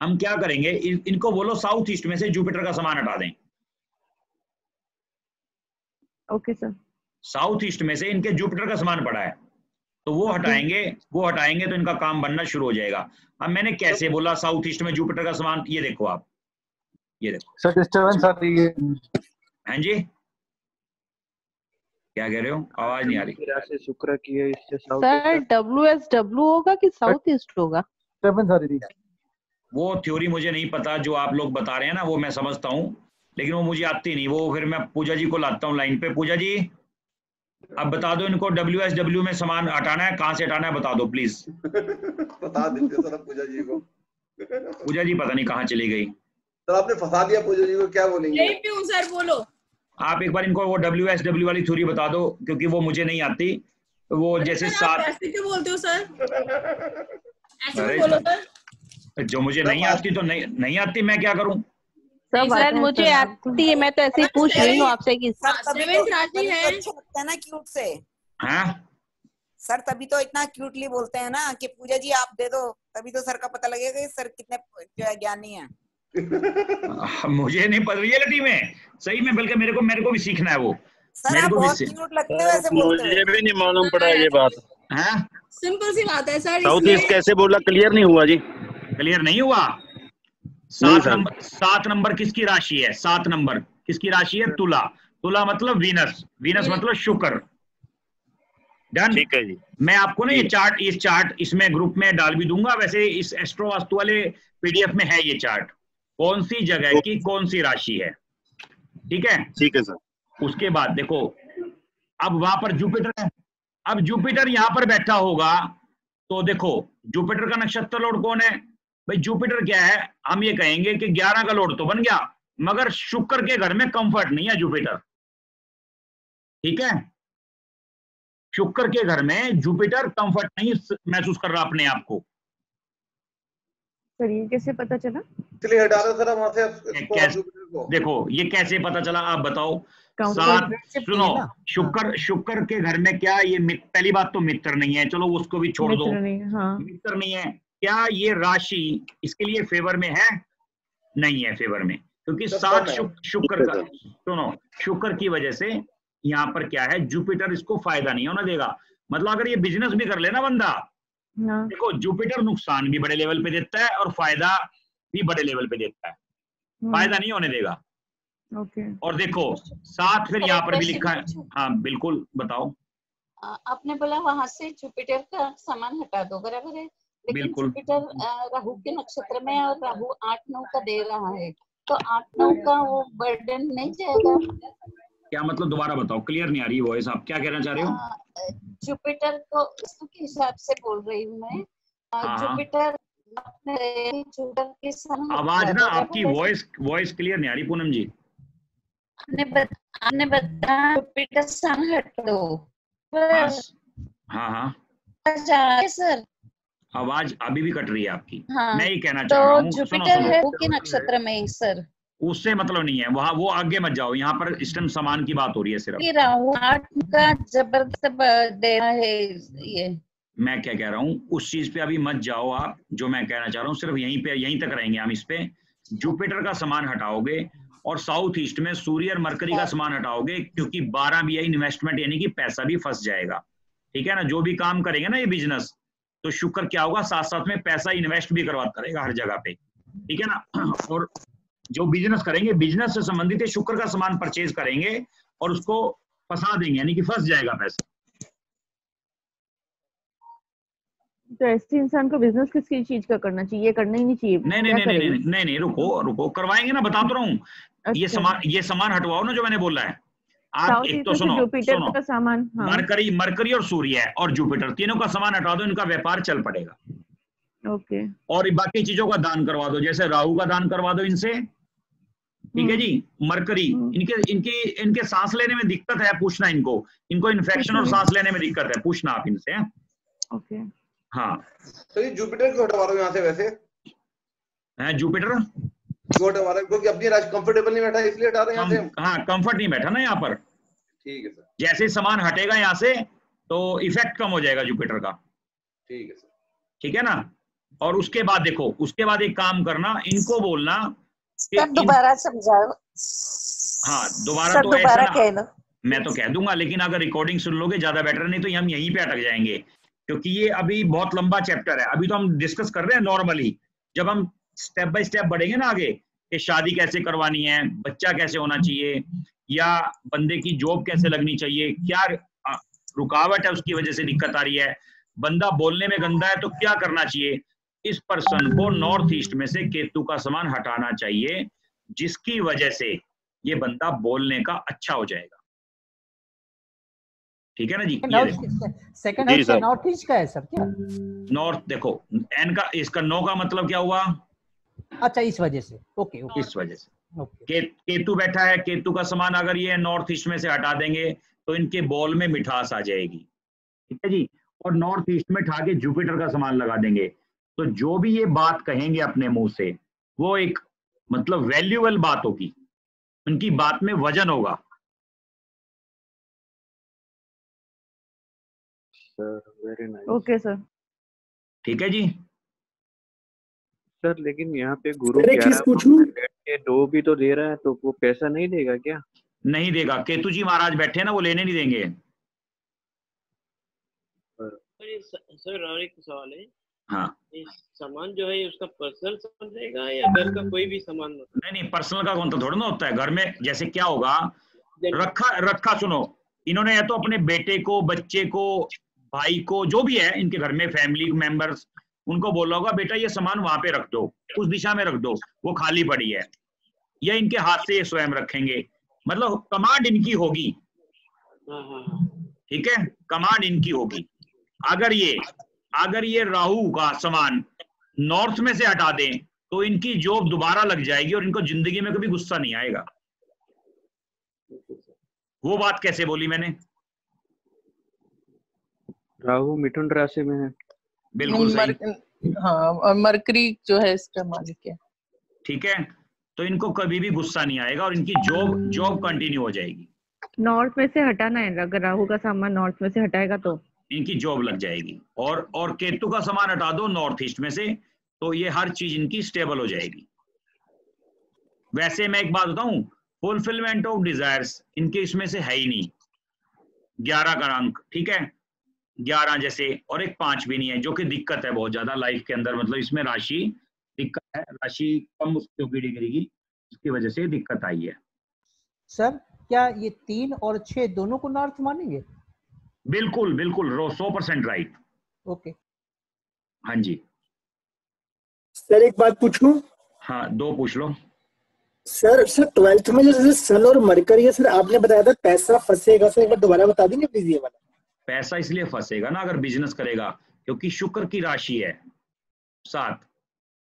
हम क्या करेंगे, इनको बोलो साउथ ईस्ट में से जुपिटर का सामान हटा दें। Okay sir. साउथ ईस्ट में से इनके जुपिटर का सामान पड़ा है, तो वो हटाएंगे तो इनका काम बनना शुरू हो जाएगा। अब मैंने कैसे बोला साउथ ईस्ट में जुपिटर का सामान, ये देखो आप, ये देखो सर डिस्टर्बेंस आ रही है। हाँ जी, क्या कह रहे हो, आवाज नहीं आ रही। राशि शुक्र की है, इससे साउथ सर WSW होगा कि साउथ ईस्ट होगा? डिस्टर्बेंस आ रही है। वो थ्योरी मुझे नहीं पता, जो आप लोग बता रहे हैं ना वो मैं समझता हूँ, लेकिन वो मुझे आती नहीं। वो फिर मैं पूजा जी को लाता हूँ लाइन पे। पूजा जी अब बता दो इनको WSW में सामान हटाना है, कहाँ से हटाना है बता दो प्लीज। बता दीजिए सर पूजा जी को। पूजा जी पता नहीं कहाँ चली गई। सर आपने फंसा दिया पूजा जी को, क्या बोलेंगे? यहीं पे हूँ सर, बोलो। आप एक बार इनको वो WSW वाली थ्योरी बता दो, क्योंकि वो मुझे नहीं आती। वो जैसे सात, ऐसे क्यों बोलते हो सर? ऐसे बोलो सर। जो मुझे नहीं आती तो नहीं आती, मैं क्या करूं? सर मुझे आती है, मैं तो ऐसे ही पूछ रही हूँ आपसे कि सेवेंथ राशि है। अच्छा लगता है ना क्यूट से। हाँ सर तभी तो इतना क्यूटली बोलते हैं ना कि पूजा जी आप दे दो, तभी तो सर का पता लगेगा कि सर कितने जो है ज्ञानी है। मुझे नहीं पता रियलिटी में, सही में, बल्कि मेरे को भी सीखना है वो। सर आप बहुत क्यूट लगते हो ऐसे बोलते हो। मुझे भी नहीं मालूम पड़ा ये बात। हाँ सिंपल सी बात है सर। साउथ ईस्ट कैसे बोला, क्लियर नहीं हुआ जी। क्लियर नहीं हुआ। 7 नंबर किसकी राशि है? 7 नंबर किसकी राशि है? तुला। तुला मतलब वीनस, वीनस मतलब शुक्र। डन, ठीक है जी। मैं आपको ना ये चार्ट इसमें ग्रुप में डाल भी दूंगा। वैसे इस एस्ट्रो वास्तु वाले PDF में है ये चार्ट, कौन सी जगह की कौन सी राशि है। ठीक है, ठीक है सर। उसके बाद देखो, अब वहां पर जुपिटर है। अब जुपिटर यहां पर बैठा होगा, तो देखो जुपिटर का नक्षत्र लॉर्ड कौन है भाई? जुपिटर क्या है, हम ये कहेंगे कि 11 का लॉर्ड तो बन गया, मगर शुक्र के घर में कंफर्ट नहीं है जुपिटर। ठीक है, शुक्र के घर में जुपिटर कंफर्ट नहीं महसूस कर रहा अपने आप को। सर ये कैसे पता चला? चलिए हटा दो सर वहां से कैसे, देखो ये कैसे पता चला आप बताओ। सुनो, शुक्र के घर में क्या ये पहली बात तो मित्र नहीं है, चलो उसको भी छोड़ दो। मित्र नहीं है, क्या ये राशि इसके लिए फेवर में है? नहीं है फेवर में, क्योंकि 7 शुक्र का, सुनो शुक्र की वजह से यहाँ पर क्या है, जुपिटर इसको फायदा नहीं होना देगा। मतलब अगर ये बिजनेस भी कर लेना बंदा, देखो जुपिटर नुकसान भी बड़े लेवल पे देता है और फायदा भी बड़े लेवल पे देता है, फायदा नहीं होने देगा। और देखो 7 फिर यहाँ पर भी लिखा है। हाँ बिल्कुल बताओ। आपने बोला वहां से जुपिटर का सामान हटा दो, बराबर है, लेकिन जुपिटर राहु के नक्षत्र में और राहु 8-9 का दे रहा है, तो 8-9 का वो बर्डन नहीं जाएगा? क्या मतलब, दोबारा बताओ, क्लियर नहीं आ रही वॉइस, आप क्या कहना चाह रहे हो? जुपिटर को के हिसाब से बोल रही हूँ मैं। जुपिटर जुपिटर के सामान, आवाज ना आपकी वॉइस क्लियर नहीं आ रही पूनम जी। आपने बताया जुपिटर सामान हटा दो। हाँ सर आवाज अभी भी कट रही है आपकी। हाँ, मैं ये कहना चाह रहा हूँ, जुपिटर है के नक्षत्र में सर, उससे मतलब नहीं है, वहाँ वो आगे मत जाओ, यहाँ पर इस टाइम सामान की बात हो रही है सिर्फ। राहु 8 का जबरदस्त दे रहा है ये। मैं क्या कह रहा हूँ, उस चीज पे अभी मत जाओ आप, जो मैं कहना चाह रहा हूँ सिर्फ यहीं तक रहेंगे हम। इस पे जुपिटर का सामान हटाओगे और साउथ ईस्ट में सूर्य और मरकरी का सामान हटाओगे, क्योंकि 12 भी है इन्वेस्टमेंट, यानी कि पैसा भी फंस जाएगा। ठीक है ना, जो भी काम करेंगे ना ये बिजनेस, तो शुक्र क्या होगा, साथ साथ में पैसा इन्वेस्ट भी करवाता रहेगा हर जगह पे। ठीक है ना, और जो बिजनेस करेंगे, बिजनेस से संबंधित है, शुक्र का सामान परचेज करेंगे और उसको फंसा देंगे, यानी कि फंस जाएगा पैसा। तो ऐसे इंसान को बिजनेस किस चीज का करना चाहिए? करना ही नहीं चाहिए। नहीं, रुको करवाएंगे ना, बता तो रहा हूँ। अच्छा। ये सामान हटवाओ ना जो मैंने बोला है। आप एक तो सुनो, का सामान, हाँ। मरकरी और सूर्य और जुपिटर, तीनों का सामान हटा दो, इनका व्यापार चल पड़ेगा। ओके। और बाकी चीजों का दान करवा दो, जैसे राहु का दान करवा दो इनसे। ठीक है जी। मरकरी, इनके सांस लेने में दिक्कत है, पूछना इनको इन्फेक्शन और सांस लेने में दिक्कत है, पूछना आप इनसे। ओके। हाँ तो ये जुपिटर क्यों हटवा रहे हो यहाँ से? वैसे है जुपिटर क्यों हटवा रहे हो? क्योंकि अपनी राशि कंफर्टेबल नहीं बैठा इसलिए हटा रहे हैं यहाँ से। हाँ कंफर्ट नहीं बैठा ना यहाँ पर। ठीक है सर। जैसे सामान हटेगा यहाँ से, तो इफेक्ट कम हो जाएगा जुपिटर का। ठीक है सर। ठीक है ना। और उसके बाद देखो, उसके बाद एक काम करना, इनको बोलना सर दोबारा समझाओ। हाँ दोबारा, सर तो दोबारा ऐसा कह दो। मैं तो कह दूंगा, लेकिन अगर रिकॉर्डिंग सुन लोगे ज्यादा बेटर, नहीं तो हम यहीं पे अटक जाएंगे, क्योंकि ये अभी बहुत लंबा चैप्टर है। अभी तो हम डिस्कस कर रहे हैं नॉर्मली, जब हम स्टेप बाय स्टेप बढ़ेंगे ना आगे कि शादी कैसे करवानी है, बच्चा कैसे होना चाहिए, या बंदे की जॉब कैसे लगनी चाहिए, क्या रुकावट है उसकी वजह से दिक्कत आ रही है, बंदा बोलने में गंदा है तो क्या करना चाहिए, इस पर्सन को नॉर्थ ईस्ट में से केतु का सामान हटाना चाहिए, जिसकी वजह से ये बंदा बोलने का अच्छा हो जाएगा। ठीक है ना जी। सेकंड हाउस का नॉर्थ ईस्ट का है सर क्या? नॉर्थ देखो, एन का, इसका नो का मतलब क्या हुआ? अच्छा, इस वजह से। ओके ओके, इस वजह से केतु बैठा है, केतु का सामान अगर ये नॉर्थ ईस्ट में से हटा देंगे तो इनके बॉल में मिठास आ जाएगी। ठीक है जी। और नॉर्थ ईस्ट में उठा के जुपिटर का सामान लगा देंगे, तो जो भी ये बात कहेंगे अपने मुंह से, वो एक मतलब वैल्यूएबल बात होगी, उनकी बात में वजन होगा। Sir very nice. Okay sir. ठीक है जी। सर लेकिन यहाँ पे गुरु एक चीज पूछूं? 2 भी तो दे रहा है, तो वो पैसा नहीं देगा क्या? नहीं देगा, केतु जी महाराज बैठे ना, वो लेने नहीं देंगे। सर और एक सवाल है। हाँ, सामान जो है उसका पर्सनल सामान रहेगा या घर का कोई भी सामान? नहीं, पर्सनल का कौन सा थोड़ा ना होता है। घर में जैसे क्या होगा, रखा सुनो, इन्होंने या तो अपने बेटे को, बच्चे को, भाई को, जो भी है इनके घर में फैमिली मेंबर्स, उनको बोला होगा बेटा ये सामान वहां पे रख दो, उस दिशा में रख दो, वो खाली पड़ी है, या इनके हाथ से ये स्वयं रखेंगे, मतलब कमांड इनकी होगी। ठीक है, कमांड इनकी होगी। अगर ये राहु का सामान नॉर्थ में से हटा दें तो इनकी जॉब दोबारा लग जाएगी और इनको जिंदगी में कभी गुस्सा नहीं आएगा। वो बात कैसे बोली मैंने? राहु मिथुन राशि में है। बिल्कुल सही। हाँ, और मरकरी जो है इसका मालिक है। ठीक है, तो इनको कभी भी गुस्सा नहीं आएगा और इनकी जॉब कंटिन्यू हो जाएगी। नॉर्थ में से हटाना है, अगर राहु का सामान नॉर्थ में से हटाएगा तो इनकी जॉब लग जाएगी। और केतु का सामान हटा दो नॉर्थ ईस्ट में से, तो ये हर चीज इनकी स्टेबल हो जाएगी। वैसे मैं एक बात बताऊं, फुलफिलमेंट ऑफ डिजायर्स इनके इसमें से है ही नहीं। 11 का अंक, ठीक है, 11 जैसे, और एक 5 भी नहीं है, जो कि दिक्कत है बहुत ज्यादा लाइफ के अंदर। मतलब इसमें राशि दिक्कत है, राशि कम उसकी होगी डिग्री की, इसकी वजह से दिक्कत आई है। सर क्या ये 3 और 6 दोनों को नॉर्थ मानेंगे? बिल्कुल 100% राइट। ओके, हाँ जी। सर एक बात पूछूं? हाँ, 2 पूछ लो। सर 12th में जैसे सन और मरकरी है, सर आपने बताया था पैसा फंसेगा, सर एक बार दोबारा बता देंगे प्लीज ये वाला? पैसा इसलिए फंसेगा ना अगर बिजनेस करेगा, क्योंकि शुक्र की राशि है 7।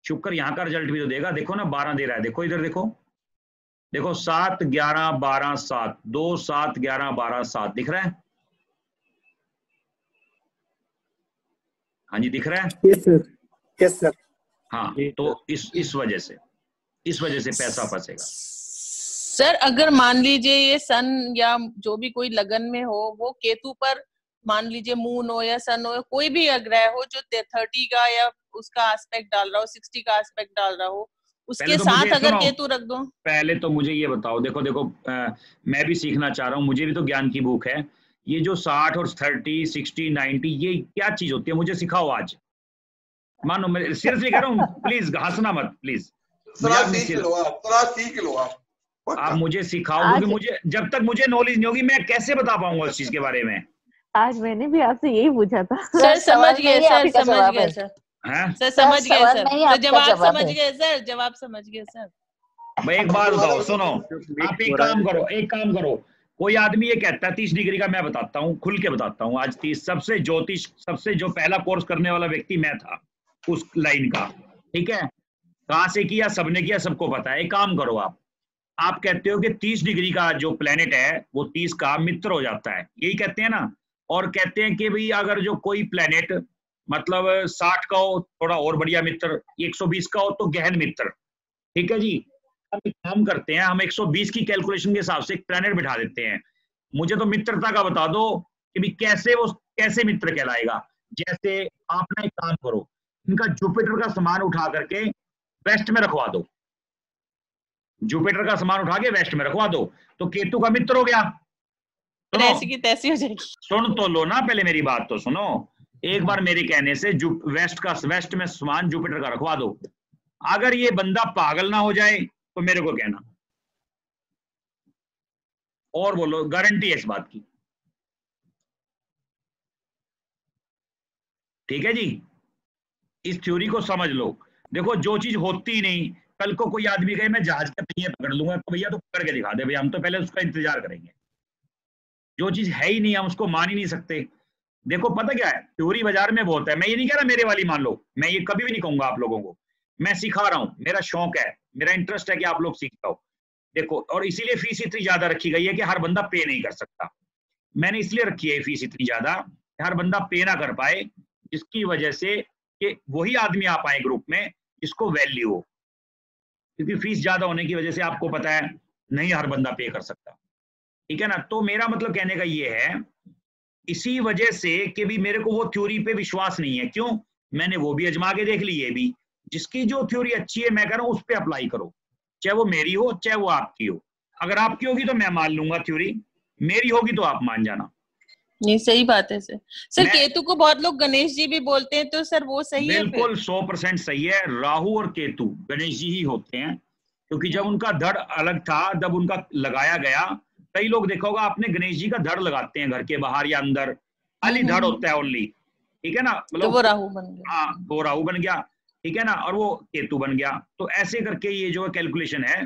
शुक्र यहाँ का रिजल्ट भी तो देगा। देखो ना 12 दे रहा है, देखो इधर देखो 7 11 12 7, 2 7 11 12 7 दिख रहा है? हाँ जी, दिख रहा है? Yes sir. हाँ, तो इस वजह से पैसा फंसेगा। सर अगर मान लीजिए ये सन या जो भी कोई लगन में हो, वो केतु पर मान लीजिए मून हो या सन हो, कोई भी ग्रह हो जो 30 का या उसका एस्पेक्ट डाल रहा हो, 60 का एस्पेक्ट डाल रहा हो, उसके साथ अगर केतु रख दो। पहले तो मुझे ये बताओ, देखो मैं भी सीखना चाह रहा हूँ, मुझे भी तो ज्ञान की भूख है। ये जो 60 और 30 60 90 ये क्या चीज होती है, मुझे सिखाओ आज। मानो मैं सीरियसली कह रहा हूँ, प्लीज हंसना मत प्लीज। आप मुझे सिखाओ, क्योंकि मुझे जब तक मुझे नॉलेज नहीं होगी मैं कैसे बता पाऊंगा उस चीज के बारे में। आज मैंने भी आपसे यही पूछा था। सर समझ गए सर, समझ गए सर, सर समझ गए सर, तो जवाब समझ गए सर, जवाब समझ गए सर। भाई एक बात बताओ, सुनो, आप एक काम करो, कोई आदमी ये कहता है 30 डिग्री का, मैं बताता हूँ, खुल के बताता हूँ आज 30 सबसे जो पहला कोर्स करने वाला व्यक्ति मैं था उस लाइन का। ठीक है, कहाँ से किया, सबने किया, सबको पता है। एक काम करो, आप कहते हो कि 30 डिग्री का जो प्लेनेट है वो 30 का मित्र हो जाता है, यही कहते हैं ना। और कहते हैं कि भाई अगर जो कोई प्लेनेट मतलब 60 का हो थोड़ा और बढ़िया मित्र, 120 का हो तो गहन मित्र। ठीक है जी, हम एक काम करते हैं, हम 120 की कैलकुलेशन के हिसाब से एक प्लेनेट बिठा देते हैं। मुझे तो मित्रता का बता दो कि भी कैसे मित्र कहलाएगा। जैसे आप ना एक काम करो, इनका जुपिटर का सामान उठा करके वेस्ट में रखवा दो, जुपिटर का सामान उठा के वेस्ट में रखवा दो, तो केतु का मित्र हो गया। ऐसी की तैसी हो जाएगी। सुन तो लो ना, पहले मेरी बात तो सुनो। एक बार मेरे कहने से वेस्ट में सामान जुपिटर का रखवा दो। अगर ये बंदा पागल ना हो जाए तो मेरे को कहना, और बोलो, गारंटी है इस बात की। ठीक है जी, इस थ्योरी को समझ लो। देखो, जो चीज होती नहीं, कल को कोई आदमी कहे मैं जहाज का पहिया पकड़ लूंगा, तो भैया तो पकड़ के दिखा दे भैया, हम तो पहले उसका इंतजार करेंगे। जो चीज है ही नहीं हम उसको मान ही नहीं सकते। देखो पता क्या है, थ्योरी बाजार में बहुत है। मैं ये नहीं कह रहा मेरे वाली मान लो, मैं ये कभी भी नहीं कहूंगा आप लोगों को। मैं सिखा रहा हूँ, मेरा शौक है, मेरा इंटरेस्ट है कि आप लोग सीख पाओ। देखो, और इसीलिए फीस इतनी ज्यादा रखी गई है कि हर बंदा पे नहीं कर सकता। मैंने इसलिए रखी है फीस इतनी ज्यादा, हर बंदा पे ना कर पाए, जिसकी वजह से कि वही आदमी आ पाए ग्रुप में जिसको वैल्यू हो। क्योंकि फीस ज्यादा होने की वजह से आपको पता है नहीं हर बंदा पे कर सकता, ठीक है ना। तो मेरा मतलब कहने का ये है, इसी वजह से कि भी मेरे को वो थ्योरी पे विश्वास नहीं है। क्यों? मैंने वो भी आजमा के देख ली, ये भी। जिसकी जो थ्योरी अच्छी है मैं कह रहा हूं उस पे अप्लाई करो, चाहे वो मेरी हो चाहे वो आपकी हो। अगर आपकी होगी तो मैं मान लूंगा थ्योरी, मेरी होगी तो आप मान जाना। नहीं, सही बात है सर। केतु को बहुत लोग गणेश जी भी बोलते हैं, तो सर वो सही है? बिल्कुल 100% सही है। राहु और केतु गणेश जी ही होते हैं, क्योंकि जब उनका धड़ अलग था, जब उनका लगाया गया, कई लोग देखा होगा आपने गणेश जी का धड़ लगाते हैं घर के बाहर या अंदर, खाली धड़ होता है ओनली, ठीक है ना। मतलब तो वो राहु बन गया। हाँ, वो राहु बन गया, ठीक है ना, और वो केतु बन गया। तो ऐसे करके ये जो कैलकुलेशन है,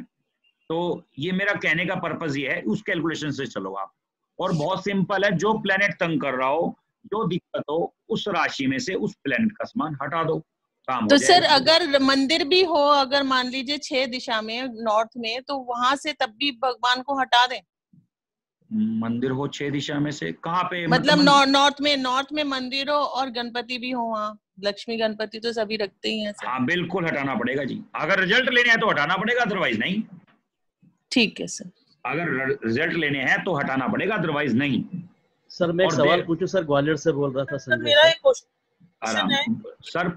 तो ये मेरा कहने का पर्पज ये है, उस कैलकुलेशन से चलो आप। और बहुत सिंपल है, जो प्लेनेट तंग कर रहा हो, जो दिक्कत हो, उस राशि में से उस प्लेनेट का सामान हटा दो, काम तो हो सर जाएगा। अगर मंदिर भी हो, अगर मान लीजिए 6 दिशा में नॉर्थ में, तो वहां से तब भी भगवान को हटा दें? मंदिर हो 6 दिशा में से कहाँ पे? मतलब नॉर्थ में मंदिर हो और गणपति भी हो, वहाँ लक्ष्मी गणपति तो सभी रखते ही हैं सर। हाँ बिल्कुल हटाना पड़ेगा जी। अगर रिजल्ट लेने हैं तो हटाना पड़ेगा, अदरवाइज नहीं। ठीक है सर। अगर रिजल्ट लेने हैं तो हटाना पड़ेगा, अदरवाइज नहीं। सर मैं एक सवाल पूछूं सर, ग्वालियर से बोल रहा था संजय। मेरा एक क्वेश्चन है सर,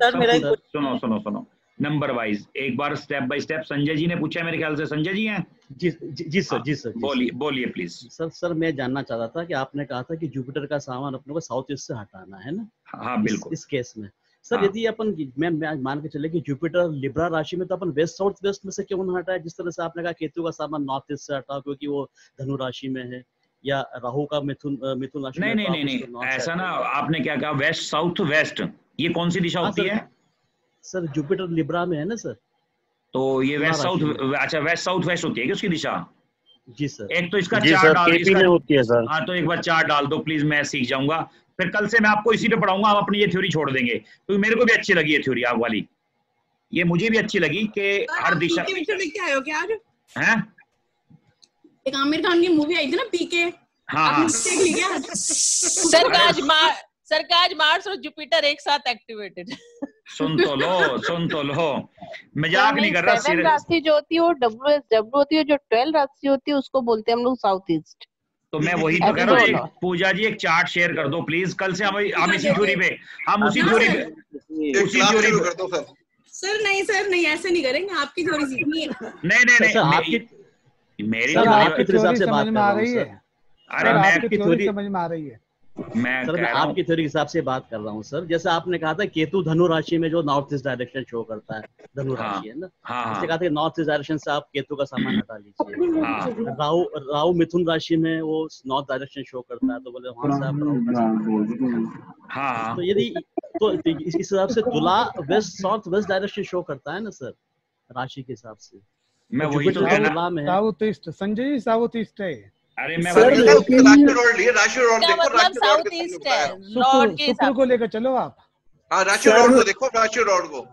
सुनो नंबर वाइज, एक बार step by step. Sanjay ji ने पूछा है, मेरे ख्याल से संजय जी हैं। जी सर। बोलिए प्लीज। सर मैं जानना चाहता था कि आपने कहा था कि जुपिटर का सामान अपने को साउथ ईस्ट से हटाना है ना। हाँ बिल्कुल। इस केस में सर यदि अपन मैं मान के चले कि जुपिटर लिब्रा राशि में, तो अपन वेस्ट साउथ वेस्ट में से क्यों ना हटाए? जिस तरह से आपने कहा केतु का सामान नॉर्थ ईस्ट से हटाओ क्योंकि वो धनु राशि में है, या राहु का मिथुन राशि में। नहीं, ऐसा ना, आपने क्या कहा, वेस्ट साउथ वेस्ट, ये कौन सी दिशा होती है सर? जुपिटर लिब्रा में है ना सर। तो ये वेस्ट साउथ, अच्छा वेस्ट साउथ वेस्ट होती है क्या उसकी दिशा? जी सर। एक तो इसका चार्ट डाल, होती है सर। हाँ तो एक बार चार्ट डाल दो प्लीज, मैं सीख जाऊंगा। फिर कल से मैं आपको इसी पे पढ़ाऊंगा, आप अपनी ये थ्योरी छोड़ देंगे, क्योंकि मेरे को भी अच्छी लगी ये थ्योरी आप वाली, ये मुझे भी अच्छी लगी कि हर दिशा। हैं? एक आमिर खान की मूवी आई थी ना, पीके। हाँ। सरकाज मार्स और जुपिटर एक साथ एक्टिवेटेड। सुन तो लो, मजाक नहीं कर रहा। 7 राशि जो होती है वो WSW होती है, जो 12 राशि होती है उसको बोलते हैं हम लोग साउथ ईस्ट। तो मैं वही तो कह रहा हूँ, पूजा जी एक चार्ट शेयर कर दो प्लीज, कल से हम इसी थ्योरी पे, हम उसी थ्योरी पे सर नहीं ऐसे नहीं करेंगे, आपकी थ्योरी सीखनी है। नहीं मेरी आपकी थ्योरी समझ में आ रही है। अरे मैं आपकी थ्योरी समझ में आ रही है। मैं आपकी थ्योरी के हिसाब से बात कर रहा हूँ सर। जैसे आपने कहा था केतु धनु राशि में जो नॉर्थ ईस्ट डायरेक्शन शो करता है, धनु राशि है ना, इससे कहा था नॉर्थ ईस्ट डायरेक्शन से आप केतु का सामान हटा लीजिए। राहु मिथुन राशि में वो नॉर्थ डायरेक्शन शो करता है, तो बोले वहां से आप। तो यदि तो इस हिसाब से तुला west south west direction show करता है ना सर, राशि के हिसाब से। मैं वही तो south east, Sanjay ji south east है। अरे मैं साउथ ईस्ट है, लॉर्ड के शुक्र को लेकर चलो आप। हाँ राशि रोड को देखो, राशि रोड को।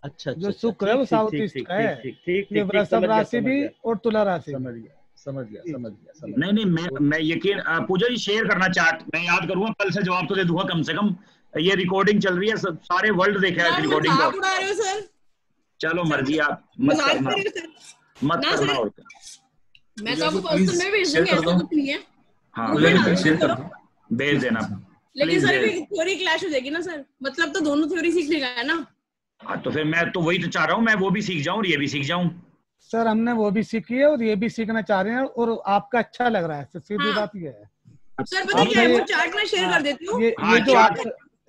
अच्छा जो शुक्र है वो साउथ ईस्ट है, ये वृषभ राशि भी और तुला राशि। समझ गया। नहीं मैं यकीन, पूजा जी शेयर करना चार्ट, मैं याद करूंगा, कल से जवाब तो दे दूंगा कम से कम। ये रिकॉर्डिंग चल रही है, सारे वर्ल्ड देख रहा है रिकॉर्डिंग को। चलो मर्जी, आप मत करना और क्या। मैं तो आपको पर्सनल में भेज दूंगी, ऐसा कुछ नहीं है। हाँ शेयर कर दो। भेज देना। लेकिन सर थ्योरी क्लैश हो जाएगी ना सर, मतलब तो दोनों थ्योरी सीखने का है ना। हाँ तो फिर मैं तो वही तो चाह रहा हूँ, मैं वो भी सीख जाऊँ और ये भी सीख जाऊँ। सर हमने वो भी सीखी है और ये भी सीखना चाह रहे हैं और आपका अच्छा लग रहा है, सीधी बात ये है। सर पता क्या है, वो चार्ट में शेयर कर देती हूँ।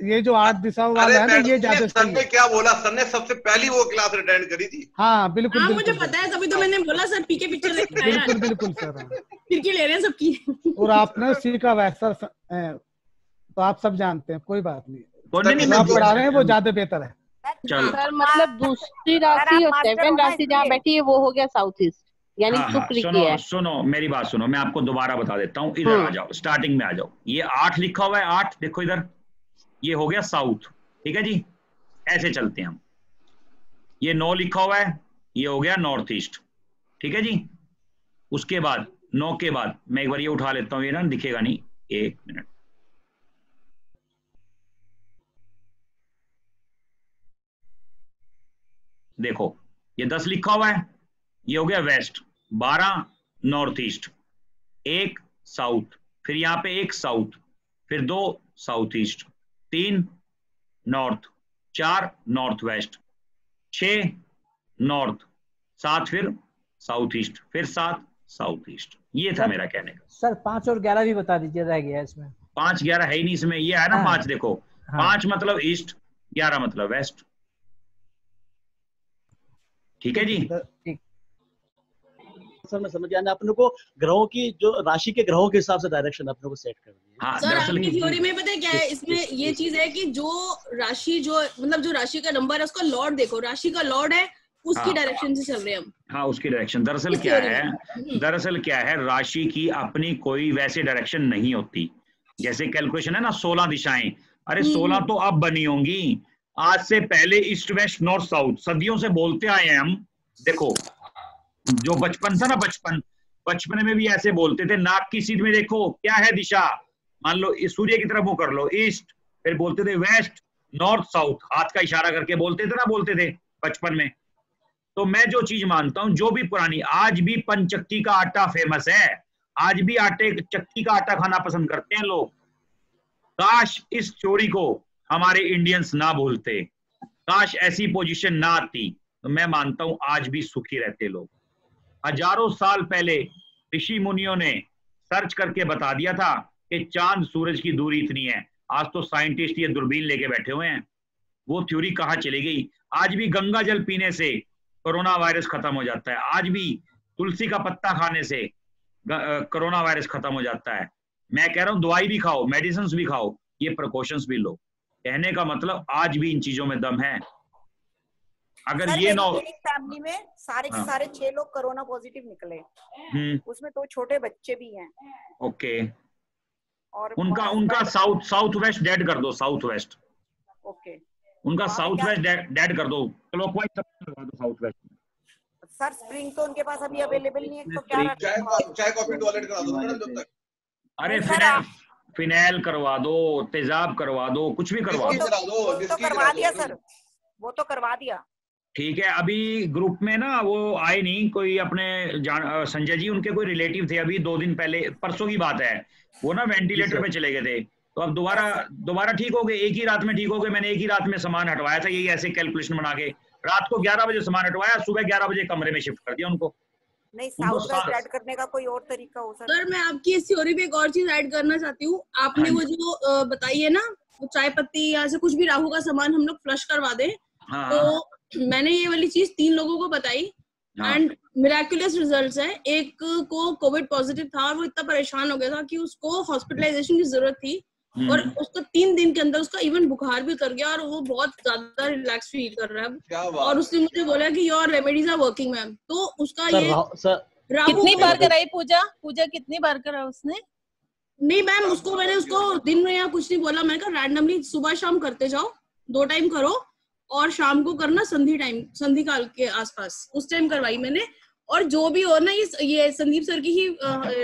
ये जो 8 दिशाओं वाला है ना, ये ज्यादा सर ने क्या बोला, सर ने सबसे पहली वो क्लास अटेंड करी थी। हाँ बिल्कुल, मुझे पता है, तभी तो मैंने बोला सर पीके पिक्चर देखना है। बिल्कुल बिल्कुल सर, फिर की ले रहे हैं सबकी। और आपने सीखा वैसा तो आप सब जानते हैं, कोई बात नहीं। आप पढ़ा रहे हैं वो ज्यादा बेहतर है। सर मतलब दूसरी राशि और 7 राशि जहाँ बैठी है वो हो गया साउथ ईस्ट, यानी शुक्र की है। सुनो मेरी बात सुनो, मैं आपको दोबारा बता देता हूँ। इधर आ जाओ, स्टार्टिंग में आ जाओ। ये 8 लिखा हुआ है, 8 देखो इधर, ये हो गया साउथ, ठीक है जी। ऐसे चलते हैं हम। ये 9 लिखा हुआ है, ये हो गया नॉर्थ ईस्ट, ठीक है जी। उसके बाद 9 के बाद मैं एक बार ये उठा लेता हूँ, ये ना दिखेगा नहीं, 1 मिनट। देखो ये 10 लिखा हुआ है, ये हो गया वेस्ट, 12 नॉर्थ ईस्ट, 1 साउथ, फिर यहाँ पे 1 साउथ, फिर 2 south east, 3 north, 4 north west, 6 north, 7 फिर साउथ ईस्ट, फिर 7 साउथ ईस्ट। ये था मेरा कहने का। सर 5 और 11 भी बता दीजिए, रह गया इसमें। 5 11 है ही नहीं इसमें, ये है ना 5 देखो। 5 मतलब ईस्ट, 11 मतलब वेस्ट, ठीक है जी। सर मैं समझ गया, अपने को ग्रहों की जो राशि के ग्रहों के हिसाब से डायरेक्शन अपने को सेट कर दी। हाँ, सर आपकी थ्योरी में पता है क्या है, इसमें ये चीज है कि जो राशि जो मतलब जो राशि का नंबर है उसका लॉर्ड देखो, राशि का लॉर्ड है उसकी डायरेक्शन से चल रहे हैं हम। हाँ उसकी डायरेक्शन। दरअसल क्या है, राशि की अपनी कोई वैसे डायरेक्शन नहीं होती। जैसे कैलकुलेशन है ना 16 दिशाएं, अरे 16 तो अब बनी होंगी, आज से पहले ईस्ट वेस्ट नॉर्थ साउथ सदियों से बोलते आए हैं हम। देखो जो बचपन था ना, बचपन में भी ऐसे बोलते थे, नाक की सीध में देखो क्या है दिशा, मान लो सूर्य की तरफ वो कर लो ईस्ट, फिर बोलते थे वेस्ट नॉर्थ साउथ, हाथ का इशारा करके बोलते थे बचपन में। तो मैं जो चीज मानता हूं, जो भी पुरानी, आज भी पंचक्की का आटा फेमस है, आज भी चक्की का आटा खाना पसंद करते हैं लोग। काश इस चोरी को हमारे इंडियंस ना भूलते, काश ऐसी पोजीशन ना आती, तो मैं मानता हूं आज भी सुखी रहते लोग। हजारों साल पहले ऋषि मुनियों ने सर्च करके बता दिया था कि चांद सूरज की दूरी इतनी है। आज तो साइंटिस्ट ये दूरबीन लेके बैठे हुए हैं, वो थ्योरी कहाँ चली गई। आज भी गंगा जल पीने से कोरोना वायरस खत्म हो जाता है, आज भी तुलसी का पत्ता खाने से कोरोना वायरस खत्म हो जाता है। मैं कह रहा हूं दवाई भी खाओ, मेडिसिन भी खाओ, ये प्रिकॉशंस भी लो। कहने का मतलब आज भी इन चीजों में दम है। अगर ये ना फैमिली में सारे के सारे 6 लोग कोरोना पॉजिटिव निकले, उसमें 2 छोटे बच्चे भी हैं। ओके, और उनका साउथ वेस्ट डेड कर दो, साउथ वेस्ट। ओके, उनका साउथ वेस्ट डेड कर दो, क्लॉकवाइज करवा दो साउथ वेस्ट। सर स्प्रिंग तो उनके पास अभी अवेलेबल नहीं है, तो क्या चाय कॉफी टॉयलेट करा दो मैडम जब तक। अरे फिनाइल करवा दो, तेजाब करवा दो, कुछ भी करवा दो। वो तो करवा दिया सर, वो तो करवा दिया। ठीक है, अभी ग्रुप में ना वो आए नहीं कोई अपने संजय जी, उनके कोई रिलेटिव थे, अभी 2 दिन पहले, परसों की बात है, वो ना वेंटिलेटर पे चले गए थे। तो अब दोबारा ठीक हो गए, एक ही रात में ठीक हो गए। मैंने एक ही रात में सामान हटवाया था, यही ऐसे कैलकुलेशन बना के, रात को 11 बजे सामान हटवाया, सुबह 11 बजे कमरे में शिफ्ट कर दिया उनको। नहीं, साउथ वेस्ट ऐड करने का कोई और तरीका हो सकता है? सर मैं आपकी इस थ्योरी पे एक और चीज ऐड करना चाहती हूँ। आपने वो जो बताई है ना, वो चाय पत्ती या से कुछ भी राहु का सामान हम लोग फ्लश करवा दें, तो मैंने ये वाली चीज 3 लोगों को बताई एंड मिराकुलस रिजल्ट्स है। एक को कोविड पॉजिटिव था और वो इतना परेशान हो गया था कि उसको हॉस्पिटलाइजेशन की जरूरत थी, और उसको 3 दिन के अंदर उसका इवन बुखार भी उतर गया और वो बहुत ज्यादा रिलैक्स फील कर रहा है। और उसने मुझे बोला कि your remedies are working ma'am. तो उसका ये कितनी बार कराई पूजा कितनी बार करा उसने? नहीं मैम, मैंने उसको दिन में या कुछ नहीं बोला, मैंने कहा रैंडमली सुबह शाम करते जाओ, 2 टाइम करो, और शाम को करना संधि काल के आसपास, उस टाइम करवाई मैंने। और जो भी हो ना, ये संदीप सर की ही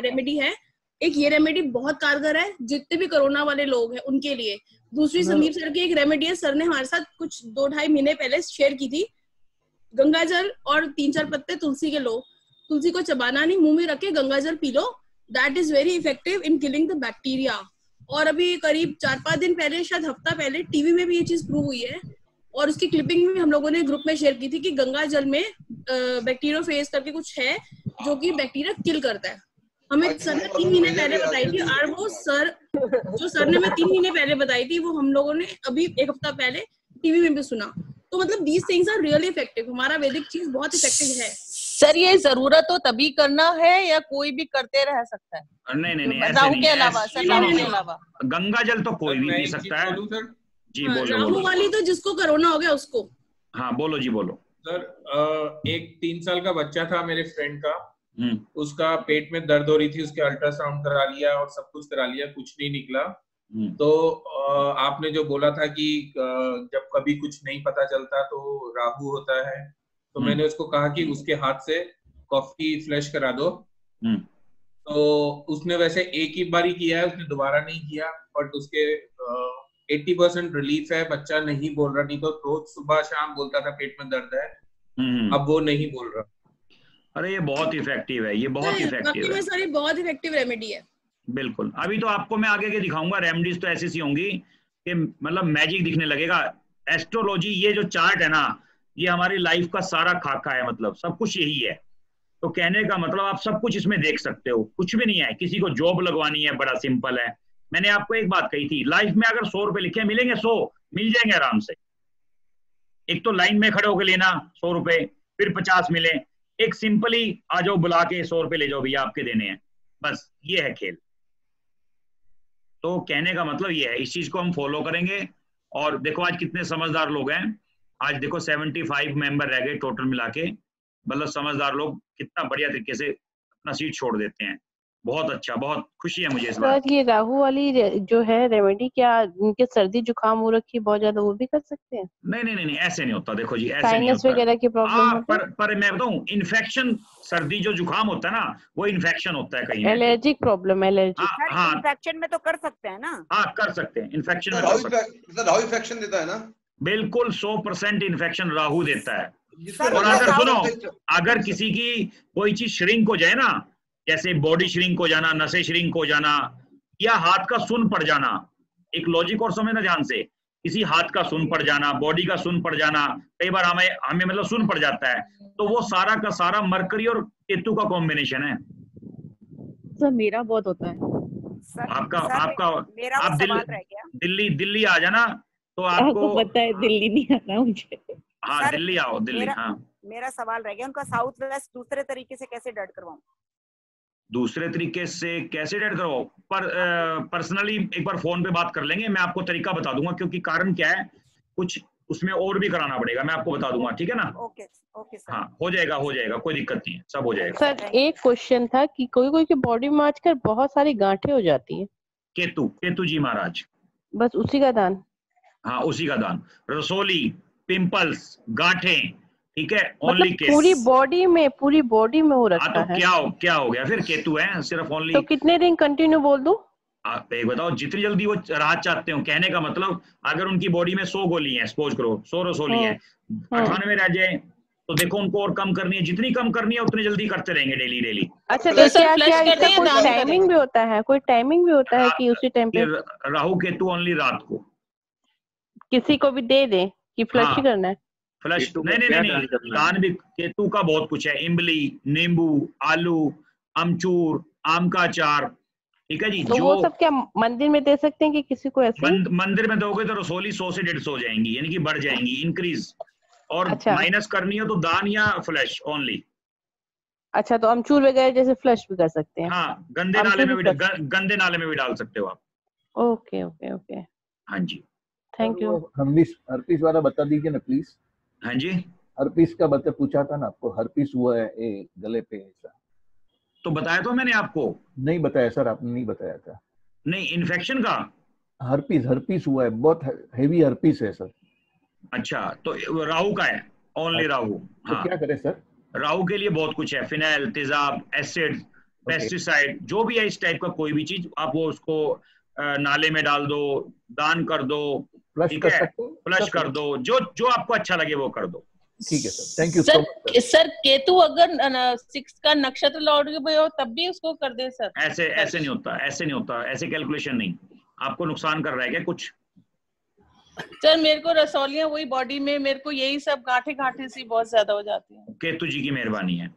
रेमेडी है। एक ये रेमेडी बहुत कारगर है जितने भी कोरोना वाले लोग हैं उनके लिए। दूसरी संदीप सर की एक रेमेडी है, सर ने हमारे साथ कुछ 2-2.5 महीने पहले शेयर की थी। गंगा जल और 3-4 पत्ते तुलसी के लो, तुलसी को चबाना नहीं, मुंह में रख के गंगा जल P low, that is very effective in killing the bacteria. और अभी करीब 4-5 दिन पहले, शायद हफ्ता पहले, टीवी में भी ये चीज प्रूव हुई है और उसकी क्लिपिंग भी हम लोगों ने ग्रुप में शेयर की थी कि गंगा जल में बैक्टीरियोफेज करके कुछ है जो कि बैक्टीरिया किल करता है। हमें सर ने 3 महीने पहले बताई थी, और वो सर ने हमें 3 महीने पहले बताई थी, वो हम लोगों ने अभी 1 हफ्ता पहले टीवी में भी सुना। तो मतलब these things are really effective. हमारा वैदिक चीज बहुत इफेक्टिव है सर। ये जरूरत हो तभी करना है या कोई भी करते रह सकता है? नहीं, राहु के अलावा सर, राहु के अलावा गंगा जल तो कोई भी पी सकता है। जी बोलो। राहु वाली तो जिसको कोरोना हो गया उसको। हाँ बोलो जी बोलो। सर एक 3 साल का बच्चा था मेरे फ्रेंड का, उसका पेट में दर्द हो रही थी, उसके अल्ट्रासाउंड करा लिया और सब कुछ करा लिया, कुछ नहीं निकला। तो आपने जो बोला था कि जब कभी कुछ नहीं पता चलता तो राहु होता है, तो मैंने उसको कहा कि उसके हाथ से कॉफी फ्लैश करा दो। तो उसने वैसे एक ही बार ही किया है, उसने दोबारा नहीं किया, बट उसके 80% रिलीफ है। बच्चा नहीं बोल रहा, नहीं तो रोज सुबह शाम बोलता था पेट में दर्द है, अब वो नहीं बोल रहा। अरे ये बहुत इफेक्टिव है, ये बहुत इफेक्टिव है। सारी बहुत इफेक्टिव रेमेडी है। बिल्कुल। अभी तो आपको मैं आगे के दिखाऊंगा, रेमेडीज तो ऐसी सी होंगी कि मतलब मैजिक दिखने लगेगा। एस्ट्रोलॉजी, ये जो चार्ट है ना, ये हमारी लाइफ का सारा खाका है, मतलब सब कुछ यही है। तो कहने का मतलब आप सब कुछ इसमें देख सकते हो, कुछ भी नहीं है। किसी को जॉब लगवानी है, बड़ा सिंपल है। मैंने आपको एक बात कही थी, लाइफ में अगर 100 रुपए लिखे मिलेंगे, 100 मिल जाएंगे आराम से। एक तो लाइन में खड़े होकर लेना 100 रुपए, फिर 50 मिले। एक सिंपली आ जाओ, बुला के 100 रुपए ले जाओ भैया, आपके देने हैं, बस ये है खेल। तो कहने का मतलब ये है, इस चीज को हम फॉलो करेंगे। और देखो आज कितने समझदार लोग हैं। आज देखो 75 मेंबर रह गए टोटल मिला के, मतलब समझदार लोग कितना बढ़िया तरीके से अपना सीट छोड़ देते हैं। बहुत अच्छा, बहुत खुशी है मुझे इस बात। सर ये राहु वाली जो है रेमेडी, क्या उनके सर्दी जुकाम हो रखी बहुत ज्यादा, वो भी कर सकते हैं? नहीं ऐसे नहीं होता। देखो जी, ऐसे नहीं होता। वगैरह की प्रॉब्लम पर मैं बताऊं, इन्फेक्शन, सर्दी जो जुकाम होता है ना, वो इन्फेक्शन होता है कहीं। Allergic problem, allergy. हाँ, इन्फेक्शन में तो कर सकते हैं ना। हाँ कर सकते हैं, इन्फेक्शन में राहु इन्फेक्शन देता है ना। बिल्कुल 100% इन्फेक्शन राहु देता है। और अगर सुनो, अगर किसी की कोई चीज श्रिंक हो जाए ना, जैसे बॉडी श्रिंक हो जाना, नसें श्रिंक हो जाना, या हाथ का सुन पड़ जाना, एक लॉजिक और समझना ध्यान से, किसी हाथ का सुन पड़ जाना, बॉडी का सुन पड़ जाना, कई बार हमें मतलब सुन पड़ जाता है, तो वो सारा का सारा मरकरी और केतु का कॉम्बिनेशन है। सर मेरा बहुत होता है। आपका आप दिल्ली आ जाना तो आपको पता है, दिल्ली नहीं आना मुझे। हाँ दिल्ली आओ, दिल्ली। हाँ मेरा सवाल रह गया, उनका साउथ वेस्ट दूसरे तरीके से कैसे डर्ट करवाऊं? दूसरे तरीके से कैसे डेट करो? पर्सनली एक बार फोन पे बात कर लेंगे, मैं आपको तरीका बता दूंगा, क्योंकि कारण क्या है, कुछ उसमें और भी कराना पड़ेगा, मैं आपको बता दूंगा, ठीक है ना? Okay sir. हाँ हो जाएगा, कोई दिक्कत नहीं है, सब हो जाएगा। सर एक क्वेश्चन था कि कोई की बॉडी में आजकल बहुत सारी गांठें हो जाती है। केतु जी महाराज, बस उसी का दान। हाँ उसी का दान। रसोली, पिंपल्स, गांठें, ठीक है, ओनली केस। पूरी बॉडी में हो रखा है। क्या हो गया फिर? केतु है सिर्फ ओनली। तो कितने दिन कंटिन्यू बोल दूं? आप एक बताओ, जितनी जल्दी वो राहत चाहते हो। कहने का मतलब अगर उनकी बॉडी में 100 गोली है, सपोज करो 100 रसोली है, 98 रह जाए, तो देखो उनको और कम करनी है, जितनी कम करनी है उतनी जल्दी करते रहेंगे डेली। अच्छा, तो क्या कोई टाइमिंग भी होता है? कोई टाइमिंग भी होता है कि उसी टाइम पे? राहु केतु ओनली रात को। किसी को भी दे दे कि फ्लश ही करना है? फ्लश नहीं, दान भी केतु का बहुत कुछ है। इमली, नींबू, आलू, अमचूर, आम का अचार, ठीक है जी। तो वो सब क्या मंदिर में दे सकते हैं कि किसी को ऐसे? मंदिर में दोगे तो रसोली 100 से 150 हो जाएंगी, यानी कि बढ़ जाएंगी, इंक्रीज। और माइनस करनी हो तो दान या फ्लश ओनली। अच्छा, तो अमचूर वगैरह जैसे फ्लश भी कर सकते हैं? हाँ, गंदे नाले में भी डाल सकते हो आप। ओके। हाँ जी, थैंक यू। हर्पीस वाला बता दीजिए ना प्लीज। हाँ जी, हर्पीस का बता, पूछा था ना आपको, हर्पीस हुआ है गले पे ऐसा। तो बताया तो मैंने आपको। नहीं बताया सर, आपने नहीं बताया था। नहीं, इन्फेक्शन का हर्पीस हुआ है, बहुत हेवी हर्पीस है सर। अच्छा, तो राहु का है, ओनली राहु। तो क्या करें सर? राहु के लिए बहुत कुछ है, फिनाइल, तेजाब, एसिड, पेस्टिसाइड, जो भी है इस टाइप का कोई भी चीज, आप वो उसको नाले में डाल दो, दान कर दो, ठीक है, फ्लश कर दो, जो आपको अच्छा लगे वो कर दो। ठीक है sir, thank you sir. Ketu अगर 6 का नक्षत्र लॉर्ड हो तब भी उसको कर दे सर? ऐसे नहीं होता, ऐसे कैलकुलेशन नहीं। आपको नुकसान कर रहा है क्या कुछ? सर मेरे को रसौलियां वही बॉडी में, मेरे को यही सब गांठे सी बहुत ज्यादा हो जाती है। केतु जी की मेहरबानी है।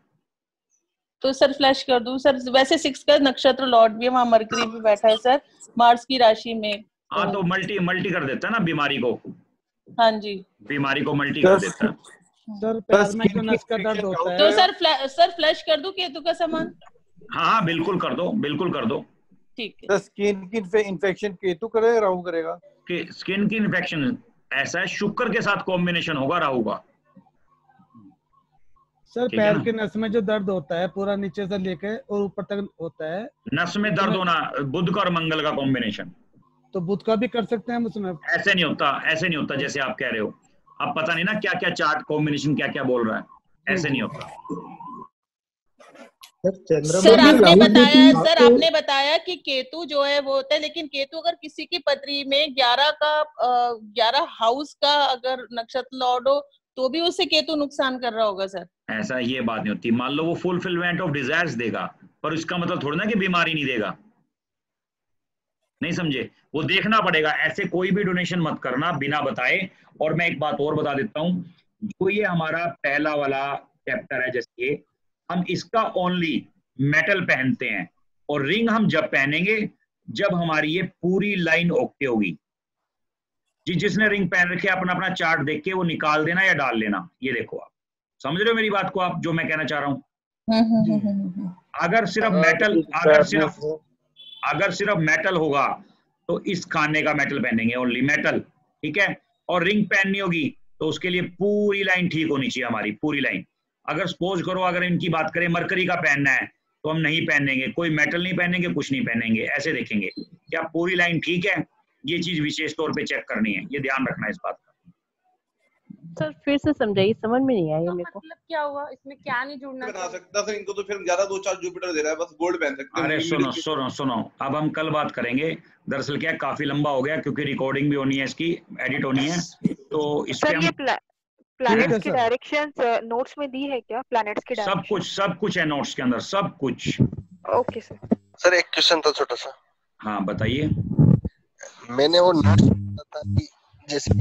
तो सर फ्लैश कर दूं सर? वैसे 6 का नक्षत्र लॉर्ड भी है, वहाँ मरकरी भी बैठा है सर मार्स की राशि में। हाँ तो मल्टी कर देता है ना बीमारी को। हाँ जी, बीमारी को मल्टी कर देता है। सर पैर में क्यों नस का दर्द होता है? तो सर फ्लैश कर दूं केतु का सामान? हाँ बिल्कुल कर दो, बिल्कुल कर दो। ठीक है। स्किन की इन्फेक्शन केतु करेगा राहु करेगा? स्किन की इन्फेक्शन ऐसा है, शुक्र के साथ कॉम्बिनेशन होगा राहु का। सर पैर के नस में जो दर्द होता है पूरा नीचे से लेके और ऊपर तक होता है, नस में दर्द होना बुध का और मंगल का कॉम्बिनेशन। तो बुध का भी कर सकते हैं हम उसमें? ऐसे नहीं होता, ऐसे नहीं होता जैसे आप कह रहे हो। अब पता नहीं ना क्या क्या चार्ट कॉम्बिनेशन क्या क्या बोल रहा है, ऐसे नहीं होता। सर आपने बताया कि केतु जो है वो होता है, लेकिन केतु अगर किसी की पत्री में 11 हाउस का अगर नक्षत्र लॉर्ड हो तो भी उसे केतु नुकसान कर रहा होगा सर? ऐसा ये बात नहीं होती। मान लो वो फुलफिलमेंट ऑफ डिजायर्स देगा, पर इसका मतलब थोड़ा ना कि बीमारी नहीं देगा। नहीं समझे? वो देखना पड़ेगा। ऐसे कोई भी डोनेशन मत करना बिना बताए। और मैं एक बात और बता देता हूँ, जो ये हमारा पहला वाला चैप्टर है, जैसे हम इसका ओनली मेटल पहनते हैं, और रिंग हम जब पहनेंगे जब हमारी ये पूरी लाइन ओके होगी। जिसने रिंग पहन रखे अपना अपना चार्ट देख के वो निकाल देना या डाल लेना। ये देखो, आप समझ रहे हो मेरी बात को, आप जो मैं कहना चाह रहा हूँ। अगर सिर्फ मेटल होगा तो इस खाने का मेटल पहनेंगे, ओनली मेटल, ठीक है। और रिंग पहननी होगी तो उसके लिए पूरी लाइन ठीक होनी चाहिए, हमारी पूरी लाइन। अगर सपोज करो, अगर इनकी बात करें मरकरी का पहनना है तो हम नहीं पहनेंगे, कोई मेटल नहीं पहनेंगे, कुछ नहीं पहनेंगे, ऐसे देखेंगे क्या पूरी लाइन ठीक है। ये चीज विशेष तौर पे चेक करनी है, ये ध्यान रखना है इस बात का। सर फिर से समझाइए, समझ में नहीं आया मेरे को। मतलब क्या हुआ इसमें, क्या नहीं जुड़ना बना सकता सर इनको, तो फिर 11-2-4 जुपिटर दे रहा है, बस गोल्ड पहन सकते हैं। अरे सुनो, अब हम कल बात करेंगे। दरअसल क्या काफी लंबा हो गया, क्योंकि रिकॉर्डिंग भी होनी है, इसकी एडिट होनी है, तो इसके हम प्लैनेट्स की डायरेक्शंस नोट्स में दी है क्या? प्लैनेट्स की डायरेक्शन सब कुछ है नोट्स के अंदर, सब कुछ। ओके सर एक क्वेश्चन था छोटा सा। हाँ बताइए। मैंने वो नोट्स था कि जैसे